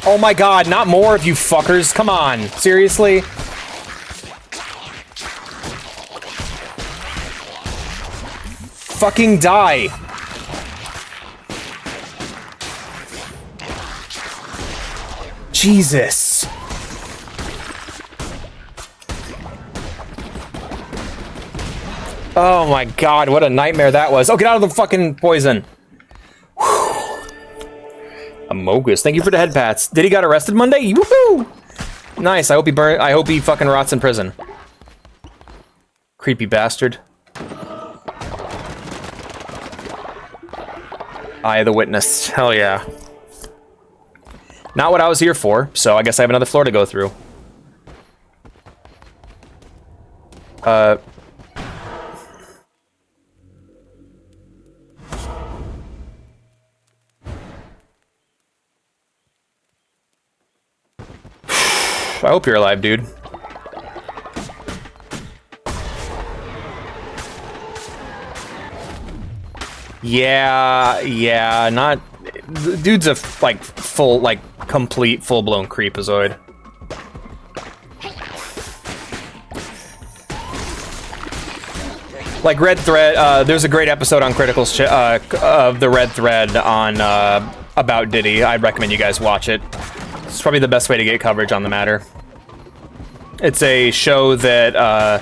Oh my god, not more of you fuckers. Come on. Seriously? Fucking die. Jesus. Oh my god, what a nightmare that was. Oh, get out of the fucking poison. Whew. Amogus, thank you for the head pats. Did he got arrested Monday? Woohoo! Nice, I hope he fucking rots in prison. Creepy bastard. I, the witness. Hell yeah. Not what I was here for, so I guess I have another floor to go through. I hope you're alive, dude. Yeah, not... Dude's a, like, complete, full-blown creepazoid. Like, Red Thread, there's a great episode on Critical's of the Red Thread on, about Diddy. I'd recommend you guys watch it. It's probably the best way to get coverage on the matter. It's a show that,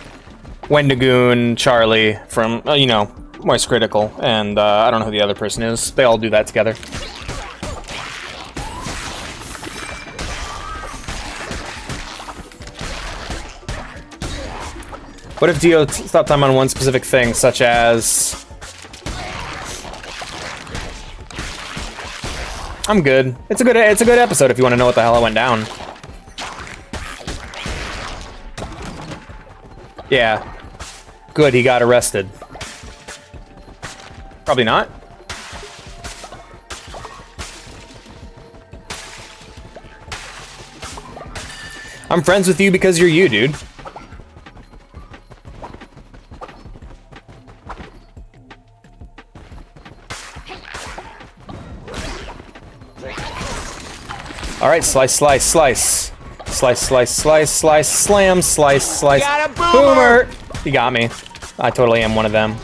Wendigoon, Charlie, from, you know, Moist Critical, and, I don't know who the other person is. They all do that together. What if Dio stopped time on one specific thing, such as... I'm good. It's a good episode if you want to know what the hell went down. Yeah. Good, he got arrested. Probably not. I'm friends with you because you're you, dude. Alright, slice, slice, slice. Slice, slice, slice, slice, slam, slice, slice. Got a boomer! You got me. I totally am one of them.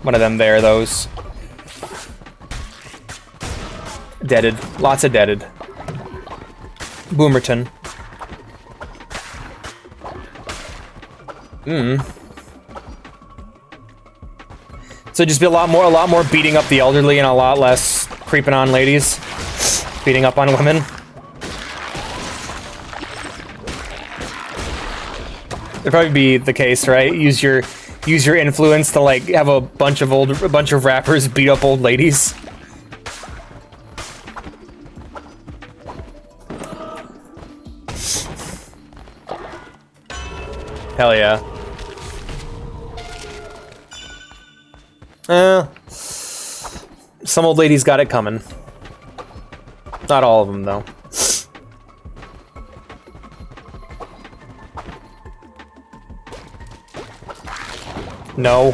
One of them there, those. Deaded. Lots of deaded. Boomerton. So just be a lot more beating up the elderly and a lot less creeping on ladies. Beating up on women. It'd probably be the case, right? Use your influence to like have a bunch of rappers beat up old ladies. Hell yeah. Some old ladies got it coming. Not all of them, though. No.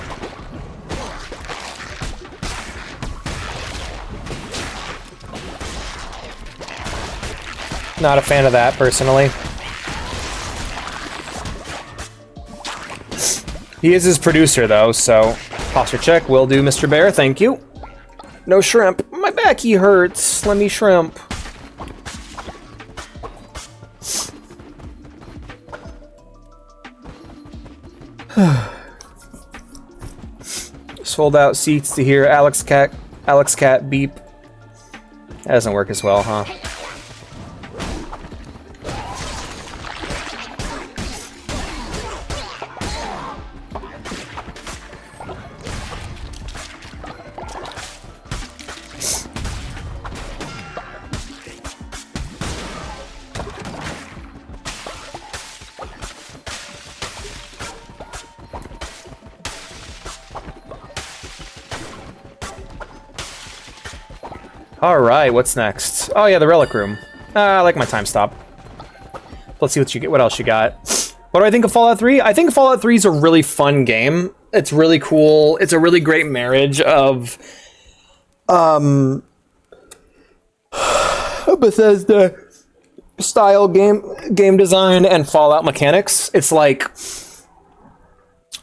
Not a fan of that, personally. He is his producer, though, so... Posture check, will do, Mr. Bear, thank you. No shrimp. My backy hurts. Let me shrimp. Sold out seats to hear Alex Cat beep. That doesn't work as well, huh? All right, what's next? Oh yeah, the relic room. I like my time stop. Let's see what you get. What else you got? What do I think of Fallout 3? I think Fallout 3 is a really fun game. It's really cool. It's a really great marriage of Bethesda style game design and Fallout mechanics. It's like,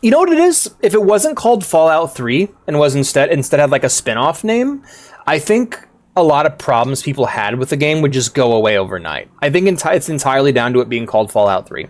you know what it is? If it wasn't called Fallout 3 and was instead had like a spin-off name, I think a lot of problems people had with the game would just go away overnight. I think it's entirely down to it being called Fallout 3.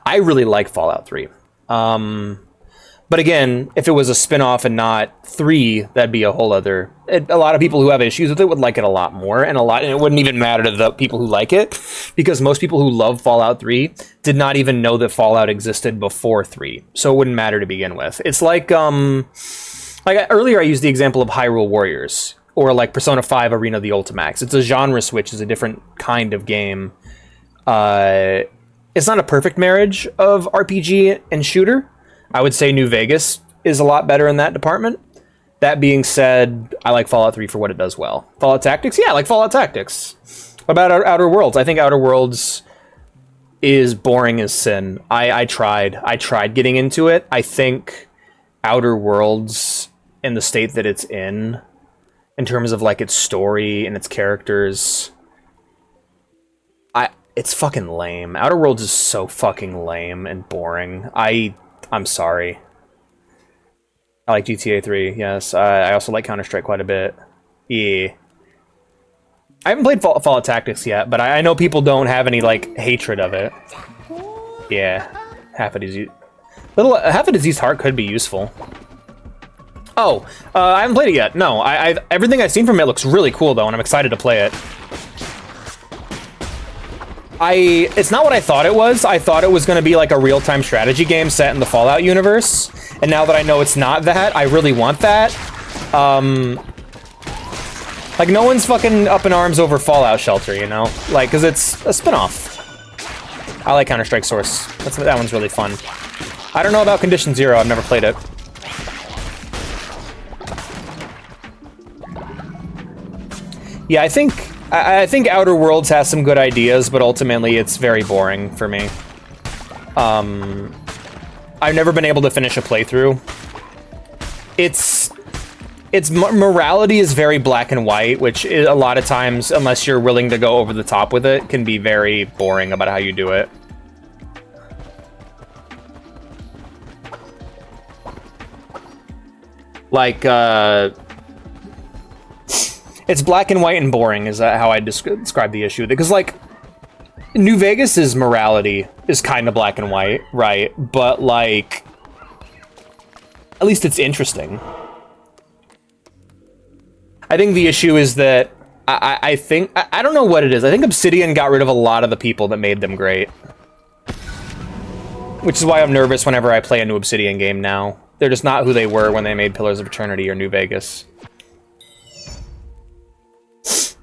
I really like Fallout 3. But again, if it was a spin-off and not 3, that'd be a whole other... a lot of people who have issues with it would like it a lot more, and it wouldn't even matter to the people who like it, because most people who love Fallout 3 did not even know that Fallout existed before 3, so it wouldn't matter to begin with. It's like earlier I used the example of Hyrule Warriors, or like Persona 5 Arena of the Ultimax. It's a genre switch, it's a different kind of game. It's not a perfect marriage of RPG and shooter. I would say New Vegas is a lot better in that department. That being said, I like Fallout 3 for what it does well. Fallout Tactics? Yeah, I like Fallout Tactics. What about Outer Worlds? I think Outer Worlds is boring as sin. I tried getting into it. I think Outer Worlds, in the state that it's in terms of like its story and its characters, it's fucking lame. Outer Worlds is so fucking lame and boring. I'm sorry. I like GTA 3, yes. I also like Counter-Strike quite a bit. Yeah. I haven't played Fallout Tactics yet, but I know people don't have any, like, hatred of it. Yeah. Half a Diseased Heart could be useful. Oh, I haven't played it yet. No, everything I've seen from it looks really cool, though, and I'm excited to play it. It's not what I thought it was. I thought it was going to be like a real-time strategy game set in the Fallout universe. And now that I know it's not that, I really want that. Like, no one's fucking up in arms over Fallout Shelter, you know? Like, because it's a spin-off. I like Counter-Strike Source. That one's really fun. I don't know about Condition Zero. I've never played it. Yeah, I think Outer Worlds has some good ideas, but ultimately it's very boring for me. I've never been able to finish a playthrough. Its morality is very black and white, which is, a lot of times, unless you're willing to go over the top with it, can be very boring about how you do it. Like, it's black and white and boring is how I describe the issue. Because, like, New Vegas's morality is kind of black and white, right? But, like, at least it's interesting. I think the issue is that I think... I don't know what it is. I think Obsidian got rid of a lot of the people that made them great. Which is why I'm nervous whenever I play a new Obsidian game now. They're just not who they were when they made Pillars of Eternity or New Vegas.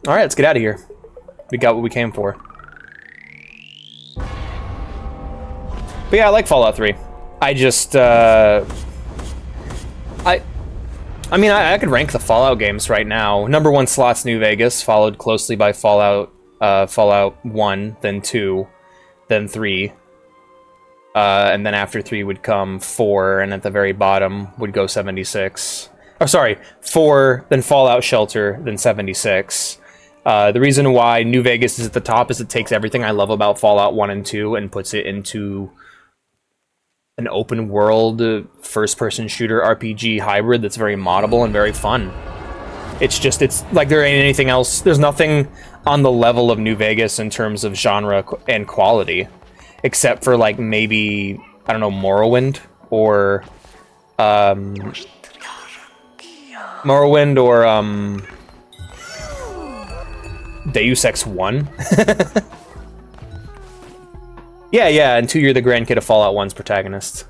Alright, let's get out of here. We got what we came for. But yeah, I like Fallout 3. I just, I mean, I could rank the Fallout games right now. Number 1 slot's New Vegas, followed closely by Fallout 1, then 2, then 3. And then after 3 would come 4, and at the very bottom would go 76. Oh, sorry, 4, then Fallout Shelter, then 76. The reason why New Vegas is at the top is it takes everything I love about Fallout 1 and 2 and puts it into an open world, first-person shooter RPG hybrid that's very moddable and very fun. It's like there ain't anything else. There's nothing on the level of New Vegas in terms of genre and quality, except for, like, maybe, I don't know, Morrowind or Deus Ex 1. Yeah, and 2, you're the grandkid of Fallout 1's protagonist.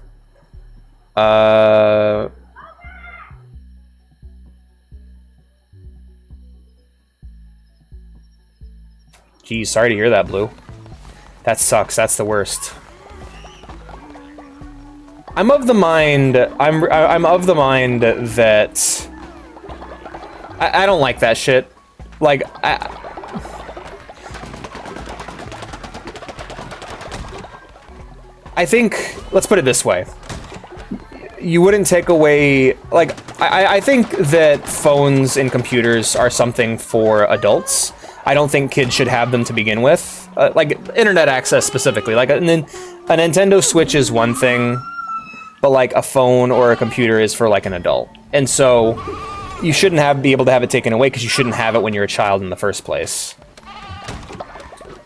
Geez, sorry to hear that, Blue. That sucks. That's the worst. I'm of the mind that I don't like that shit. Like, I think, let's put it this way. You wouldn't take away, like, I think that phones and computers are something for adults. I don't think kids should have them to begin with. Like, internet access specifically. Like, a Nintendo Switch is one thing, but, like, a phone or a computer is for, like, an adult. And so, you shouldn't be able to have it taken away because you shouldn't have it when you're a child in the first place.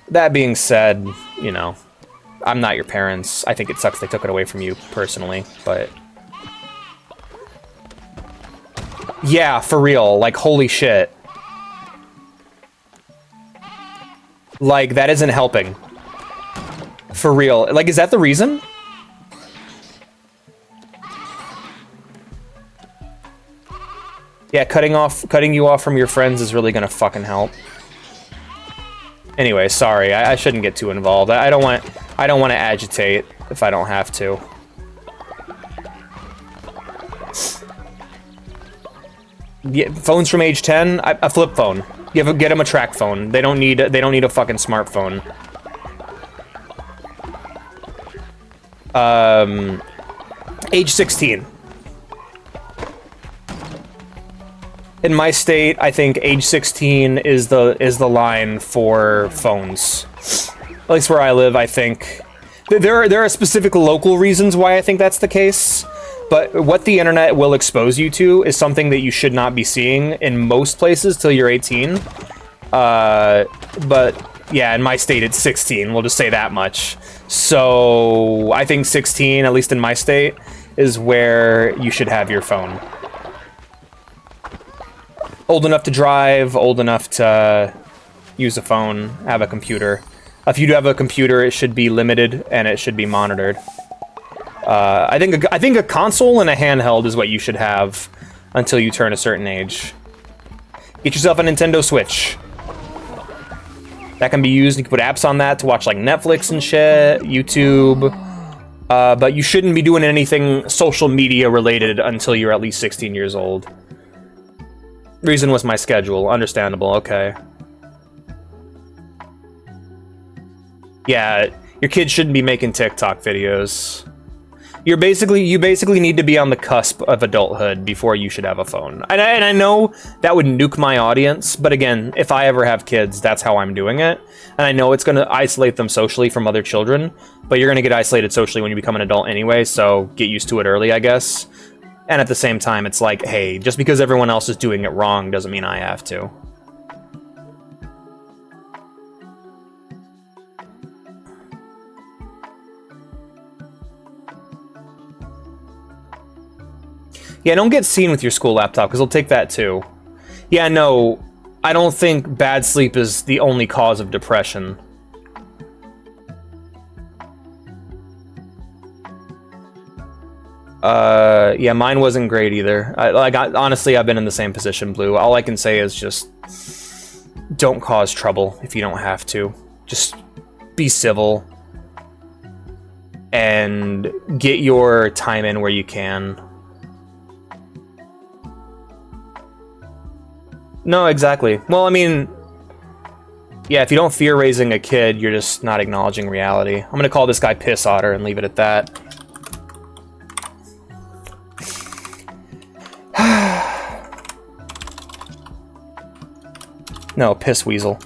That being said, you know, I'm not your parents. I think it sucks they took it away from you personally, but... Yeah, for real. Like, holy shit. Like, that isn't helping. For real. Like, is that the reason? Yeah, cutting you off from your friends is really gonna fucking help. Anyway, sorry, I shouldn't get too involved. I don't want to agitate if I don't have to. Yeah, phones from age 10, a flip phone. Get them a track phone. They don't need a fucking smartphone. Age 16. In my state, I think age 16 is the line for phones. At least where I live, I think. There are specific local reasons why I think that's the case, but what the internet will expose you to is something that you should not be seeing in most places till you're 18. But yeah, in my state, it's 16. We'll just say that much. So I think 16, at least in my state, is where you should have your phone. Old enough to drive, old enough to use a phone, have a computer. If you do have a computer, it should be limited and it should be monitored. I think a console and a handheld is what you should have until you turn a certain age. Get yourself a Nintendo Switch. That can be used. You can put apps on that to watch like Netflix and shit, YouTube. But you shouldn't be doing anything social media related until you're at least 16 years old. Reason was my schedule. Understandable. Okay. Yeah, your kids shouldn't be making TikTok videos. You basically need to be on the cusp of adulthood before you should have a phone. And I know that would nuke my audience, but again, if I ever have kids, that's how I'm doing it. And I know it's going to isolate them socially from other children, but you're going to get isolated socially when you become an adult anyway, so get used to it early, I guess. And at the same time, it's like, hey, just because everyone else is doing it wrong doesn't mean I have to. Yeah, don't get seen with your school laptop, because they'll take that too. Yeah, no, I don't think bad sleep is the only cause of depression. Yeah, mine wasn't great either. Honestly, I've been in the same position, Blue. All I can say is just don't cause trouble if you don't have to. Just be civil and get your time in where you can. No, exactly. Well, I mean, yeah, if you don't fear raising a kid, you're just not acknowledging reality. I'm gonna call this guy Piss Otter and leave it at that. No, Piss Weasel.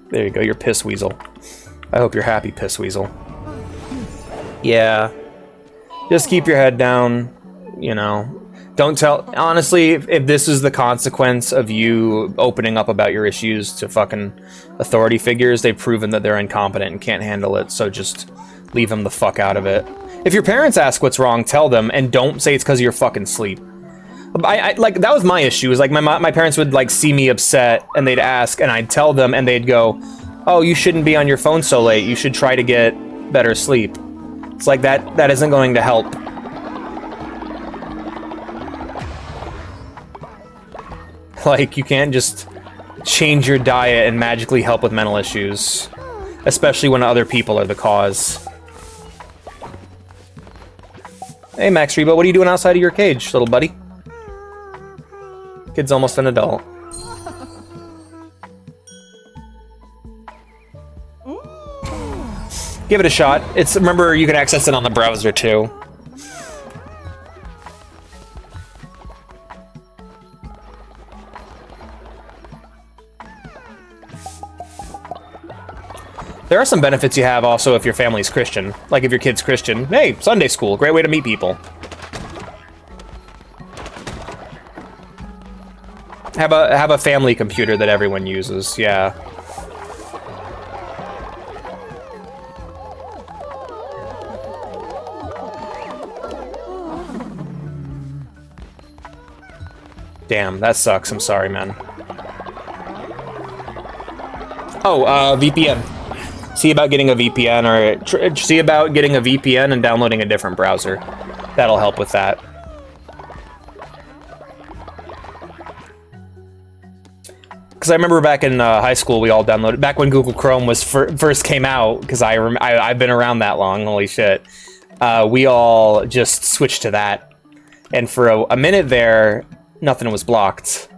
There you go, you're Piss Weasel. I hope you're happy, Piss Weasel. Yeah. Just keep your head down, you know. Don't tell... Honestly, if this is the consequence of you opening up about your issues to fucking authority figures, they've proven that they're incompetent and can't handle it, so just leave them the fuck out of it. If your parents ask what's wrong, tell them, and don't say it's because of your fucking sleep. Like, that was my issue, is like, my parents would, like, see me upset, and they'd ask, and I'd tell them, and they'd go, oh, you shouldn't be on your phone so late, you should try to get better sleep. It's like, that isn't going to help. Like, you can't just change your diet and magically help with mental issues. Especially when other people are the cause. Hey, Max Rebo, what are you doing outside of your cage, little buddy? Kid's almost an adult. Give it a shot. Remember, you can access it on the browser too. There are some benefits you have also if your family's Christian. Like if your kid's Christian. Hey, Sunday school, great way to meet people. Have a family computer that everyone uses, yeah. Damn, that sucks. I'm sorry, man. Oh, VPN. See about getting a VPN, or see about getting a VPN and downloading a different browser. That'll help with that. Because I remember back in high school, we all downloaded, back when Google Chrome was first came out, because I've been around that long, holy shit. We all just switched to that. And for a minute there, nothing was blocked.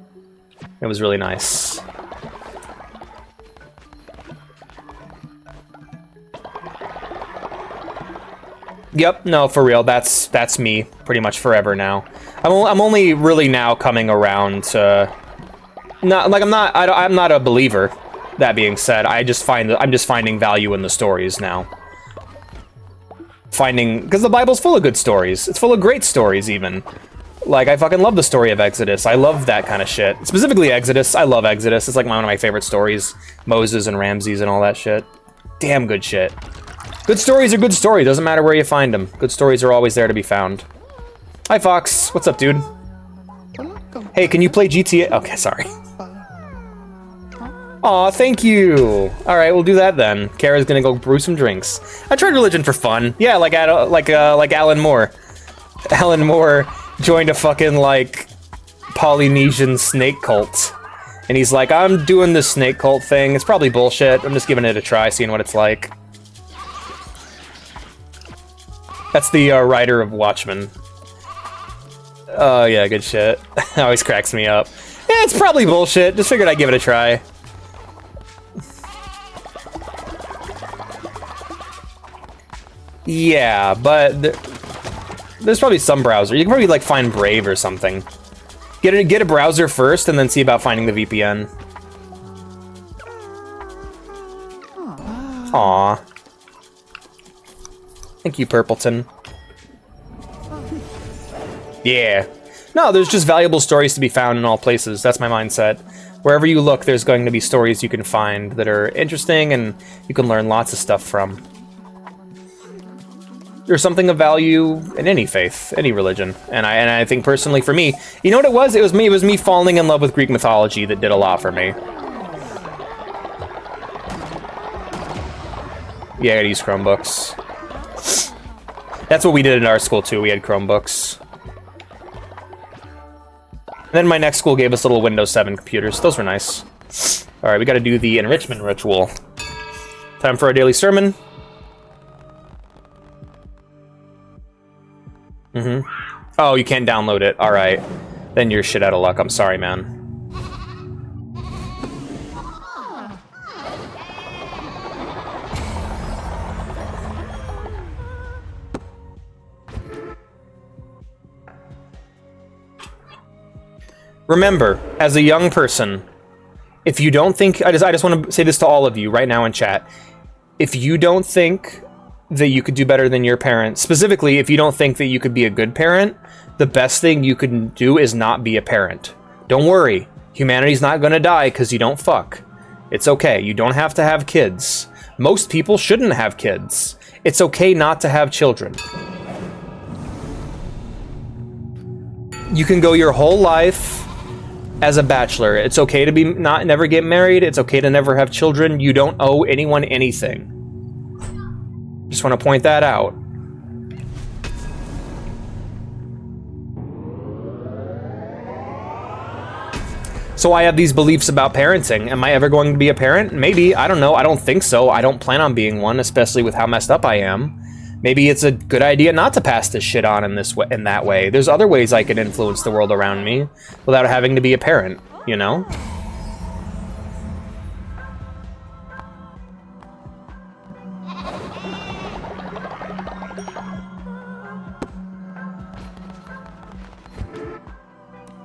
It was really nice. Yep, no, for real. That's me pretty much forever now. I'm only really now coming around to I'm not a believer. That being said, I'm just finding value in the stories now. Because the Bible's full of good stories. It's full of great stories even. Like, I fucking love the story of Exodus. I love that kind of shit. Specifically Exodus. I love Exodus. It's like one of my favorite stories. Moses and Ramses and all that shit. Damn good shit. Good stories are good stories. Doesn't matter where you find them. Good stories are always there to be found. Hi, Fox. What's up, dude? Hey, can you play GTA? Okay, sorry. Aw, thank you. All right, we'll do that then. Kara's gonna go brew some drinks. I tried religion for fun. Yeah, like Alan Moore. Alan Moore joined a fucking like Polynesian snake cult, and he's like, I'm doing this snake cult thing. It's probably bullshit. I'm just giving it a try, seeing what it's like. That's the writer of Watchmen. Oh yeah, good shit. Always cracks me up. Yeah, it's probably bullshit. Just figured I'd give it a try. Yeah, but there's probably some browser. You can probably like find Brave or something. Get a browser first, and then see about finding the VPN. Aww. Thank you, Purpleton. Yeah. No, there's just valuable stories to be found in all places. That's my mindset. Wherever you look, there's going to be stories you can find that are interesting and you can learn lots of stuff from. There's something of value in any faith, any religion. And I think personally for me, you know what it was? It was me falling in love with Greek mythology that did a lot for me. Yeah, I gotta use Chromebooks. That's what we did in our school too. We had Chromebooks. And then my next school gave us little Windows 7 computers. Those were nice. All right, we got to do the enrichment ritual. Time for our daily sermon. Oh, you can't download it. All right. Then you're shit out of luck. I'm sorry, man. Remember, as a young person, if you don't think, I just want to say this to all of you right now in chat. If you don't think that you could do better than your parents, specifically if you don't think that you could be a good parent, the best thing you can do is not be a parent. Don't worry, humanity's not gonna die because you don't fuck. It's okay, you don't have to have kids. Most people shouldn't have kids. It's okay not to have children. You can go your whole life as a bachelor. It's okay to never get married. It's okay to never have children. You don't owe anyone anything. Just want to point that out. So I have these beliefs about parenting. Am I ever going to be a parent? Maybe. I don't know. I don't think so. I don't plan on being one, especially with how messed up I am. Maybe it's a good idea not to pass this shit on in that way. There's other ways I can influence the world around me without having to be a parent, you know?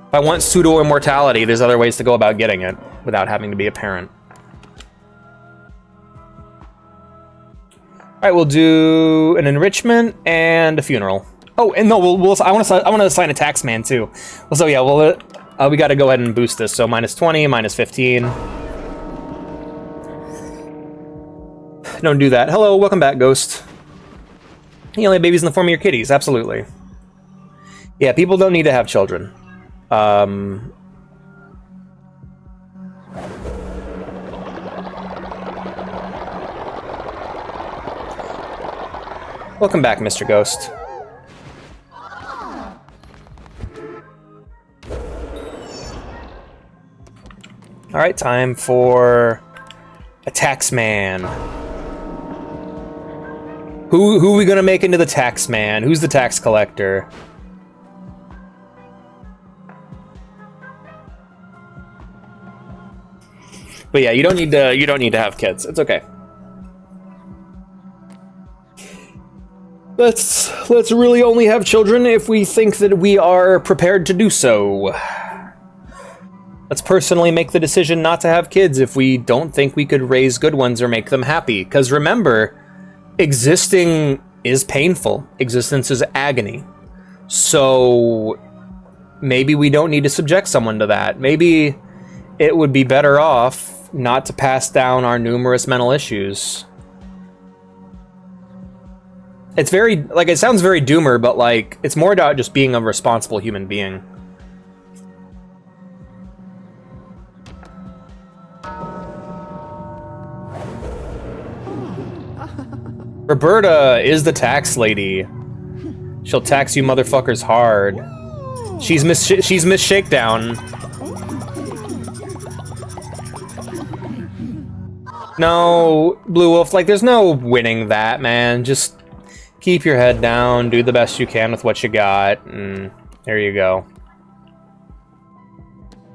If I want pseudo-immortality, there's other ways to go about getting it without having to be a parent. Alright, we'll do an enrichment and a funeral. Oh, and no, I want to assign a taxman too. Well, so yeah, we got to go ahead and boost this. So minus 20, minus 15. Don't do that. Hello, welcome back, Ghost. You only have babies in the form of your kitties, absolutely. Yeah, people don't need to have children. Welcome back, Mr. Ghost. Alright, time for a taxman. Who are we gonna make into the taxman? Who's the tax collector? But yeah, you don't need to have kids. It's okay. Let's really only have children if we think that we are prepared to do so. Let's personally make the decision not to have kids if we don't think we could raise good ones or make them happy. Because remember, existing is painful. Existence is agony. So maybe we don't need to subject someone to that. Maybe it would be better off not to pass down our numerous mental issues. It's very, like, it sounds very doomer, but, like, it's more about just being a responsible human being. Roberta is the tax lady. She'll tax you motherfuckers hard. She's Miss Shakedown. No, Blue Wolf, like, there's no winning that, man. Just keep your head down, do the best you can with what you got, and there you go.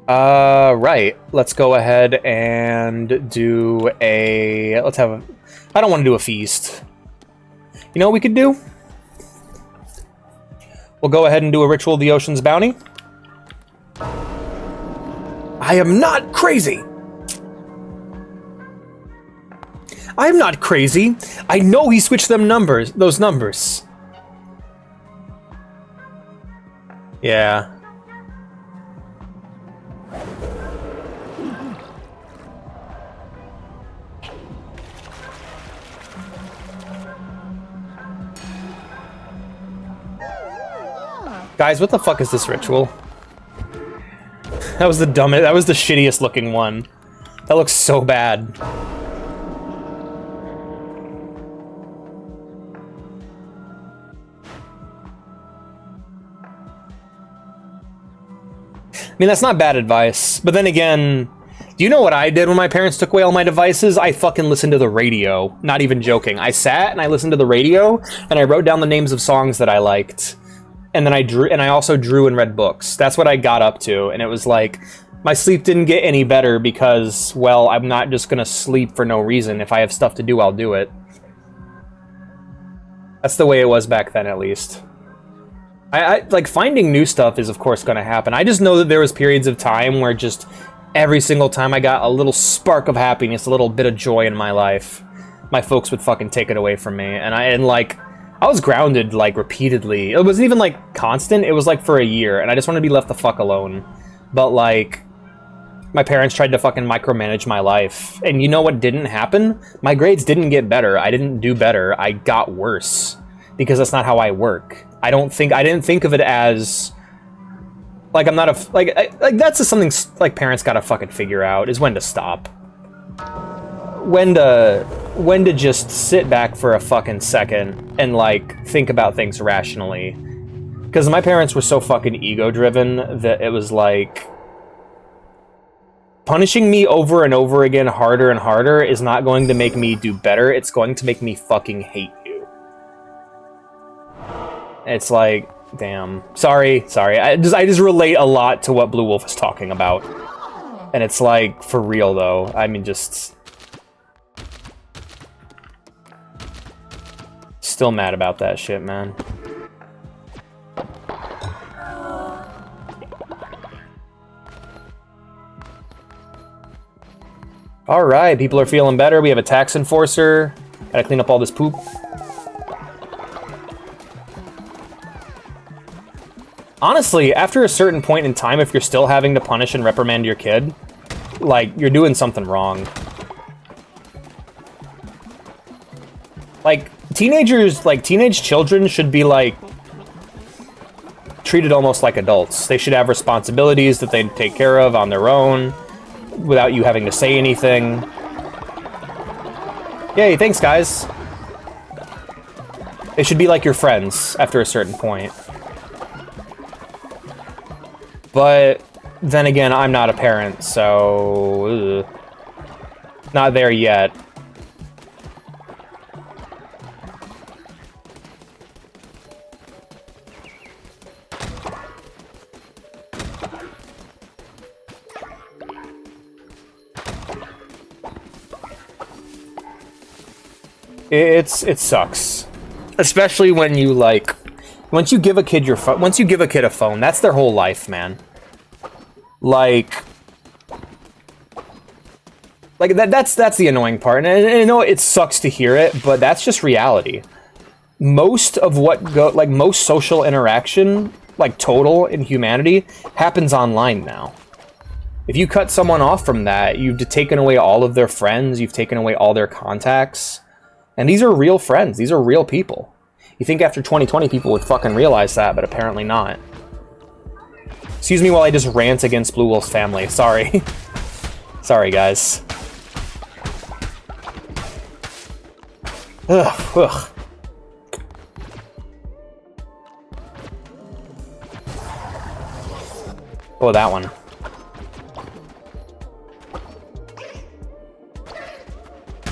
Right. Let's go ahead and do a... Let's have a... I don't want to do a feast. You know what we could do? We'll go ahead and do a Ritual of the Ocean's Bounty. I am not crazy! I'm not crazy. I know he switched those numbers. Yeah. Guys, what the fuck is this ritual? That was the dumbest, that was the shittiest looking one. That looks so bad. I mean, that's not bad advice, but then again, do you know what I did when my parents took away all my devices? I fucking listened to the radio. Not even joking. I sat and I listened to the radio, and I wrote down the names of songs that I liked. And then I also drew and read books. That's what I got up to, and it was like, my sleep didn't get any better because, well, I'm not just gonna sleep for no reason. If I have stuff to do, I'll do it. That's the way it was back then, at least. I like, finding new stuff is of course going to happen. I just know that there was periods of time where just every single time I got a little spark of happiness, a little bit of joy in my life, my folks would fucking take it away from me. And I was grounded, like, repeatedly. It wasn't even, like, constant. It was, like, for a year, and I just wanted to be left the fuck alone. But, like, my parents tried to fucking micromanage my life. And you know what didn't happen? My grades didn't get better. I didn't do better. I got worse. Because that's not how I work. I didn't think of it as, like, I'm not a, like that's just something, like, parents gotta fucking figure out, is when to stop. When to just sit back for a fucking second and, like, think about things rationally. Because my parents were so fucking ego-driven that it was like, punishing me over and over again, harder and harder, is not going to make me do better, it's going to make me fucking hate you. It's like, damn. Sorry. I just relate a lot to what Blue Wolf is talking about. And it's like, for real though. I mean, just... Still mad about that shit, man. Alright, people are feeling better. We have a tax enforcer. Gotta clean up all this poop. Honestly, after a certain point in time, if you're still having to punish and reprimand your kid, like, you're doing something wrong. Like, teenage children should be, like, treated almost like adults. They should have responsibilities that they take care of on their own, without you having to say anything. Yay, thanks, guys. They should be like your friends after a certain point. But then again, I'm not a parent, so... ugh. Not there yet. It sucks. Especially when you, like... Once you give a kid your phone, once you give a kid a phone, that's their whole life, man. Like that's the annoying part. And I know it sucks to hear it, but that's just reality. Most of most social interaction, like total in humanity, happens online now. If you cut someone off from that, you've taken away all of their friends, you've taken away all their contacts. And these are real friends, these are real people. You think after 2020 people would fucking realize that, but apparently not. Excuse me while I just rant against Blue Wolf's family. Sorry. Sorry, guys. Ugh. Oh, that one.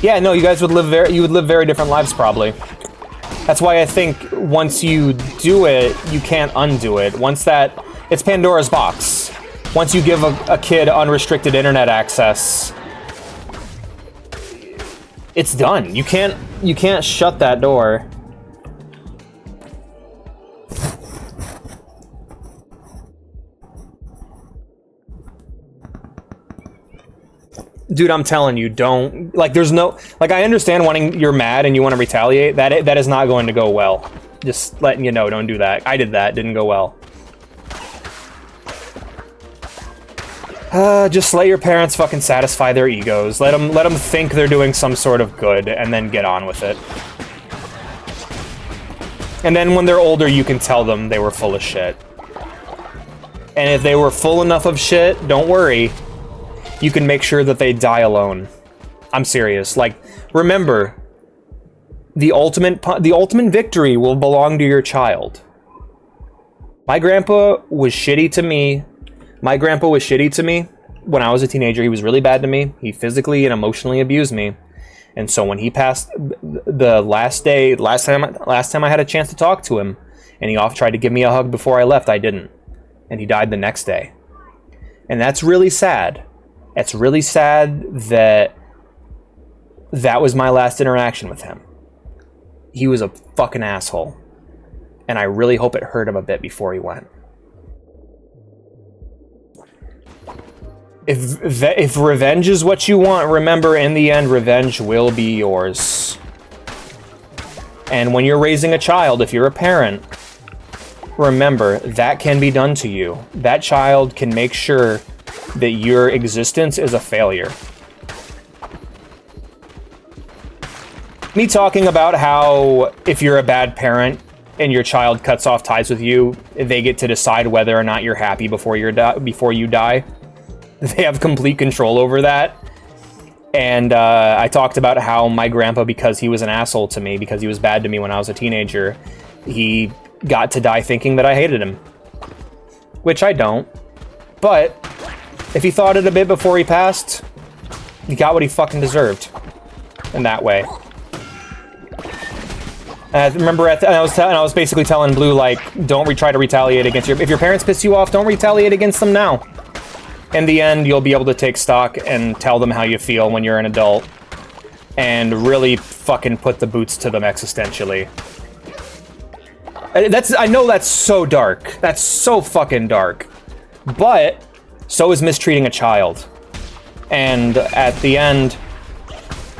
Yeah, no, you guys would live very different lives, probably. That's why I think once you do it, you can't undo it. It's Pandora's box. Once you give a kid unrestricted internet access, it's done. You can't shut that door. Dude, I'm telling you, don't... Like, there's no... Like, I understand you're mad and you want to retaliate. That is not going to go well. Just letting you know, don't do that. I did that, didn't go well. Just let your parents fucking satisfy their egos. Let them think they're doing some sort of good, and then get on with it. And then when they're older, you can tell them they were full of shit. And if they were full enough of shit, don't worry. You can make sure that they die alone. I'm serious. Like, remember, the ultimate victory will belong to your child. My grandpa was shitty to me. My grandpa was shitty to me when I was a teenager. He was really bad to me. He physically and emotionally abused me. And so when he passed, the last time I had a chance to talk to him, and he tried to give me a hug before I left, I didn't. And he died the next day. And that's really sad. It's really sad that was my last interaction with him. He was a fucking asshole. And I really hope it hurt him a bit before he went. If revenge is what you want, remember, in the end, revenge will be yours. And when you're raising a child, if you're a parent, remember, that can be done to you. That child can make sure that your existence is a failure. Me talking about how if you're a bad parent and your child cuts off ties with you, they get to decide whether or not you're happy before you die. They have complete control over that. And I talked about how my grandpa, because he was an asshole to me, because he was bad to me when I was a teenager, he got to die thinking that I hated him. Which I don't. But if he thought it a bit before he passed, he got what he fucking deserved. In that way. And I remember I was basically telling Blue, like, don't try to retaliate against if your parents piss you off, don't retaliate against them now. In the end, you'll be able to take stock and tell them how you feel when you're an adult. And really fucking put the boots to them existentially. I know that's so dark. That's so fucking dark. But so is mistreating a child. And at the end,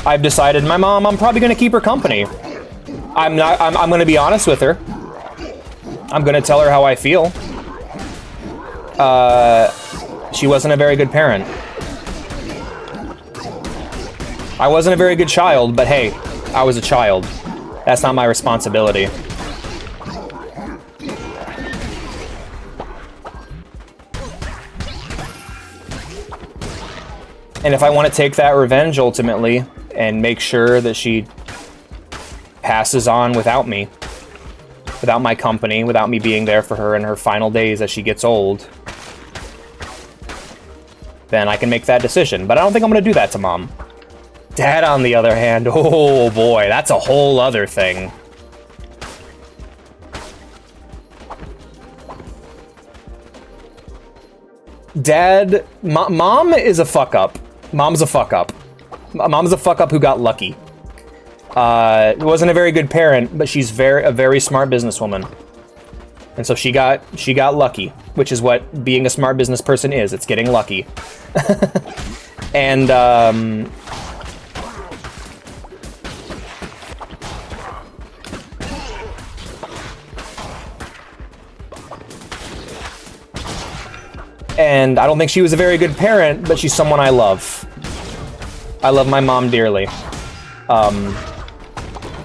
I've decided my mom, I'm probably going to keep her company. I'm going to be honest with her. I'm going to tell her how I feel. She wasn't a very good parent. I wasn't a very good child, but hey, I was a child. That's not my responsibility. And if I want to take that revenge ultimately and make sure that she passes on without me, without my company, without me being there for her in her final days as she gets old, then I can make that decision. But I don't think I'm going to do that to Mom. Dad, on the other hand, oh boy, that's a whole other thing. Dad, Mom is a fuck up. Mom's a fuck up. Mom's a fuck up who got lucky. Wasn't a very good parent, but she's a very smart businesswoman. And so she got lucky, which is what being a smart business person is. It's getting lucky. And I don't think she was a very good parent, but she's someone I love. I love my mom dearly.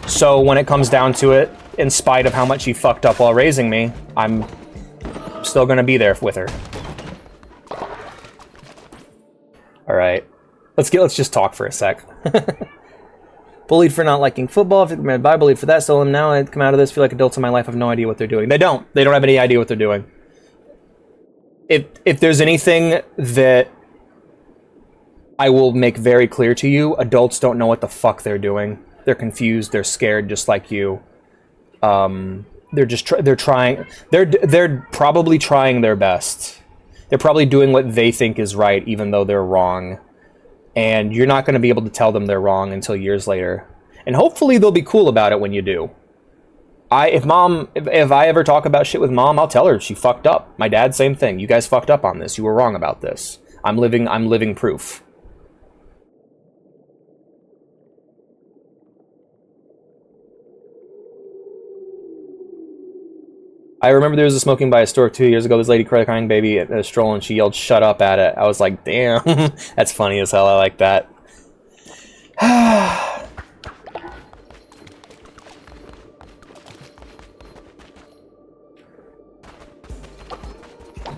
So when it comes down to it, in spite of how much she fucked up while raising me, I'm still gonna be there with her. Alright. Let's just talk for a sec. Bullied for not liking football. I bullied for that, so now I come out of this, feel like adults in my life have no idea what they're doing. They don't have any idea what they're doing. If there's anything that I will make very clear to you, adults don't know what the fuck they're doing. They're confused. They're scared, just like you. They're trying. They're probably trying their best. They're probably doing what they think is right, even though they're wrong. And you're not going to be able to tell them they're wrong until years later. And hopefully they'll be cool about it when you do. If I ever talk about shit with Mom, I'll tell her she fucked up. My dad, same thing. You guys fucked up on this. You were wrong about this. I'm living proof. I remember there was a smoking by a store 2 years ago. This lady cried crying baby at a stroll and she yelled, "Shut up" at it. I was like, damn, that's funny as hell. I like that.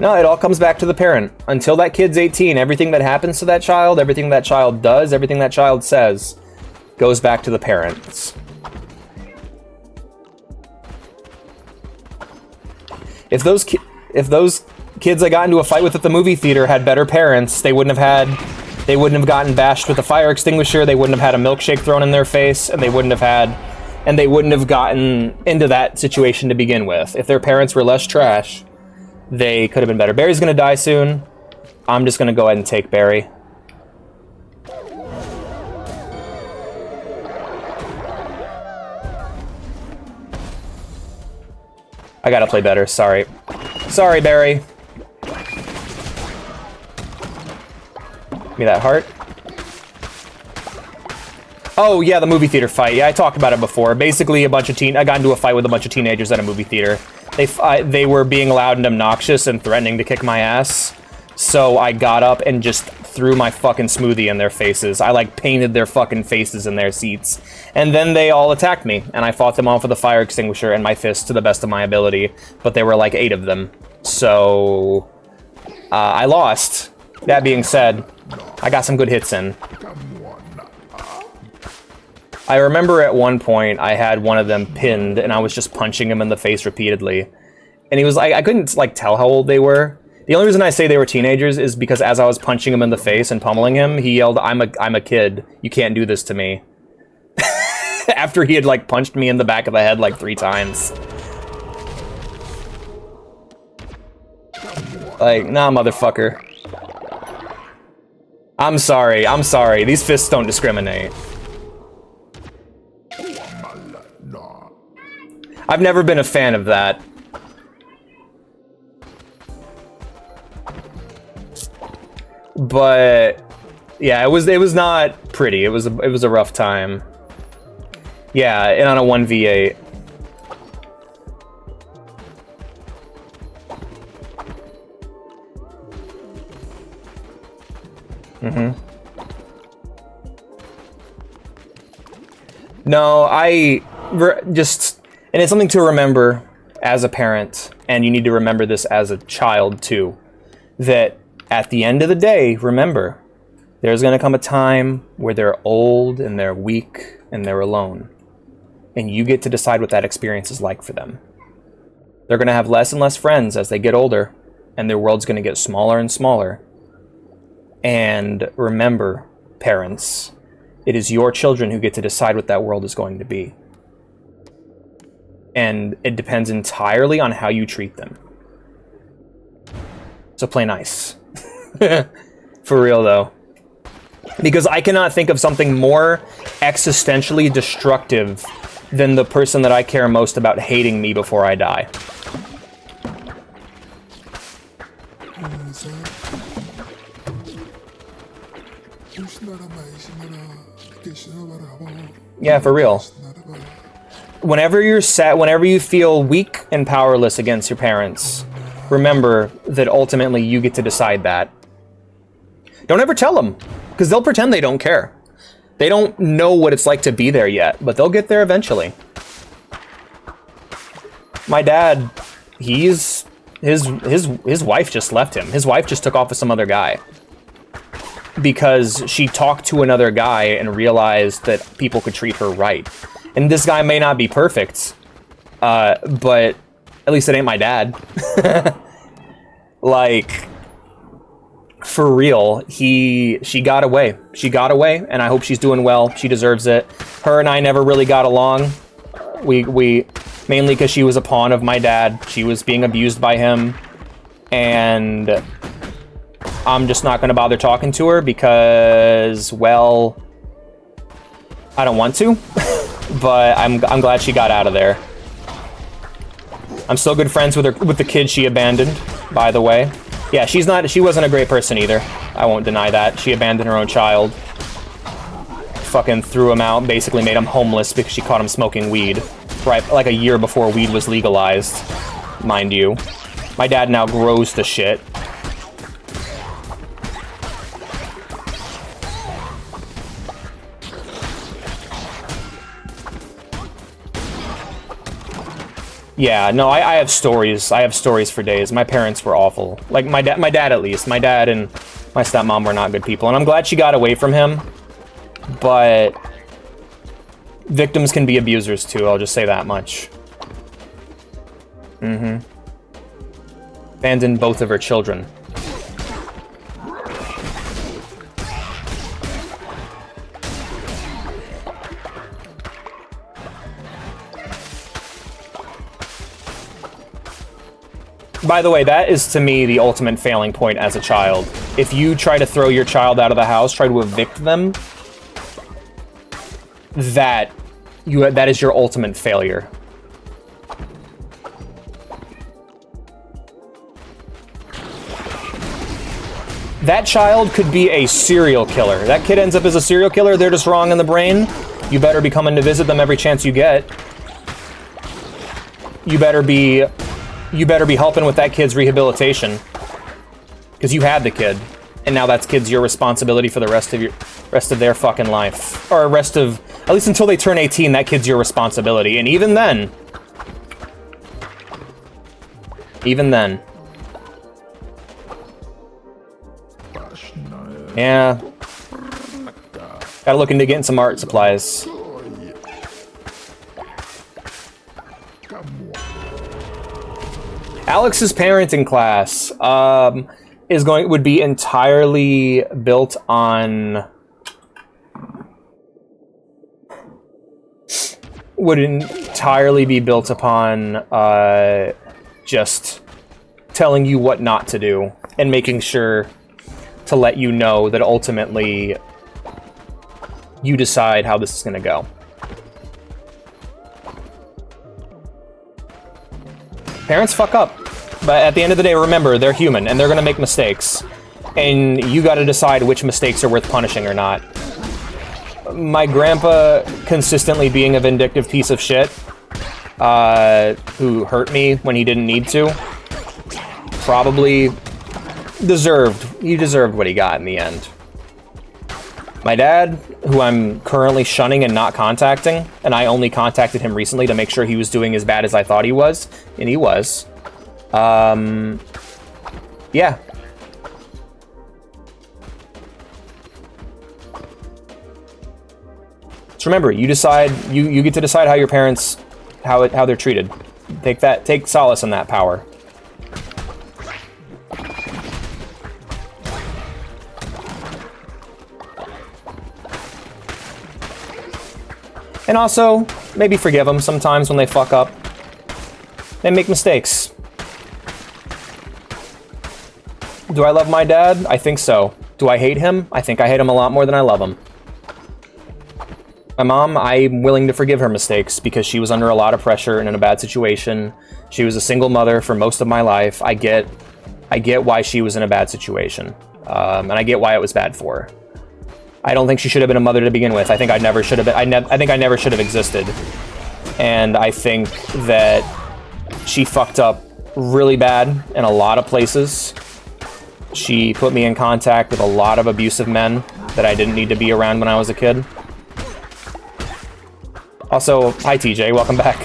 No, it all comes back to the parent. Until that kid's 18, everything that happens to that child, everything that child does, everything that child says, goes back to the parents. If those kids I got into a fight with at the movie theater had better parents, they wouldn't have gotten bashed with a fire extinguisher, they wouldn't have had a milkshake thrown in their face, and they wouldn't have gotten into that situation to begin with. If their parents were less trash, they could have been better. Barry's gonna die soon. I'm just gonna go ahead and take Barry. I gotta play better, sorry. Sorry, Barry. Give me that heart. Oh, yeah, the movie theater fight. Yeah, I talked about it before. Basically, I got into a fight with a bunch of teenagers at a movie theater. They were being loud and obnoxious and threatening to kick my ass. So I got up and just threw my fucking smoothie in their faces. I, like, painted their fucking faces in their seats. And then they all attacked me, and I fought them off with a fire extinguisher and my fist to the best of my ability. But there were, like, 8 of them. So I lost. That being said, I got some good hits in. I remember at one point I had one of them pinned and I was just punching him in the face repeatedly. And he was like, I couldn't like tell how old they were. The only reason I say they were teenagers is because as I was punching him in the face and pummeling him, he yelled, I'm a kid. You can't do this to me." After he had like punched me in the back of the head like 3 times. Like, nah, motherfucker. I'm sorry. These fists don't discriminate. I've never been a fan of that. But Yeah, it was not pretty. It was a rough time. Yeah, and on a 1v8. No, just, and it's something to remember as a parent, and you need to remember this as a child too, that at the end of the day, remember, there's going to come a time where they're old and they're weak and they're alone. And you get to decide what that experience is like for them. They're going to have less and less friends as they get older, and their world's going to get smaller and smaller. And remember, parents, it is your children who get to decide what that world is going to be. And it depends entirely on how you treat them. So play nice. For real, though. Because I cannot think of something more existentially destructive than the person that I care most about hating me before I die. Yeah, for real. Whenever you're sad, whenever you feel weak and powerless against your parents, remember that ultimately you get to decide that. Don't ever tell them, because they'll pretend they don't care. They don't know what it's like to be there yet, but they'll get there eventually. My dad, his wife just left him. His wife just took off with some other guy. Because she talked to another guy and realized that people could treat her right. And this guy may not be perfect, but at least it ain't my dad. Like, for real, she got away. She got away, and I hope she's doing well. She deserves it. Her and I never really got along. We mainly because she was a pawn of my dad. She was being abused by him, and I'm just not going to bother talking to her because, well, I don't want to. But I'm glad she got out of there. I'm still good friends with her, with the kid she abandoned, by the way. Yeah, she wasn't a great person either. I won't deny that. She abandoned her own child. Fucking threw him out, basically made him homeless because she caught him smoking weed. Right, like a year before weed was legalized, mind you. My dad now grows the shit. Yeah, no, I have stories. I have stories for days. My parents were awful. Like, my dad at least. My dad and my stepmom were not good people. And I'm glad she got away from him. But victims can be abusers, too. I'll just say that much. Abandoned both of her children. By the way, that is to me the ultimate failing point as a child. If you try to throw your child out of the house, try to evict them, that is your ultimate failure. That child could be a serial killer. That kid ends up as a serial killer, they're just wrong in the brain. You better be coming to visit them every chance you get. You better be helping with that kid's rehabilitation. Because you had the kid. And now that kid's your responsibility for the rest of their fucking life. Or at least until they turn 18, that kid's your responsibility. And even then. Yeah. Gotta look into getting some art supplies. Alex's parenting class would be entirely built on just telling you what not to do and making sure to let you know that ultimately you decide how this is going to go. Parents fuck up, but at the end of the day, remember, they're human, and they're gonna make mistakes. and you got to decide which mistakes are worth punishing or not. My grandpa consistently being a vindictive piece of shit, who hurt me when he didn't need to, probably deserved what he got in the end. My dad, who I'm currently shunning and not contacting, and I only contacted him recently to make sure he was doing as bad as I thought he was, and he was. Yeah. So remember, you decide, you get to decide how your parents, how they're treated. Take solace in that power. And also, maybe forgive them sometimes when they fuck up. They make mistakes. Do I love my dad? I think so. Do I hate him? I think I hate him a lot more than I love him. My mom, I'm willing to forgive her mistakes because she was under a lot of pressure and in a bad situation. She was a single mother for most of my life. I get why she was in a bad situation. And I get why it was bad for her. I don't think she should have been a mother to begin with. I think I never should have been. I think I never should have existed. And I think that she fucked up really bad in a lot of places. She put me in contact with a lot of abusive men that I didn't need to be around when I was a kid. Also, hi TJ, welcome back.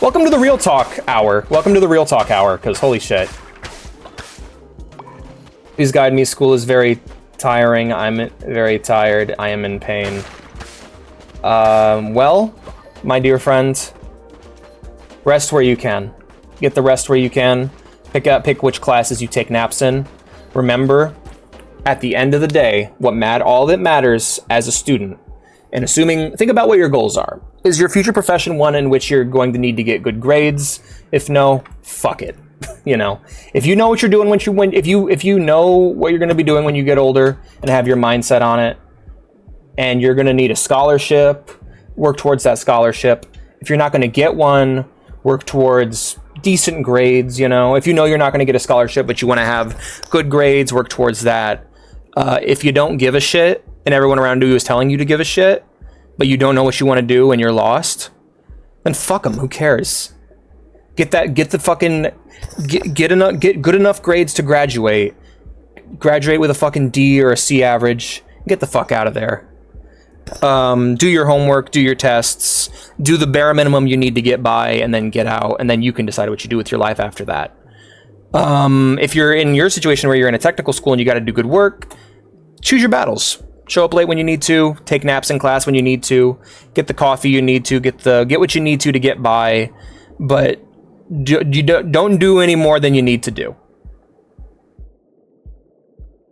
Welcome to the Real Talk Hour. Welcome to the Real Talk Hour, because holy shit. Please guide me. School is very tiring. I'm very tired. I am in pain. Well, my dear friend, rest where you can. Get the rest where you can. Pick which classes you take naps in. Remember, at the end of the day, all that matters as a student, and think about what your goals are. Is your future profession one in which you're going to need to get good grades? If no, fuck it. You know, if you know what you're doing if you know what you're going to be doing when you get older and have your mindset on it, and you're going to need a scholarship, work towards that scholarship. If you're not going to get one, work towards decent grades. You know, if you know you're not going to get a scholarship but you want to have good grades, work towards that. If you don't give a shit and everyone around you is telling you to give a shit, but you don't know what you want to do and you're lost, then fuck them. Who cares? Get good enough grades to graduate with a fucking D or a C average. Get the fuck out of there. Do your homework, do your tests, do the bare minimum you need to get by, and then get out, and then you can decide what you do with your life after that. If you're in your situation where you're in a technical school and you got to do good work, choose your battles. Show up late when you need to, take naps in class when you need to, get the coffee you need to, get what you need to get by, but don't do any more than you need to do.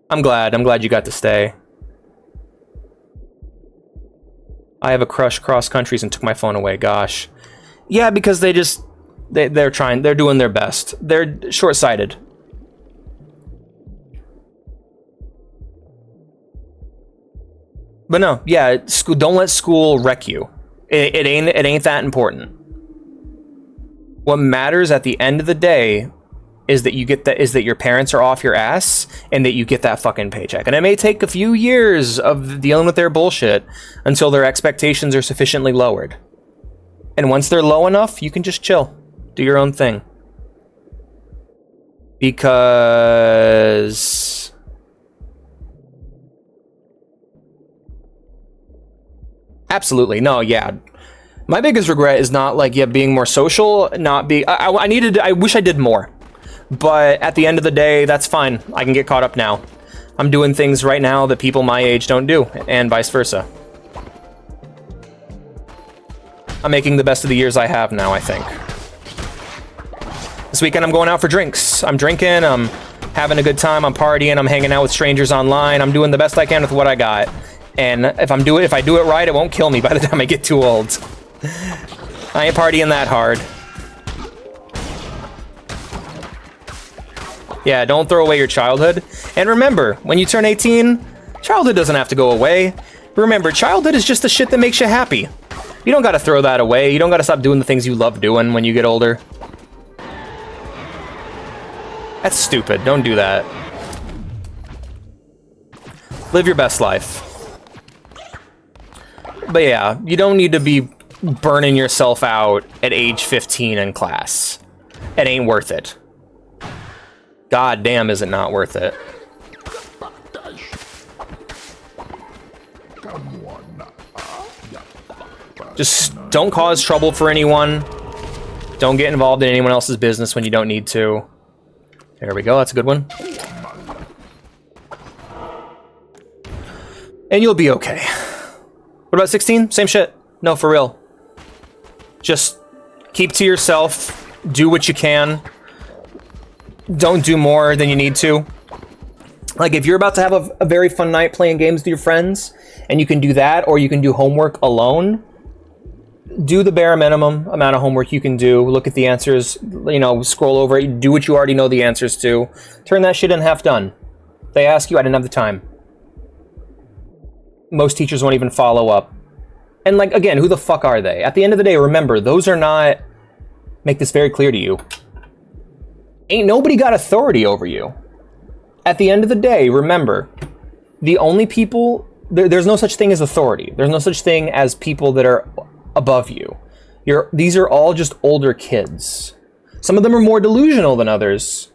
I'm glad you got to stay. I have a crush cross countries and took my phone away. Gosh. Yeah, because they're doing their best. They're short-sighted. But no, yeah, school, don't let school wreck you. It ain't that important. What matters at the end of the day is that your parents are off your ass and that you get that fucking paycheck. And it may take a few years of dealing with their bullshit until their expectations are sufficiently lowered. And once they're low enough, you can just chill. Do your own thing. Because absolutely. No, yeah. My biggest regret is not being more social, I wish I did more. But at the end of the day, that's fine. I can get caught up now. I'm doing things right now that people my age don't do, and vice versa. I'm making the best of the years I have now, I think. This weekend I'm going out for drinks. I'm drinking, I'm having a good time, I'm partying, I'm hanging out with strangers online. I'm doing the best I can with what I got. And if I do it right, it won't kill me by the time I get too old. I ain't partying that hard. Yeah, don't throw away your childhood. And remember, when you turn 18, childhood doesn't have to go away. Remember, childhood is just the shit that makes you happy. You don't gotta throw that away. You don't gotta stop doing the things you love doing when you get older. That's stupid. Don't do that. Live your best life. But yeah, you don't need to be burning yourself out at age 15 in class. It ain't worth it. God damn, is it not worth it? Just don't cause trouble for anyone. Don't get involved in anyone else's business when you don't need to. There we go, that's a good one. And you'll be okay. What about 16? Same shit. No, for real. Just keep to yourself. Do what you can. Don't do more than you need to. Like, if you're about to have a very fun night playing games with your friends, and you can do that, or you can do homework alone, do the bare minimum amount of homework you can do. Look at the answers, you know, scroll over it, do what you already know the answers to. Turn that shit in half done. They ask you, I didn't have the time. Most teachers won't even follow up. And like, again, who the fuck are they? At the end of the day, remember, those are not, make this very clear to you, ain't nobody got authority over you. At the end of the day, remember, the only people, there's no such thing as authority. There's no such thing as people that are above you. These are all just older kids. Some of them are more delusional than others.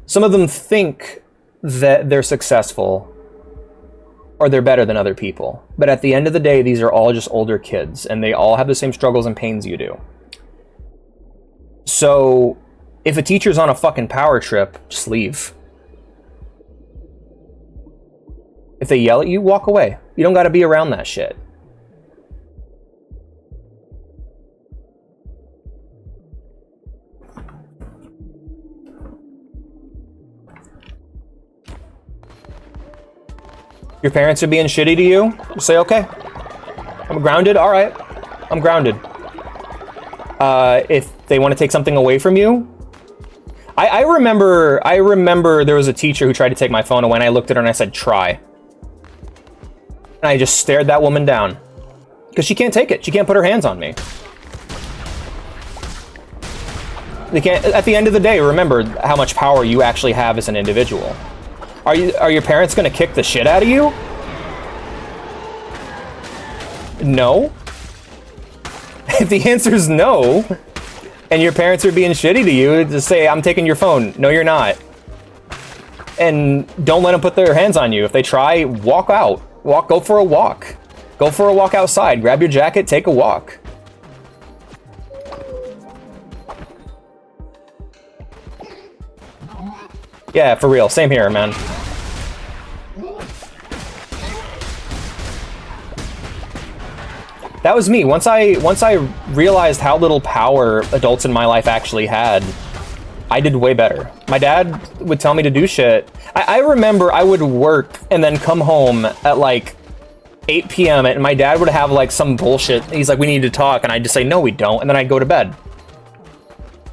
Some of them think that they're successful or they're better than other people. But at the end of the day, these are all just older kids, and they all have the same struggles and pains you do. So, if a teacher's on a fucking power trip, just leave. If they yell at you, walk away. You don't gotta be around that shit. Your parents are being shitty to you? Just say, okay. I'm grounded? Alright. I'm grounded. If they want to take something away from you, I remember there was a teacher who tried to take my phone away, and I looked at her and I said, try. And I just stared that woman down. Because she can't take it. She can't put her hands on me. They can't, at the end of the day, remember how much power you actually have as an individual. Are your parents gonna kick the shit out of you? No. If the answer is no, and your parents are being shitty to you, just say, I'm taking your phone. No, you're not. And don't let them put their hands on you. If they try, walk out. Go for a walk. Go for a walk outside. Grab your jacket, take a walk. Yeah, for real. Same here, man. That was me. Once I realized how little power adults in my life actually had, I did way better. My dad would tell me to do shit. I remember I would work and then come home at like 8 p.m. and my dad would have like some bullshit. He's like, we need to talk. And I'd just say, no, we don't. And then I'd go to bed.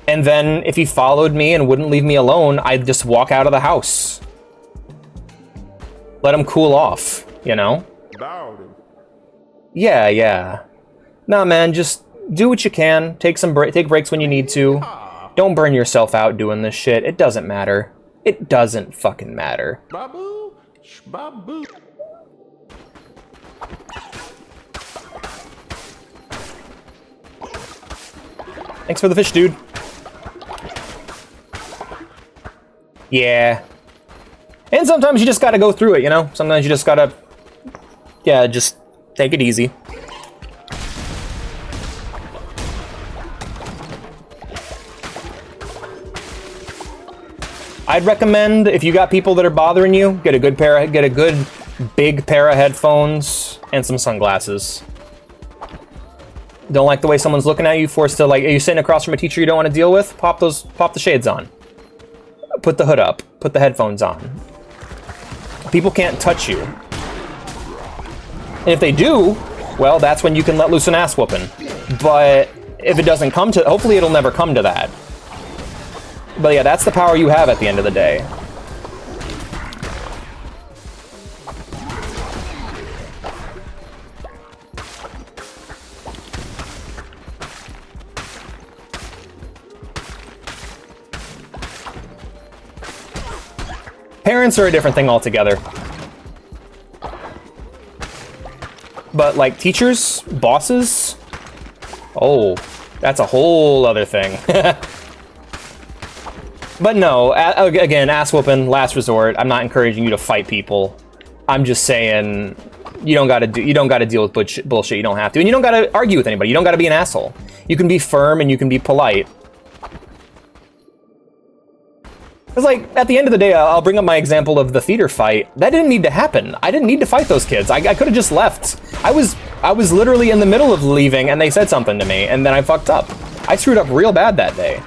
And then if he followed me and wouldn't leave me alone, I'd just walk out of the house. Let him cool off, you know? Yeah. Nah, man, just do what you can. Take breaks when you need to. Don't burn yourself out doing this shit. It doesn't matter. It doesn't fucking matter. Babu, babu. Thanks for the fish, dude. Yeah. And sometimes you just gotta go through it, you know? Sometimes you just gotta... Yeah, just take it easy. I'd recommend, if you got people that are bothering you, get a good big pair of headphones and some sunglasses. Don't like the way someone's looking at you, forced to, like, are you sitting across from a teacher you don't want to deal with? Pop the shades on. Put the hood up. Put the headphones on. People can't touch you. And if they do, well, that's when you can let loose an ass whooping. But if it doesn't come to, hopefully it'll never come to that. But yeah, that's the power you have at the end of the day. Parents are a different thing altogether. but like teachers, bosses, oh, that's a whole other thing. But no, again, ass whooping, last resort. I'm not encouraging you to fight people. I'm just saying you don't gotta deal with bullshit you don't have to, and you don't gotta argue with anybody. You don't gotta be an asshole. You can be firm and you can be polite. Because, like, at the end of the day, I'll bring up my example of the theater fight. That didn't need to happen. I didn't need to fight those kids. I could have just left. I was literally in the middle of leaving, and they said something to me, and then I fucked up. I screwed up real bad that day.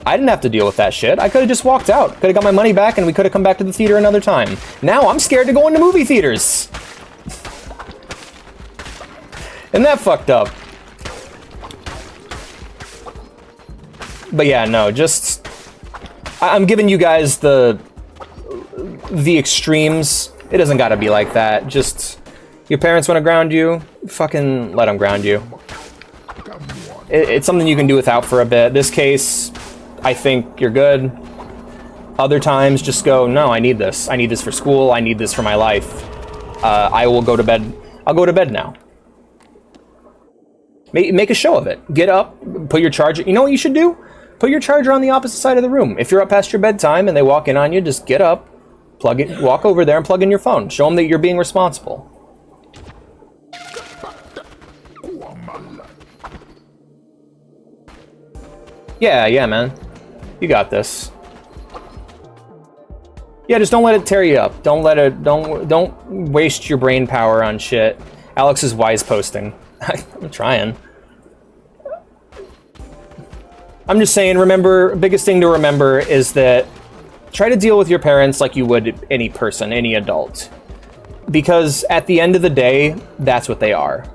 I didn't have to deal with that shit. I could have just walked out. Could have got my money back, and we could have come back to the theater another time. Now I'm scared to go into movie theaters. Isn't that fucked up? But yeah, no, just... I'm giving you guys the extremes. It doesn't gotta be like that. Just, your parents want to ground you, fucking let them ground you. It's something you can do without for a bit. This case, I think you're good. Other times, just go, no, I need this. I need this for school. I need this for my life. I will go to bed. I'll go to bed now. Make a show of it. Get up, put your charger. You know what you should do? Put your charger on the opposite side of the room. If you're up past your bedtime and they walk in on you, just get up, plug it, walk over there and plug in your phone. Show them that you're being responsible. Yeah, man. You got this. Yeah, just don't let it tear you up. Don't waste your brain power on shit. Alex is wise posting. I'm trying. I'm just saying, remember, biggest thing to remember is that try to deal with your parents like you would any person, any adult. Because at the end of the day, that's what they are.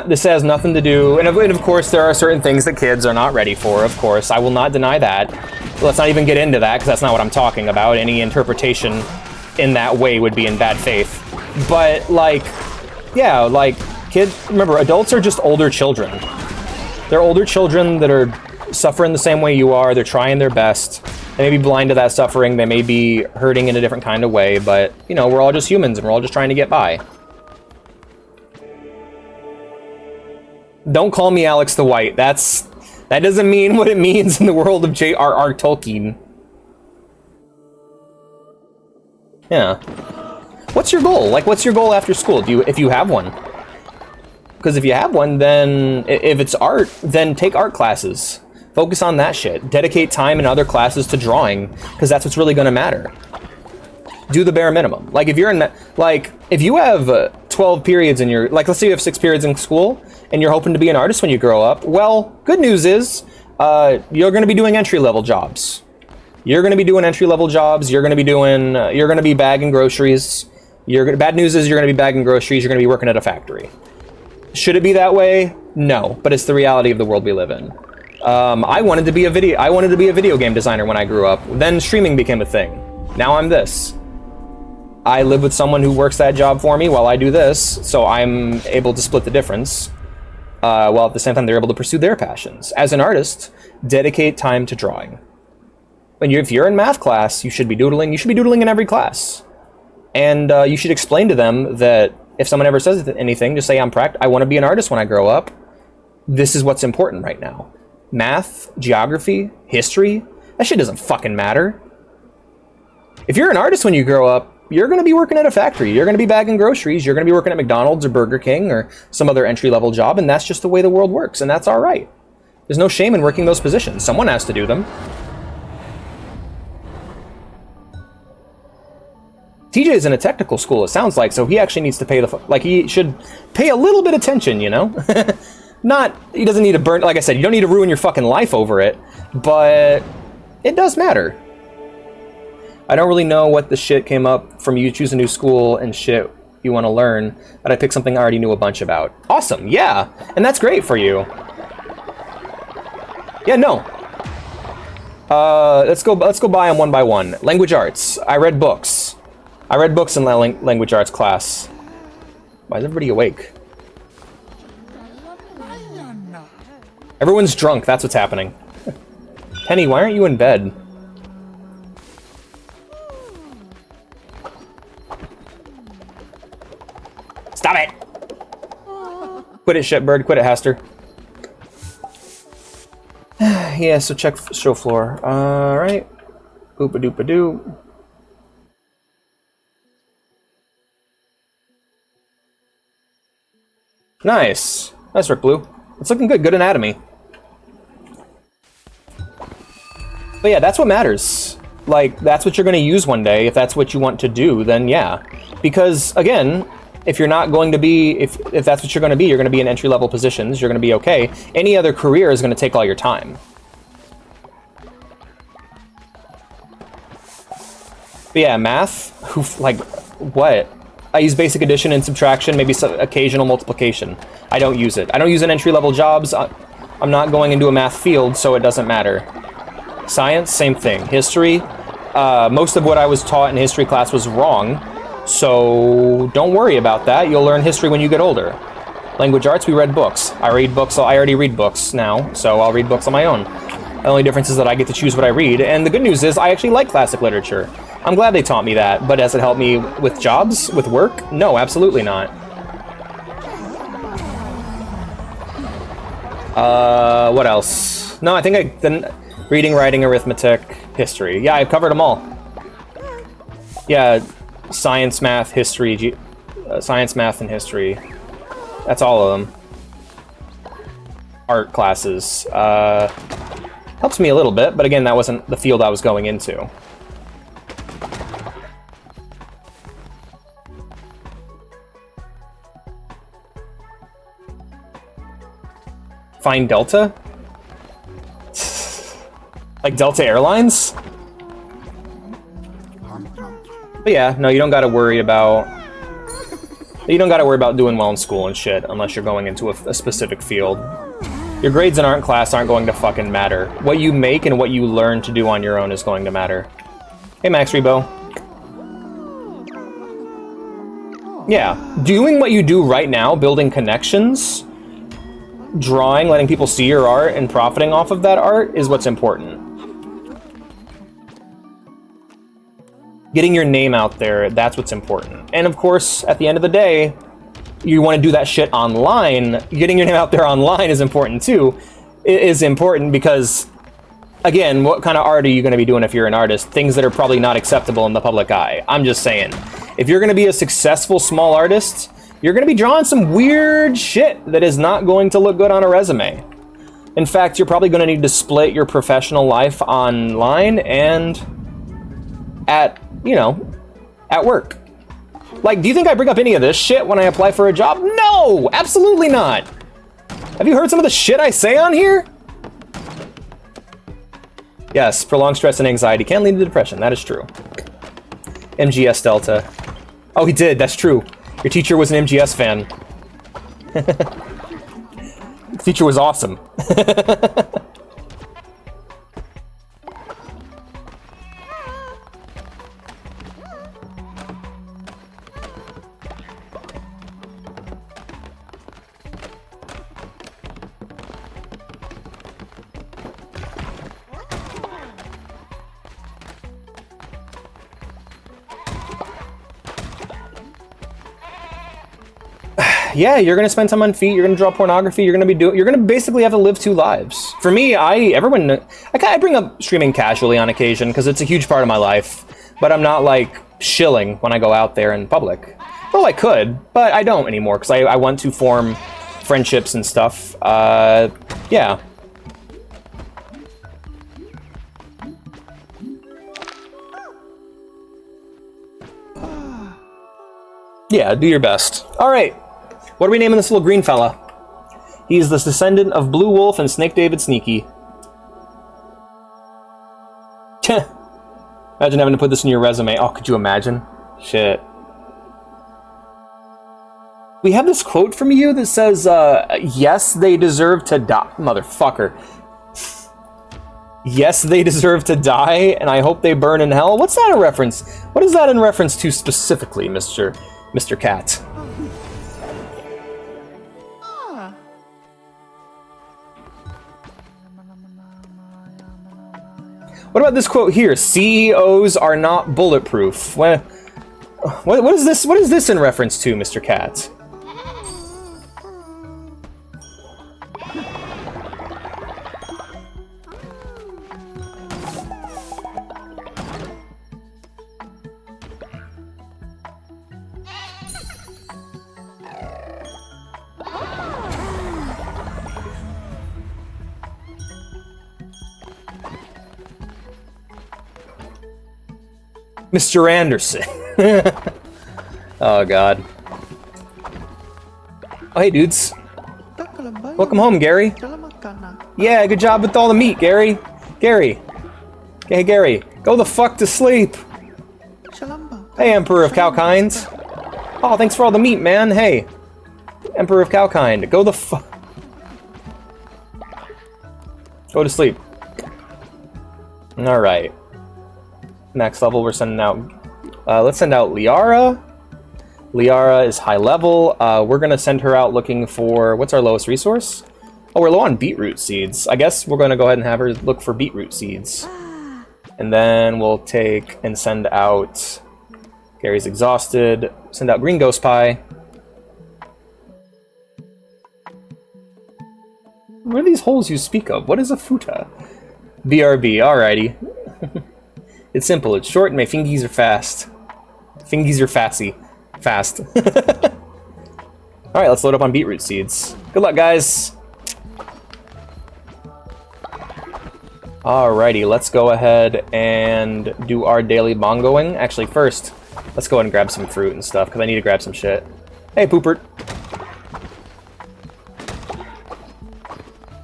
This has nothing to do, and of course there are certain things that kids are not ready for, of course. I will not deny that. Let's not even get into that, because that's not what I'm talking about. Any interpretation in that way would be in bad faith. But, like, yeah, like, kids, remember, adults are just older children. They're older children that are suffering the same way you are. They're trying their best. They may be blind to that suffering. They may be hurting in a different kind of way, but, you know, we're all just humans, and we're all just trying to get by. Don't call me Alex the White. That doesn't mean what it means in the world of J.R.R. Tolkien. Yeah. What's your goal? Like, what's your goal after school? If you have one? Because if you have one, then if it's art, then take art classes. Focus on that shit. Dedicate time in other classes to drawing, because that's what's really going to matter. Do the bare minimum. Like, if you're in, like, if you have 12 periods in your, like, let's say you have 6 periods in school, and you're hoping to be an artist when you grow up, well, good news is, you're going to be doing entry-level jobs. You're going to be doing entry-level jobs. You're going to be bagging groceries. Bad news is you're going to be bagging groceries. You're going to be working at a factory. Should it be that way? No, but it's the reality of the world we live in. I wanted to be a video game designer when I grew up. Then streaming became a thing. Now I'm this. I live with someone who works that job for me while I do this, so I'm able to split the difference. While at the same time they're able to pursue their passions. As an artist, dedicate time to drawing. If you're in math class, you should be doodling. You should be doodling in every class. And you should explain to them that if someone ever says anything, just say, I want to be an artist when I grow up. This is what's important right now. Math, geography, history, that shit doesn't fucking matter. If you're an artist when you grow up, you're going to be working at a factory. You're going to be bagging groceries. You're going to be working at McDonald's or Burger King or some other entry-level job, and that's just the way the world works, and that's all right. There's no shame in working those positions. Someone has to do them. TJ's in a technical school, it sounds like, so he actually needs to pay he should pay a little bit of attention, you know? He doesn't need to burn, like I said, you don't need to ruin your fucking life over it, but it does matter. I don't really know what the shit came up from you choose a new school and shit you want to learn, but I picked something I already knew a bunch about. Awesome, yeah, and that's great for you. Yeah, no. Let's go by them one by one. Language arts. I read books in language arts class. Why is everybody awake? Everyone's drunk, that's what's happening. Penny, why aren't you in bed? Quit it, shitbird. Quit it, Haster. Yeah, so check show floor. Alright. Oopa-doopa-doo. Nice. Nice work, Blue. It's looking good. Good anatomy. But yeah, that's what matters. Like, that's what you're going to use one day. If that's what you want to do, then yeah. Because, again, if you're not going to be... If that's what you're going to be in entry-level positions, you're going to be okay. Any other career is going to take all your time. But yeah, math? Like, what? I use basic addition and subtraction, maybe some occasional multiplication. I don't use it. I don't use it in entry-level jobs. I'm not going into a math field, so it doesn't matter. Science, same thing. History, most of what I was taught in history class was wrong, so don't worry about that. You'll learn history when you get older. Language arts, we read books. I already read books now, so I'll read books on my own. The only difference is that I get to choose what I read, and the good news is I actually like classic literature. I'm glad they taught me that, but does it help me with jobs, with work? No, absolutely not. What else? No, I think reading, writing, arithmetic, history. Yeah, I've covered them all. Yeah, science, math, history, science, math, and history. That's all of them. Art classes. Helps me a little bit, but again, that wasn't the field I was going into. Find Delta? Like Delta Airlines? But yeah, no, you don't gotta worry about... You don't gotta worry about doing well in school and shit, unless you're going into a specific field. Your grades in art class aren't going to fucking matter. What you make and what you learn to do on your own is going to matter. Hey, Max Rebo. Yeah, doing what you do right now, building connections, drawing, letting people see your art, and profiting off of that art is what's important. Getting your name out there, that's what's important. And of course, at the end of the day, you want to do that shit online. Getting your name out there online is important too. It is important because, again, what kind of art are you going to be doing if you're an artist? Things that are probably not acceptable in the public eye. I'm just saying. If you're going to be a successful small artist, you're going to be drawing some weird shit that is not going to look good on a resume. In fact, you're probably going to need to split your professional life online and at, you know, at work. Like, do you think I bring up any of this shit when I apply for a job? No! Absolutely not! Have you heard some of the shit I say on here? Yes, prolonged stress and anxiety can lead to depression. That is true. MGS Delta. Oh, he did. That's true. Your teacher was an MGS fan. The teacher was awesome. Yeah, you're gonna spend time on feet. You're gonna draw pornography. You're gonna basically have to live two lives. For me, I bring up streaming casually on occasion because it's a huge part of my life. But I'm not like shilling when I go out there in public. Well, I could, but I don't anymore because I want to form friendships and stuff. Yeah. Yeah, do your best. All right. What are we naming this little green fella? He's the descendant of Blue Wolf and Snake David Sneaky. Imagine having to put this in your resume. Oh, could you imagine? Shit. We have this quote from you that says, yes, they deserve to die. Motherfucker. Yes, they deserve to die, and I hope they burn in hell. What's that a reference? What is that in reference to specifically, Mr. Cat? What about this quote here? CEOs are not bulletproof. What is this? What is this in reference to, Mr. Cat? Mr. Anderson. Oh, God. Oh, hey, dudes. Welcome home, Gary. Yeah, good job with all the meat, Gary. Gary. Hey, Gary. Go the fuck to sleep. Hey, Emperor of Cowkind. Oh, thanks for all the meat, man. Hey. Emperor of Cowkind. Go the fuck. Go to sleep. Alright. Next level, we're sending out... let's send out Liara. Liara is high level. We're gonna send her out looking for... What's our lowest resource? Oh, we're low on beetroot seeds. I guess we're gonna go ahead and have her look for beetroot seeds. And then we'll take and send out... Gary's exhausted. Send out green ghost pie. What are these holes you speak of? What is a futa? BRB, alrighty. It's simple, it's short, and my fingies are fast. Fingies are fassy. Fast. Alright, let's load up on beetroot seeds. Good luck, guys! Alrighty, let's go ahead and do our daily bongoing. Actually, first, let's go ahead and grab some fruit and stuff, because I need to grab some shit. Hey, Poopert!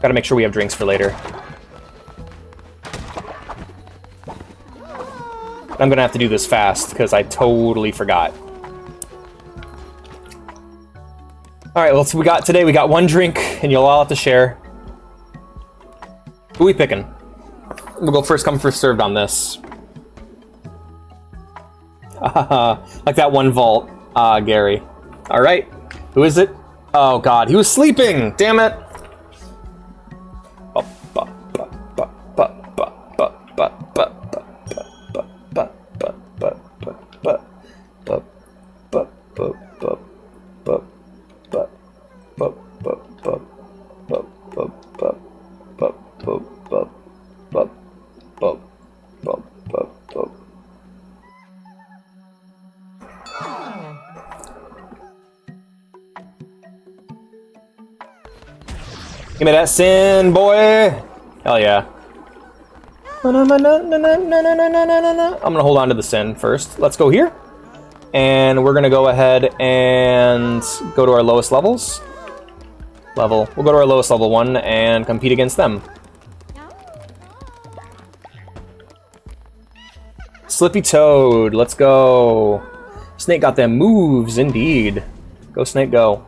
Gotta make sure we have drinks for later. I'm gonna have to do this fast, because I totally forgot. Alright, well, so we got one drink, and you'll all have to share. Who are we picking? We'll go first come, first served on this. Like that one vault, Gary. Alright, who is it? Oh god, he was sleeping! Damn it! Give me that sin, boy! Hell yeah. I'm gonna hold on to the sin first. Let's go here. And we're gonna go ahead and go to our lowest levels. We'll go to our lowest level one and compete against them. Slippy Toad, let's go. Snake got them moves, indeed. Go, Snake, go.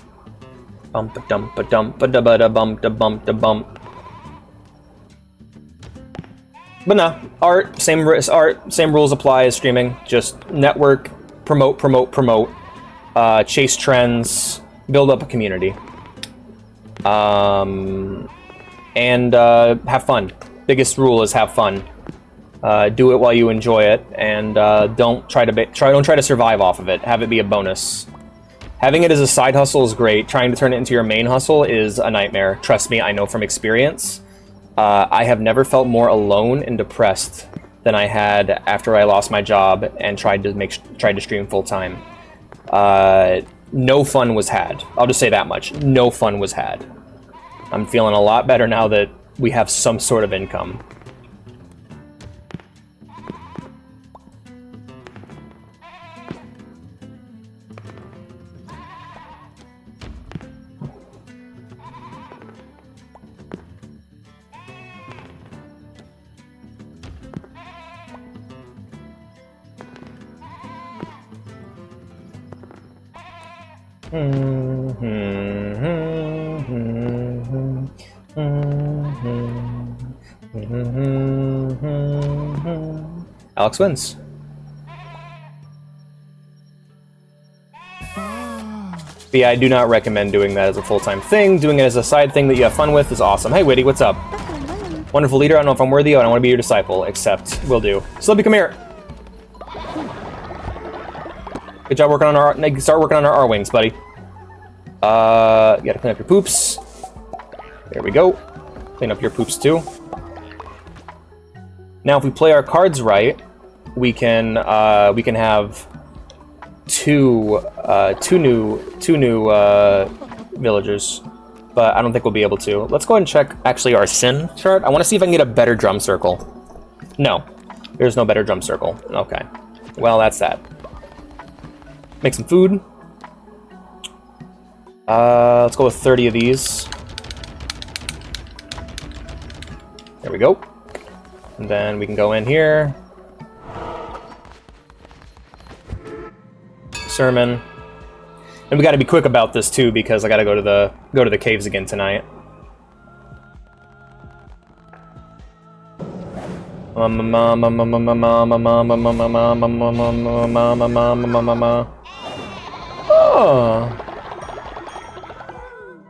Bump a dump a dump a da ba da bump da bump da bump. But no, same rules apply as streaming. Just network, promote, chase trends, build up a community, and have fun. Biggest rule is have fun. Do it while you enjoy it, and don't try to survive off of it. Have it be a bonus. Having it as a side hustle is great. Trying to turn it into your main hustle is a nightmare. Trust me, I know from experience. I have never felt more alone and depressed than I had after I lost my job and tried to stream full time. No fun was had. I'll just say that much. No fun was had. I'm feeling a lot better now that we have some sort of income. Alex wins. But yeah, I do not recommend doing that as a full-time thing. Doing it as a side thing that you have fun with is awesome. Hey, Witty, what's up? Wonderful leader, I don't know if I'm worthy, I don't want to be your disciple, except will do. Slippy, come here. Good job working on start working on our R-wings, buddy. You gotta clean up your poops. There we go. Clean up your poops too. Now, if we play our cards right, we can have two new villagers, but I don't think we'll be able to. Let's go ahead and check actually our sin chart. I want to see if I can get a better drum circle. No, there's no better drum circle. Okay. Well, that's that. Make some food. Let's go with 30 of these. There we go. And then we can go in here. Sermon. And we got to be quick about this too, because I got to go to the caves again tonight. Oh.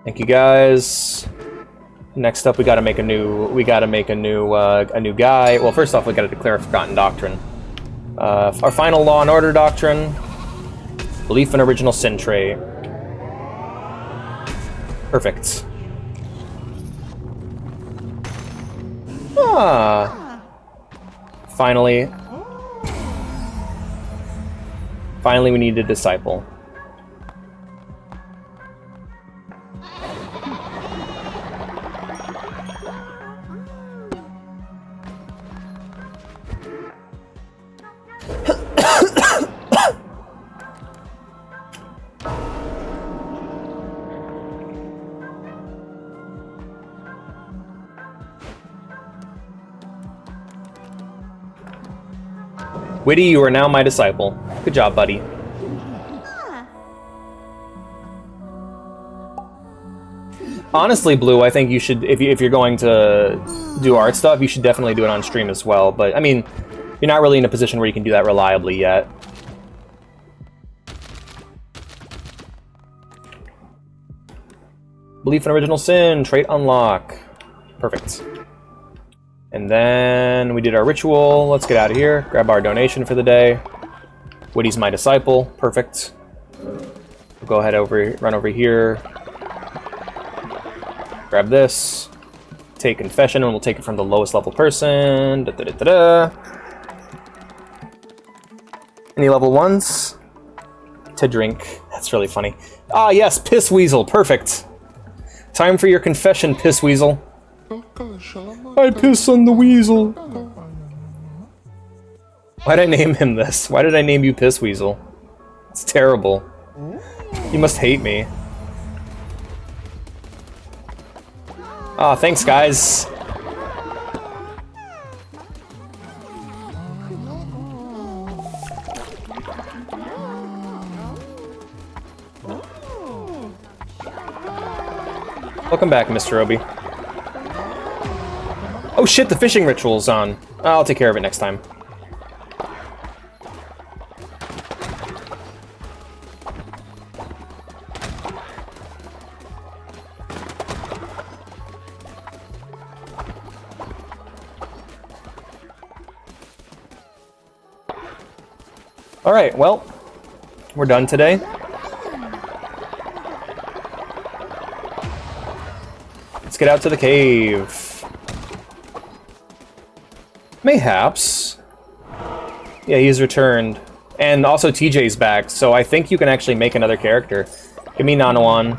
Thank you guys. Next up, we got to make a new guy. Well, first off, we got to declare a forgotten doctrine. Our final Law and Order doctrine: belief in original sin trait. Perfect. Ah. Finally, we need a disciple. Witty, you are now my disciple. Good job, buddy. Honestly, Blue, I think you should, if you're going to do art stuff, you should definitely do it on stream as well. But, I mean, you're not really in a position where you can do that reliably yet. Belief in original sin, trait unlock. Perfect. And then we did our ritual. Let's get out of here. Grab our donation for the day. Witty's my disciple. Perfect. We'll go ahead run over here. Grab this. Take confession, and we'll take it from the lowest level person. Da, da, da, da, da. Any level 1s? To drink. That's really funny. Ah, yes, Piss Weasel. Perfect. Time for your confession, Piss Weasel. I piss on the weasel. Why'd I name him this? Why did I name you Piss Weasel? It's terrible. You must hate me. Aw, thanks, guys. Welcome back, Mr. Obi. Oh shit, the fishing ritual's on. I'll take care of it next time. Alright, well, we're done today. Let's get out to the cave. Mayhaps. Yeah, he's returned. And also TJ's back, so I think you can actually make another character. Give me Nanawan.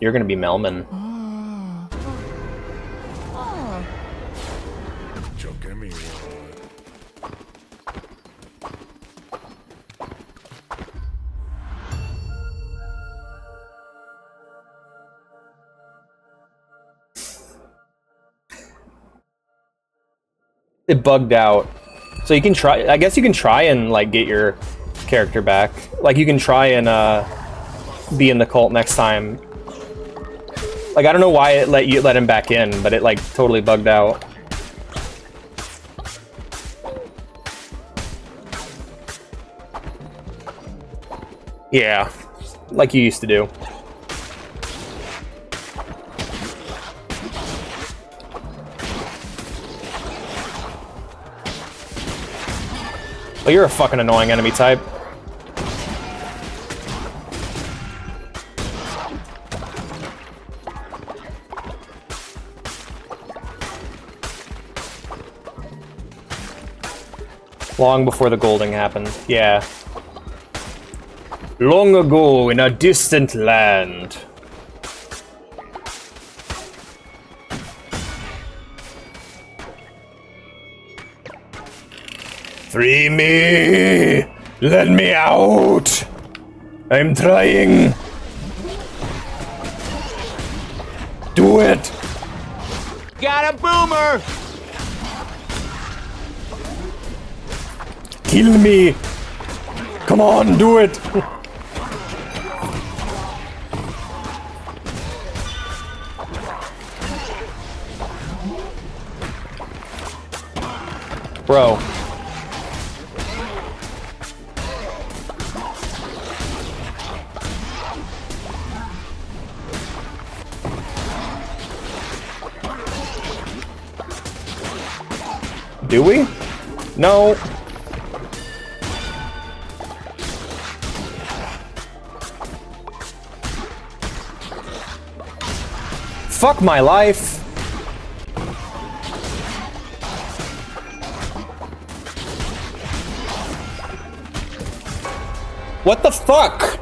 You're gonna be Melman. It bugged out. So you can try, I guess you can try and like get your character back. Like you can try and be in the cult next time. Like I don't know why it let him back in, but it like totally bugged out. Yeah, like you used to do. Oh, you're a fucking annoying enemy type. Long before the golding happened, yeah. Long ago in a distant land. Free me! Let me out! I'm trying! Do it! Got a boomer! Kill me! Come on, do it! Bro. Do we? No. Fuck my life. What the fuck?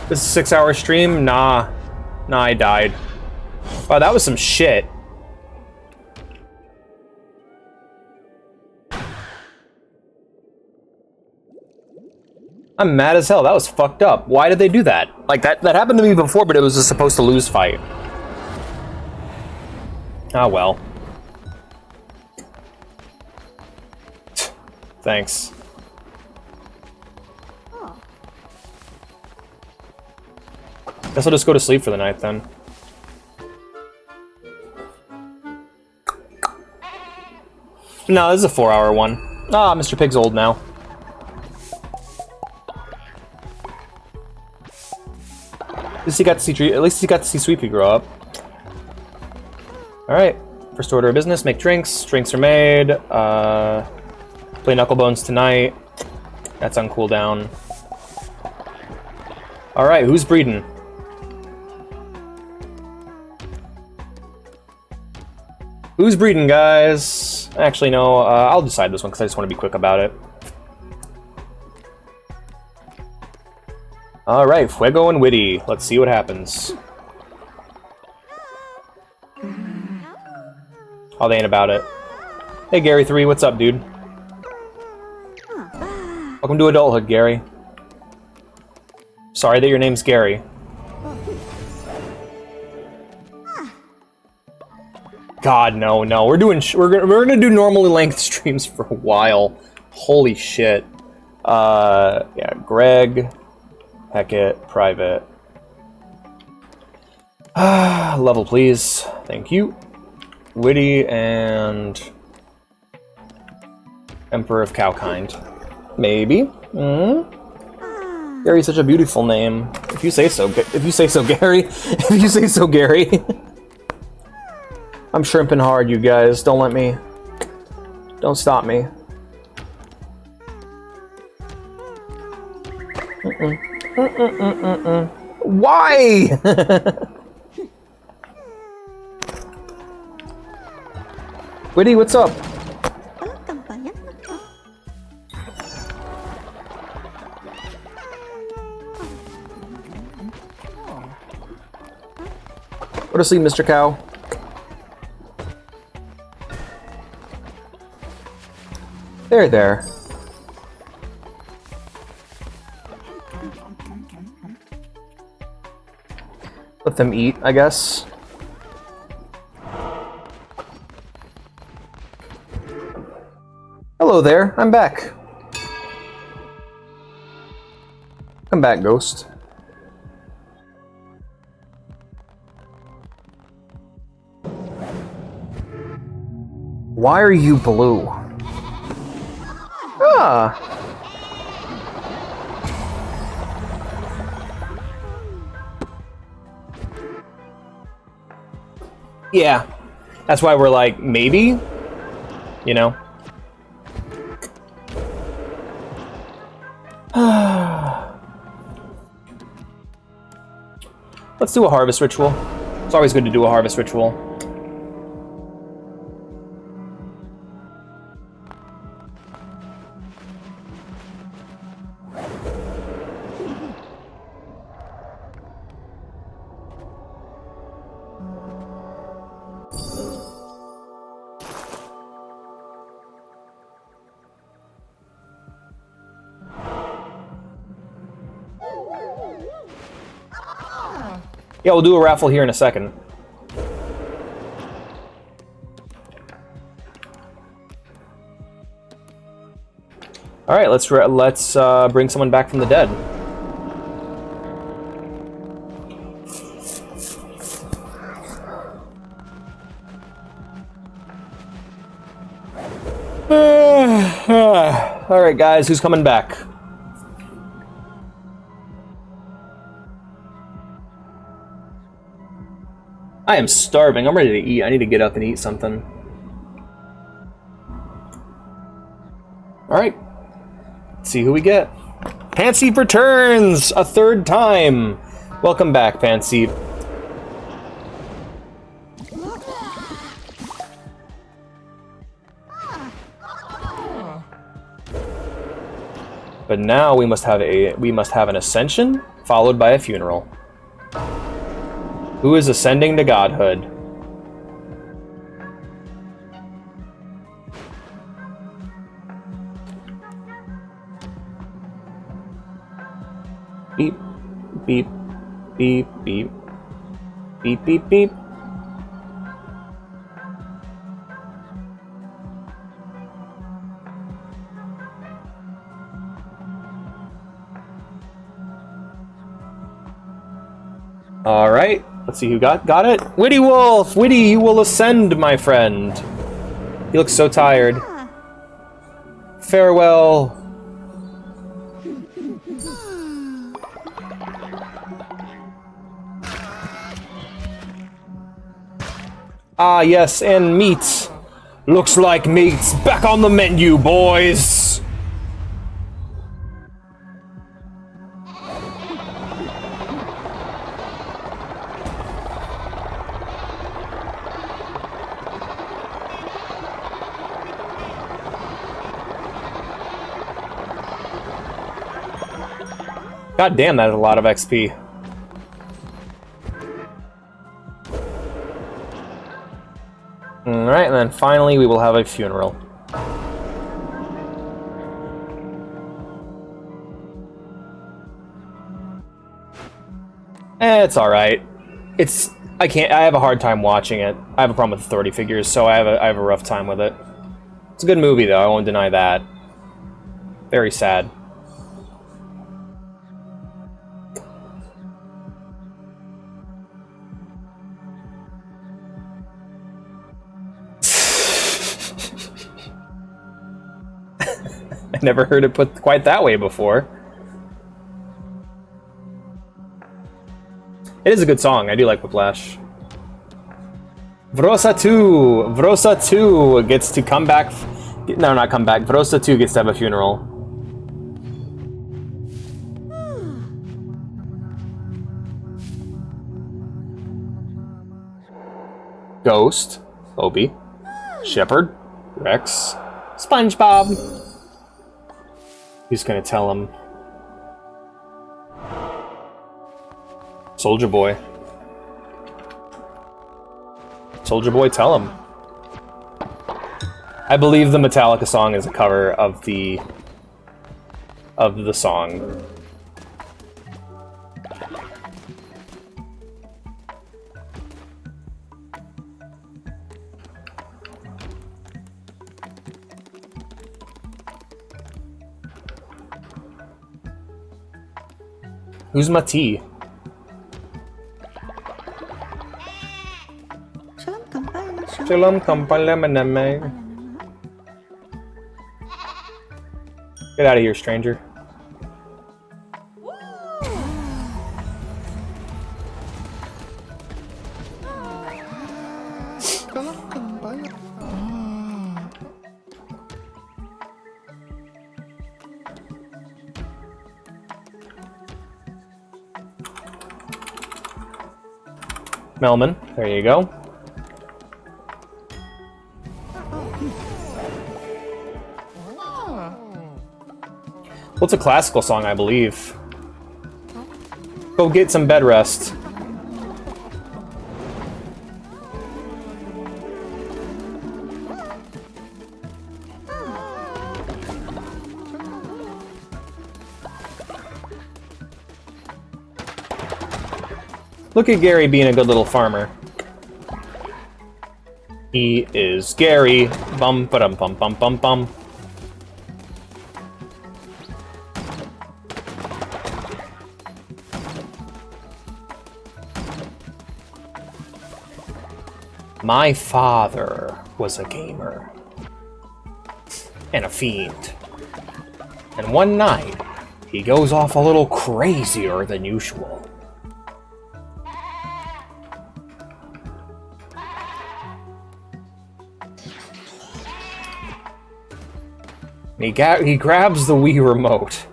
This is a 6-hour stream? Nah. Nah, I died. Wow, that was some shit. I'm mad as hell. That was fucked up. Why did they do that? Like, that happened to me before, but it was a supposed to lose fight. Ah, well. Thanks. Guess I'll just go to sleep for the night, then. No, this is a 4-hour one. Ah, Mr. Pig's old now. At least he got to see Sweepy grow up. Alright. First order of business, make drinks. Drinks are made. Play Knucklebones tonight. That's on cooldown. Alright, who's breeding? Who's breeding, guys? Actually, no, I'll decide this one because I just want to be quick about it. Alright, Fuego and Witty. Let's see what happens. Oh, they ain't about it. Hey, Gary3, what's up, dude? Welcome to adulthood, Gary. Sorry that your name's Gary. God, no. We're gonna do normally length streams for a while. Holy shit. Yeah, Greg, Heckett, private. Level, please. Thank you. Witty and Emperor of Cowkind. Maybe. Gary's such a beautiful name. If you say so, Gary. If you say so, Gary. I'm shrimping hard, you guys. Don't let me. Don't stop me. Why? Witty, what's up? Go to sleep, Mr. Cow. There. Let them eat, I guess. Hello there, I'm back. Come back, Ghost. Why are you blue? Ah. Yeah. That's why we're like, maybe? You know? Let's do a harvest ritual. It's always good to do a harvest ritual. Yeah, we'll do a raffle here in a second. All right, let's bring someone back from the dead. All right, guys, who's coming back? I am starving. I'm ready to eat. I need to get up and eat something. All right. Let's see who we get. Pantseep returns a third time. Welcome back, Pantseep. But now we must have an ascension followed by a funeral. Who is ascending to godhood? Beep, beep, beep, beep, beep, beep, beep. All right, let's see who got it. Witty Wolf! Witty, you will ascend, my friend. He looks so tired. Farewell. Ah, yes, and meat. Looks like meat's back on the menu, boys. God damn, that is a lot of XP. Alright, and then finally we will have a funeral. It's alright. I have a hard time watching it. I have a problem with authority figures, so I have a rough time with it. It's a good movie though, I won't deny that. Very sad. I never heard it put quite that way before. It is a good song. I do like Whiplash. Vrosa 2 gets to come back. No, not come back. Vrosa 2 gets to have a funeral. Ghost, Obi, Shepard, Rex, SpongeBob. He's gonna tell him. Soldier Boy. Soldier Boy, tell him. I believe the Metallica song is a cover of the song. Who's Mati? Shalom Kampalamanamme. Get out of here, stranger. Melman, there you go. Well, it's a classical song, I believe. Go get some bed rest. Look at Gary being a good little farmer. He is Gary. Bum ba dum bum bum bum bum. My father was a gamer and a fiend. And one night, he goes off a little crazier than usual. He grabs the Wii remote,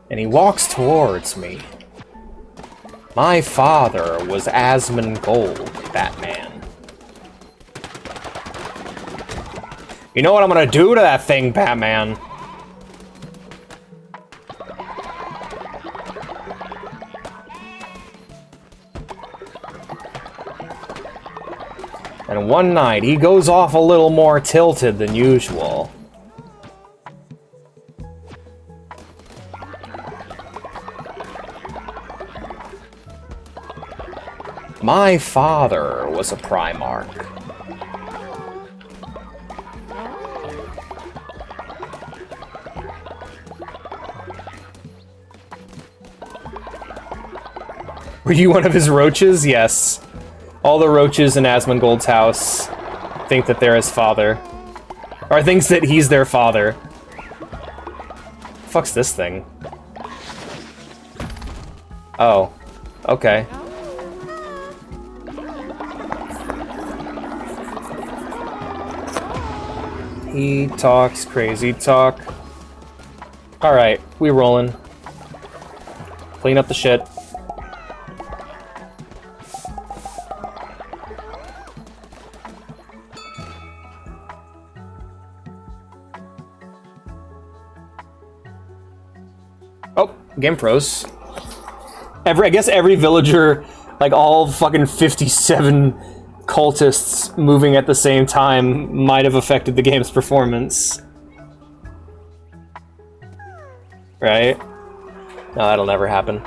and he walks towards me. My father was Asmongold, Batman. You know what I'm gonna do to that thing, Batman? And one night, he goes off a little more tilted than usual. My father was a Primarch. Were you one of his roaches? Yes. All the roaches in Asmongold's house think that they're his father. Or thinks that he's their father. Fuck's this thing? Oh. Okay. He talks crazy talk. Alright, we rolling. Clean up the shit. Oh, game froze. I guess every villager, like all fucking 57 cultists moving at the same time might have affected the game's performance. Right? No, that'll never happen.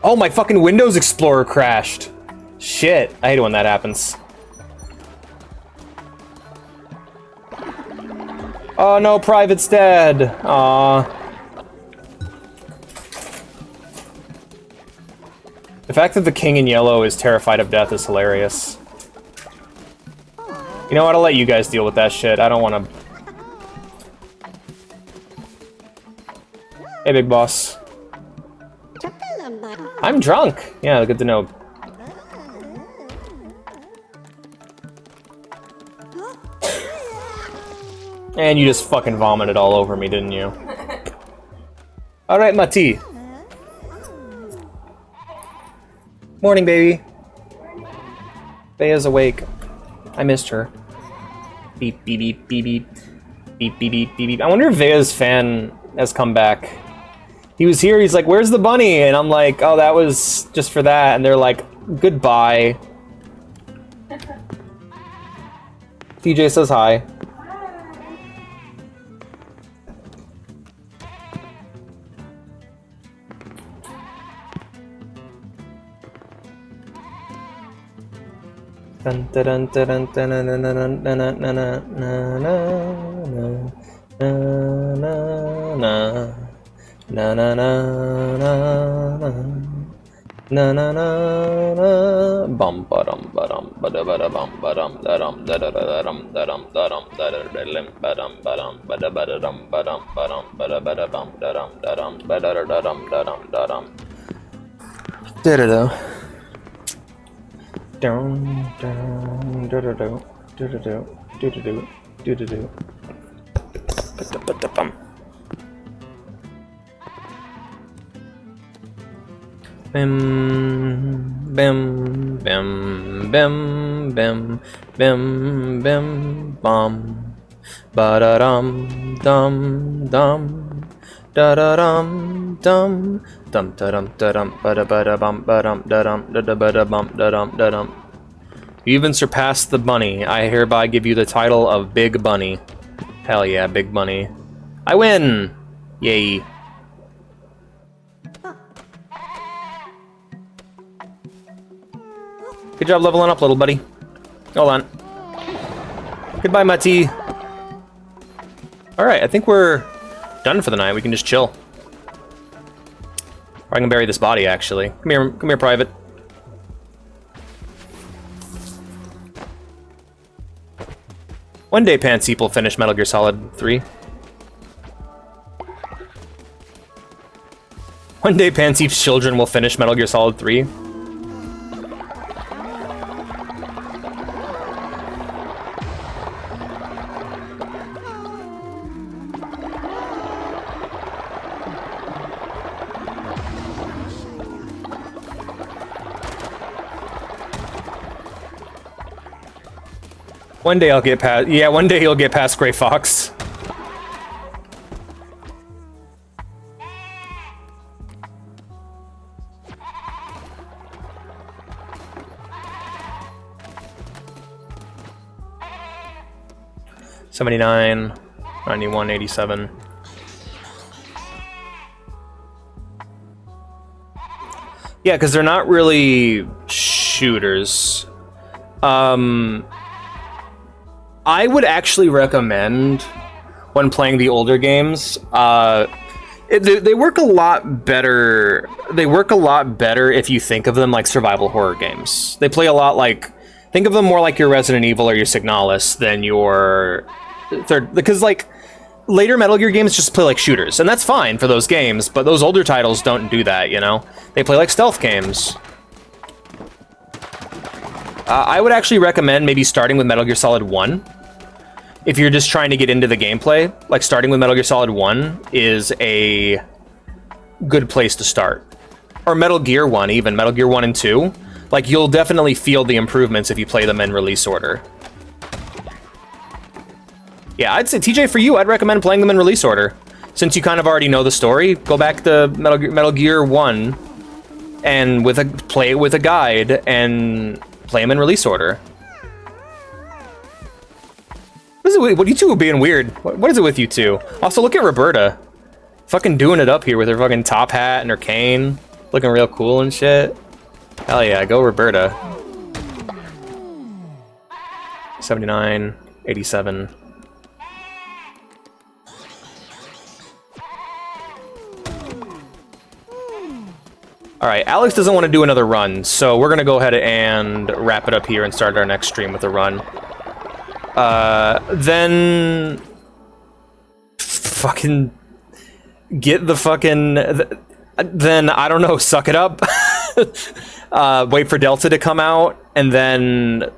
Oh, my fucking Windows Explorer crashed. Shit, I hate it when that happens. Oh no, Private's dead. Aww. The fact that the king in yellow is terrified of death is hilarious. You know what, I'll let you guys deal with that shit. I don't want to... Hey, big boss. I'm drunk. Yeah, good to know. And you just fucking vomited all over me, didn't you? Alright, Mati. Morning, baby. Bea's awake. I missed her. Beep, beep, beep, beep, beep. Beep, beep, beep, beep, beep. I wonder if Vea's fan has come back. He was here, he's like, where's the bunny? And I'm like, oh, that was just for that. And they're like, goodbye. TJ says hi. Dun dun dun dun dun dun dun dun dun na na na na na na bum badum badum bada bada bum badum dadum dada dadum dadum dadum dada lim badum badum bada bada dum badum badum bada bada bum dadum dadum bada dadum dadum dadum dada down down do do do do do do do do do do bum. Bim bim bim bim bim bim bim bum ba da dum dum dum da da dum dum dum da dum ba da bum ba dum da dum da ba da bum da dum. You even surpassed the bunny. I hereby give you the title of Big Bunny. Hell yeah, Big Bunny. I win! Yay. Good job leveling up, little buddy. Hold on. Goodbye, Mati. Alright, I think we're done for the night. We can just chill. Or I can bury this body, actually. Come here, Private. One day, Panseep will finish Metal Gear Solid 3. One day, Panseep's children will finish Metal Gear Solid 3. One day I'll get past... Yeah, one day he'll get past Gray Fox. $79, $91, $87. Yeah, because they're not really shooters. I would actually recommend, when playing the older games, they work a lot better. They work a lot better if you think of them like survival horror games. They play a lot like, think of them more like your Resident Evil or your Signalis than your third, because like later Metal Gear games just play like shooters, and that's fine for those games, but those older titles don't do that, you know? They play like stealth games. I would actually recommend maybe starting with Metal Gear Solid 1. If you're just trying to get into the gameplay, like starting with Metal Gear Solid 1 is a good place to start. Or Metal Gear 1 even, Metal Gear 1 and 2. Like, you'll definitely feel the improvements if you play them in release order. Yeah, I'd say, TJ, for you, I'd recommend playing them in release order. Since you kind of already know the story, go back to Metal Gear 1 and play it with a guide and play them in release order. What are you two being weird? What is it with you two? Also, look at Roberta. Fucking doing it up here with her fucking top hat and her cane. Looking real cool and shit. Hell yeah, go Roberta. 79, 87. Alright, Alex doesn't want to do another run, so we're gonna go ahead and wrap it up here and start our next stream with a run. Then fucking get the fucking, then I don't know, suck it up. Wait for Delta to come out and then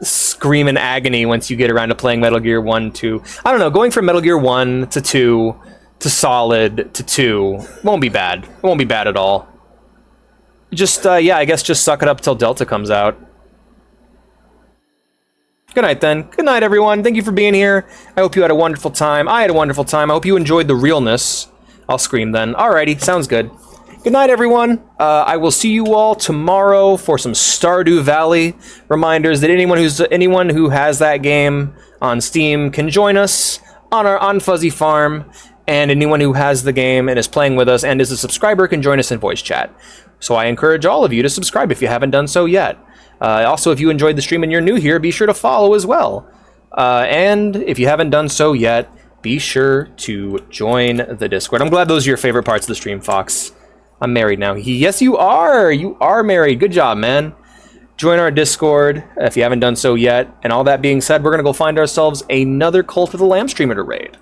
scream in agony once you get around to playing Metal Gear 1, 2. I don't know, going from Metal Gear 1 to 2 to Solid to 2 won't be bad. It won't be bad at all. Just, yeah, I guess just suck it up till Delta comes out. Good night, then. Good night, everyone. Thank you for being here. I hope you had a wonderful time. I had a wonderful time. I hope you enjoyed the realness. I'll scream then. Alrighty, sounds good. Good night, everyone. I will see you all tomorrow for some Stardew Valley. Reminders that anyone who has that game on Steam can join us on Fuzzy Farm, and anyone who has the game and is playing with us and is a subscriber can join us in voice chat. So I encourage all of you to subscribe if you haven't done so yet. Also, if you enjoyed the stream and you're new here, be sure to follow as well. And if you haven't done so yet, be sure to join the Discord. I'm glad those are your favorite parts of the stream, Fox. I'm married now. Yes, you are. You are married. Good job, man. Join our Discord if you haven't done so yet. And all that being said, we're going to go find ourselves another Cult of the Lamb streamer to raid.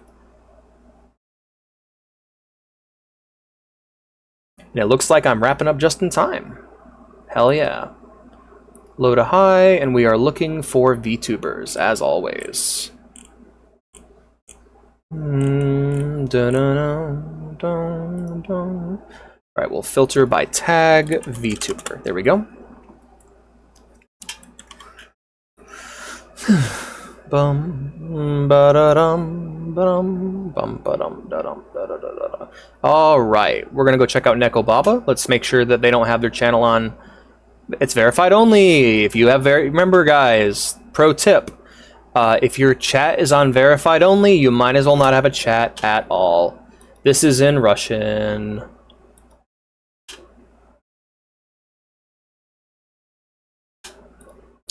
And it looks like I'm wrapping up just in time. Hell yeah. Load a high, and we are looking for VTubers, as always. Alright, we'll filter by tag VTuber. There we go. Alright, we're gonna go check out Neko Baba. Let's make sure that they don't have their channel on. It's verified only. If you have remember, guys, pro tip, if your chat is on verified only, you might as well not have a chat at all. This is in Russian.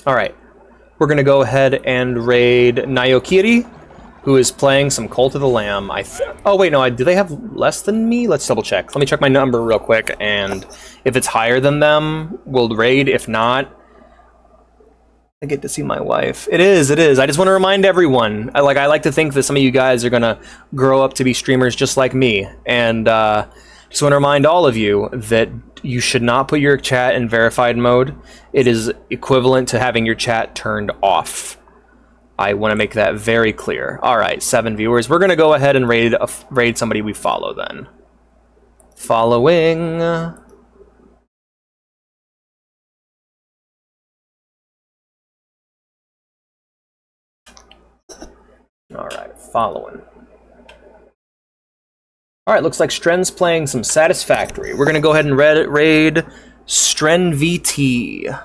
All right. We're going to go ahead and raid Nayokiri, who is playing some Cult of the Lamb. Oh, wait, no. Do they have less than me? Let's double check. Let me check my number real quick, and if it's higher than them, we'll raid. If not, I get to see my wife. It is. I just want to remind everyone. I like to think that some of you guys are going to grow up to be streamers just like me, and just want to remind all of you that you should not put your chat in verified mode. It is equivalent to having your chat turned off. I want to make that very clear. All right, 7 viewers. We're going to go ahead and raid somebody we follow then. Following. All right, following. All right, looks like Stren's playing some Satisfactory. We're going to go ahead and raid Stren VT.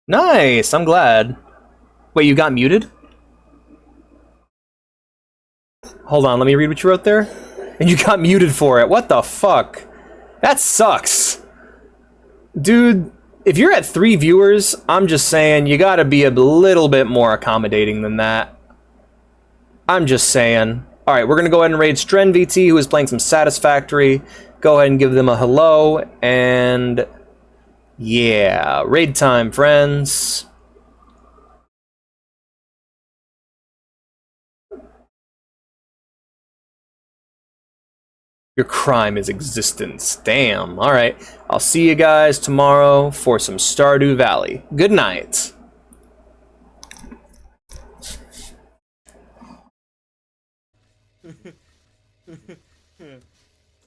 Nice, I'm glad. Wait, you got muted? Hold on, let me read what you wrote there. And you got muted for it. What the fuck? That sucks. Dude, if you're at 3 viewers, I'm just saying you gotta be a little bit more accommodating than that. I'm just saying. Alright, we're gonna go ahead and raid Stren VT, who is playing some Satisfactory. Go ahead and give them a hello, and yeah, raid time, friends. Your crime is existence. Damn. Alright, I'll see you guys tomorrow for some Stardew Valley. Good night.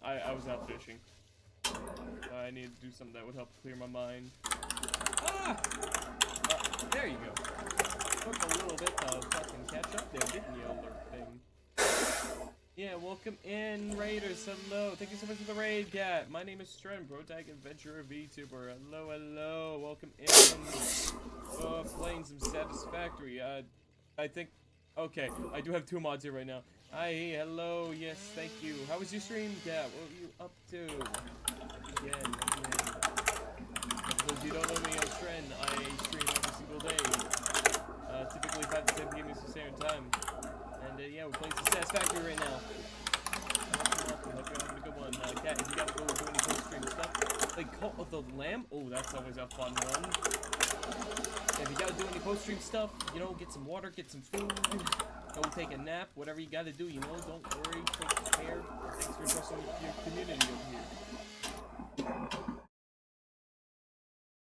I was out fishing. I needed to do something that would help clear my mind. There you go. Took a little bit of fucking catch up there, didn't you, alert thing? Yeah, welcome in, Raiders. Hello. Thank you so much for the raid, cat. My name is Stren, Protag Adventurer VTuber. Hello, hello. Welcome in. Playing some Satisfactory. I think. Okay, I do have 2 mods here right now. Hi, hello, yes, thank you. How was your stream, cat? What were you up to? Again. For those of you who don't know me, I'm Stren. I stream every single day. Typically 5 to 10 p.m. Eastern Standard Time. And yeah, we're playing some Satisfactory right now. Hope you're having a good one. Cat, if you gotta go do any post-stream stuff, like Cult of the Lamb, oh, that's always a fun one. If you gotta do any post-stream stuff, you know, get some water, get some food, go take a nap, whatever you gotta do, you know, don't worry, take care. Thanks for trusting your community over here.